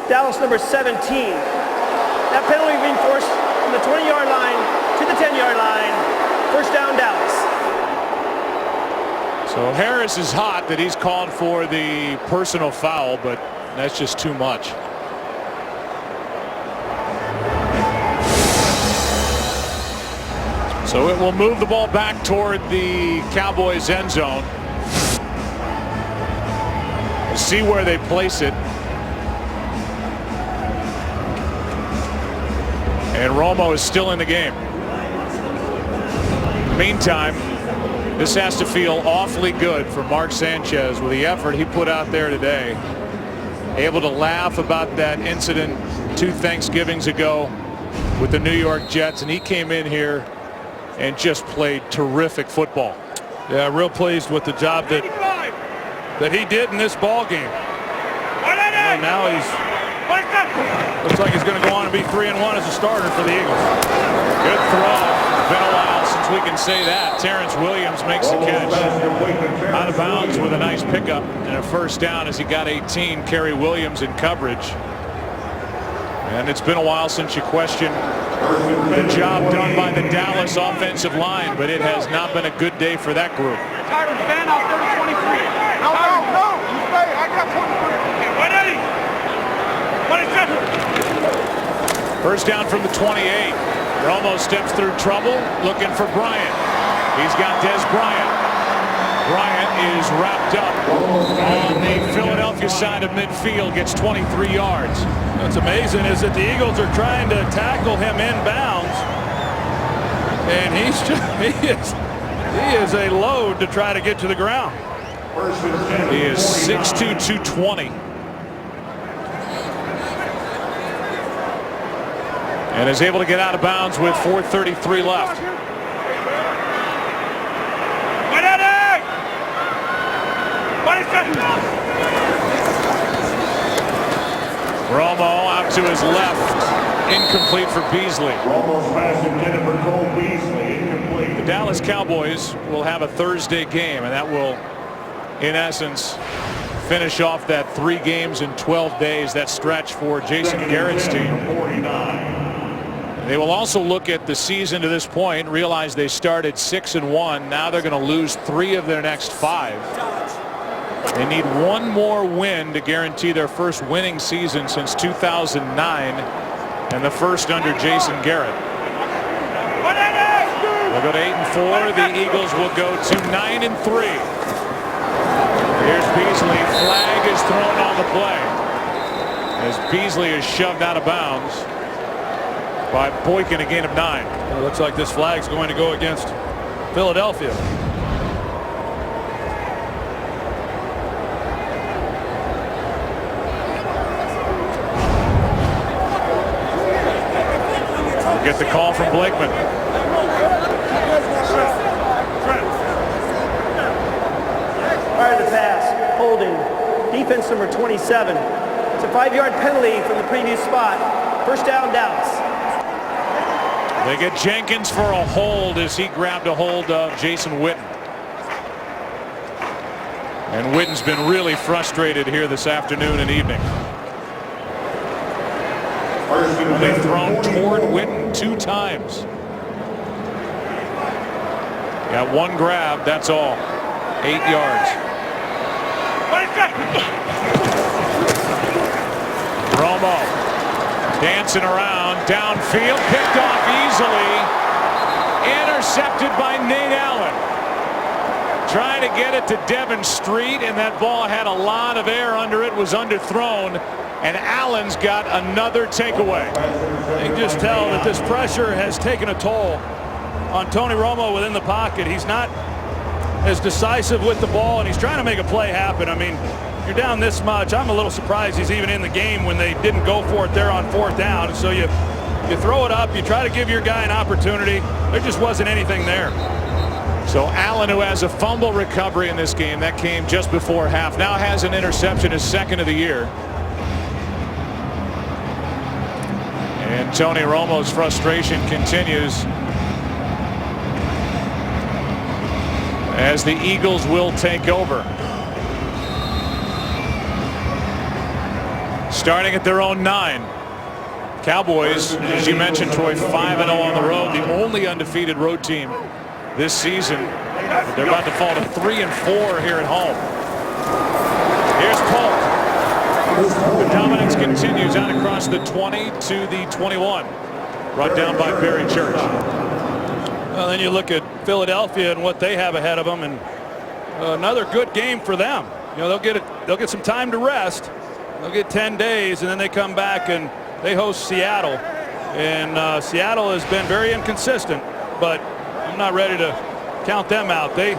Speaker 4: Dallas number 17. That penalty being forced from the 20-yard line to the 10-yard line. First down, Dallas.
Speaker 1: So Harris is hot that he's called for the personal foul, but that's just too much. So it will move the ball back toward the Cowboys end zone. We'll see where they place it. And Romo is still in the game. Meantime, this has to feel awfully good for Mark Sanchez with the effort he put out there today. Able to laugh about that incident 2 Thanksgivings ago with the New York Jets, and he came in here and just played terrific football.
Speaker 2: Yeah, real pleased with the job that he did in this ball game. And now looks like he's going to go on and be 3-1 as a starter for the Eagles.
Speaker 1: Good throw. Been a while since we can say that. Terrence Williams makes the catch. Out of bounds with a nice pickup and a first down as he got 18. Kerry Williams in coverage. And it's been a while since you questioned the job done by the Dallas offensive line, but it has not been a good day for that group.
Speaker 12: Tyron, stand out there to 23. No, you stay. I got 23. Okay, 180.
Speaker 1: First down from the 28. Romo steps through trouble, looking for Bryant. He's got Des Bryant. Bryant is wrapped up on the Philadelphia side of midfield, gets 23 yards.
Speaker 2: What's amazing is that the Eagles are trying to tackle him inbounds, and he is a load to try to get to the ground.
Speaker 1: He is 6'2", 220. And is able to get out of bounds with 4:33 left. Romo out to his left, incomplete for Beasley.
Speaker 8: Romo's pass intended for Cole Beasley, incomplete.
Speaker 1: The Dallas Cowboys will have a Thursday game, and that will, in essence, finish off that 3 games in 12 days, that stretch for Jason Garrett's team.
Speaker 8: 49.
Speaker 1: They will also look at the season to this point, realize they started 6-1. Now they're going to lose 3 of their next 5. They need 1 more win to guarantee their first winning season since 2009 and the first under Jason Garrett. They'll go to 8-4. The Eagles will go to 9-3. Here's Beasley. Flag is thrown on the play as Beasley is shoved out of bounds by Boykin, a gain of 9.
Speaker 2: It looks like this flag's going to go against Philadelphia.
Speaker 1: We'll get the call from Blakeman.
Speaker 4: Prior to the pass, holding, defense number 27. It's a 5-yard penalty from the previous spot. First down, Dallas.
Speaker 1: They get Jenkins for a hold as he grabbed a hold of Jason Witten. And Witten's been really frustrated here this afternoon and evening. They've thrown toward Witten 2 times. Got 1 grab, that's all. 8 yards. Romo dancing around downfield, picked off easily, intercepted by Nate Allen. Trying to get it to Devin Street, and that ball had a lot of air under it, was underthrown, and Allen's got another takeaway.
Speaker 2: You can just tell that this pressure has taken a toll on Tony Romo within the pocket. He's not as decisive with the ball, and he's trying to make a play happen. I mean, you're down this much, I'm a little surprised he's even in the game when they didn't go for it there on 4th down. And so you throw it up, you try to give your guy an opportunity. There just wasn't anything there.
Speaker 1: So Allen, who has a fumble recovery in this game, that came just before half, now has an interception, his 2nd of the year. And Tony Romo's frustration continues as the Eagles will take over. Starting at their own 9. Cowboys, as you mentioned, Troy, 5-0 on the road, the only undefeated road team this season. They're about to fall to 3-4 here at home. Here's Polk. The dominance continues out across the 20 to the 21. Brought down by Barry Church.
Speaker 2: Well, then you look at Philadelphia and what they have ahead of them, and another good game for them. You know, they'll get some time to rest. They'll get 10 days, and then they come back and they host Seattle. And Seattle has been very inconsistent, but I'm not ready to count them out. They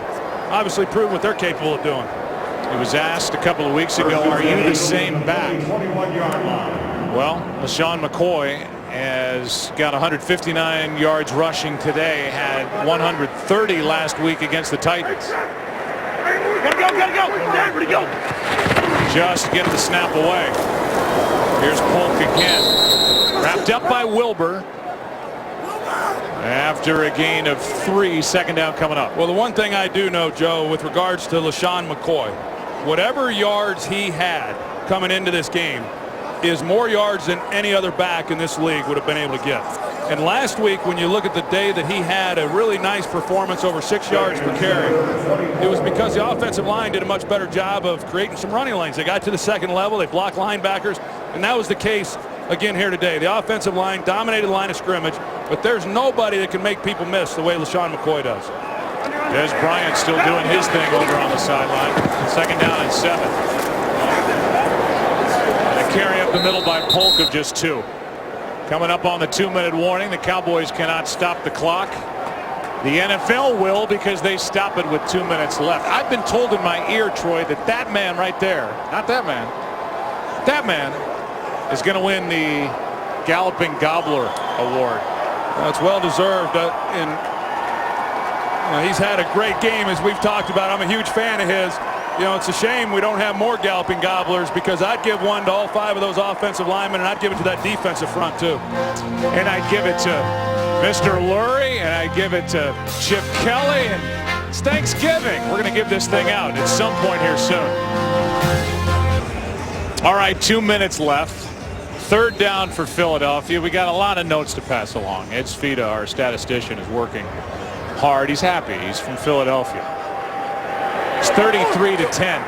Speaker 2: obviously proved what they're capable of doing.
Speaker 1: He was asked a couple of weeks ago, are you the same back? Well, LaShawn McCoy has got 159 yards rushing today, had 130 last week against the Titans.
Speaker 12: Gotta go.
Speaker 1: Just get the snap away. Here's Polk again. Wrapped up by Wilbur. After a gain of 3, 2nd down coming up.
Speaker 2: Well, the one thing I do know, Joe, with regards to LaShawn McCoy, whatever yards he had coming into this game is more yards than any other back in this league would have been able to get. And last week, when you look at the day that he had a really nice performance, over 6 yards per carry, it was because the offensive line did a much better job of creating some running lanes. They got to the 2nd level, they blocked linebackers, and that was the case again here today. The offensive line dominated the line of scrimmage, but there's nobody that can make people miss the way LaShawn McCoy does.
Speaker 1: Des Bryant still doing his thing over on the sideline. 2nd down and 7. And a carry up the middle by Polk of just 2. Coming up on the 2-minute warning, the Cowboys cannot stop the clock. The NFL will, because they stop it with 2 minutes left. I've been told in my ear, Troy, that man right there, not that man is going to win the Galloping Gobbler Award.
Speaker 2: That's well deserved. And he's had a great game, as we've talked about. I'm a huge fan of his. You know, it's a shame we don't have more Galloping Gobblers, because I'd give one to all 5 of those offensive linemen, and I'd give it to that defensive front too.
Speaker 1: And I'd give it to Mr. Lurie, and I'd give it to Chip Kelly. And it's Thanksgiving. We're going to give this thing out at some point here soon. All right, 2 minutes left. 3rd down for Philadelphia. We got a lot of notes to pass along. Ed Svita, our statistician, is working hard. He's happy. He's from Philadelphia. It's 33-10.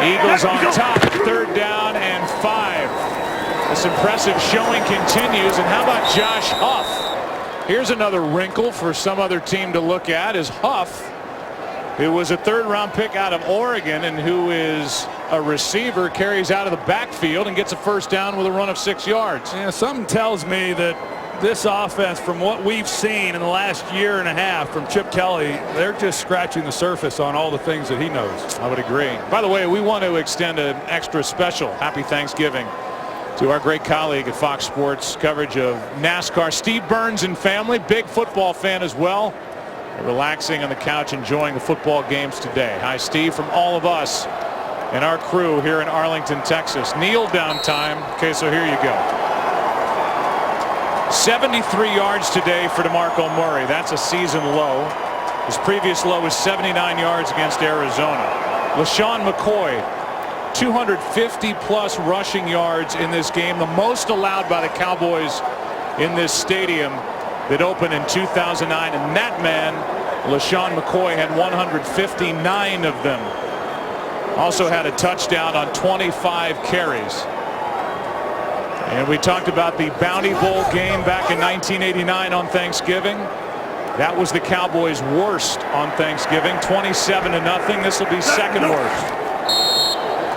Speaker 1: Eagles on top. 3rd down and 5. This impressive showing continues. And how about Josh Huff? Here's another wrinkle for some other team to look at, is Huff, who was a 3rd-round pick out of Oregon and who is a receiver, carries out of the backfield and gets a 1st down with a run of 6 yards.
Speaker 2: Yeah, something tells me that this offense, from what we've seen in the last year and a half from Chip Kelly, they're just scratching the surface on all the things that he knows.
Speaker 1: I would agree. By the way, we want to extend an extra special happy Thanksgiving to our great colleague at Fox Sports coverage of NASCAR, Steve Burns and family, big football fan as well. Relaxing on the couch, enjoying the football games today. Hi, Steve, from all of us and our crew here in Arlington, Texas. Kneel down time. Okay, so here you go. 73 yards today for DeMarco Murray. That's a season low. His previous low was 79 yards against Arizona. LaShawn McCoy, 250-plus rushing yards in this game, the most allowed by the Cowboys in this stadium that opened in 2009. And that man, LaShawn McCoy, had 159 of them. Also had a touchdown on 25 carries. And we talked about the Bounty Bowl game back in 1989 on Thanksgiving. That was the Cowboys' worst on Thanksgiving, 27-0. This will be 2nd worst.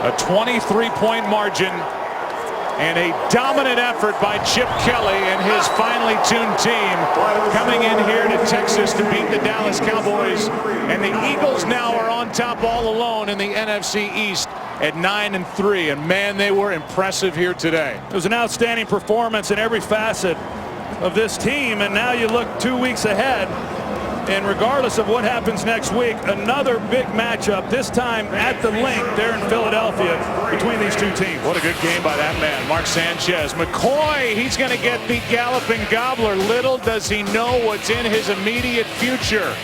Speaker 1: A 23-point margin And a dominant effort by Chip Kelly and his finely tuned team coming in here to Texas to beat the Dallas Cowboys. And the Eagles now are on top all alone in the NFC East at 9-3. And man, they were impressive here today.
Speaker 2: It was an outstanding performance in every facet of this team. And now you look 2 weeks ahead. And regardless of what happens next week, another big matchup, this time at the Link there in Philadelphia between these two teams.
Speaker 1: What a good game by that man, Mark Sanchez. McCoy, he's going to get the galloping gobbler. Little does he know what's in his immediate future.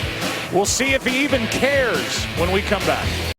Speaker 1: We'll see if he even cares when we come back.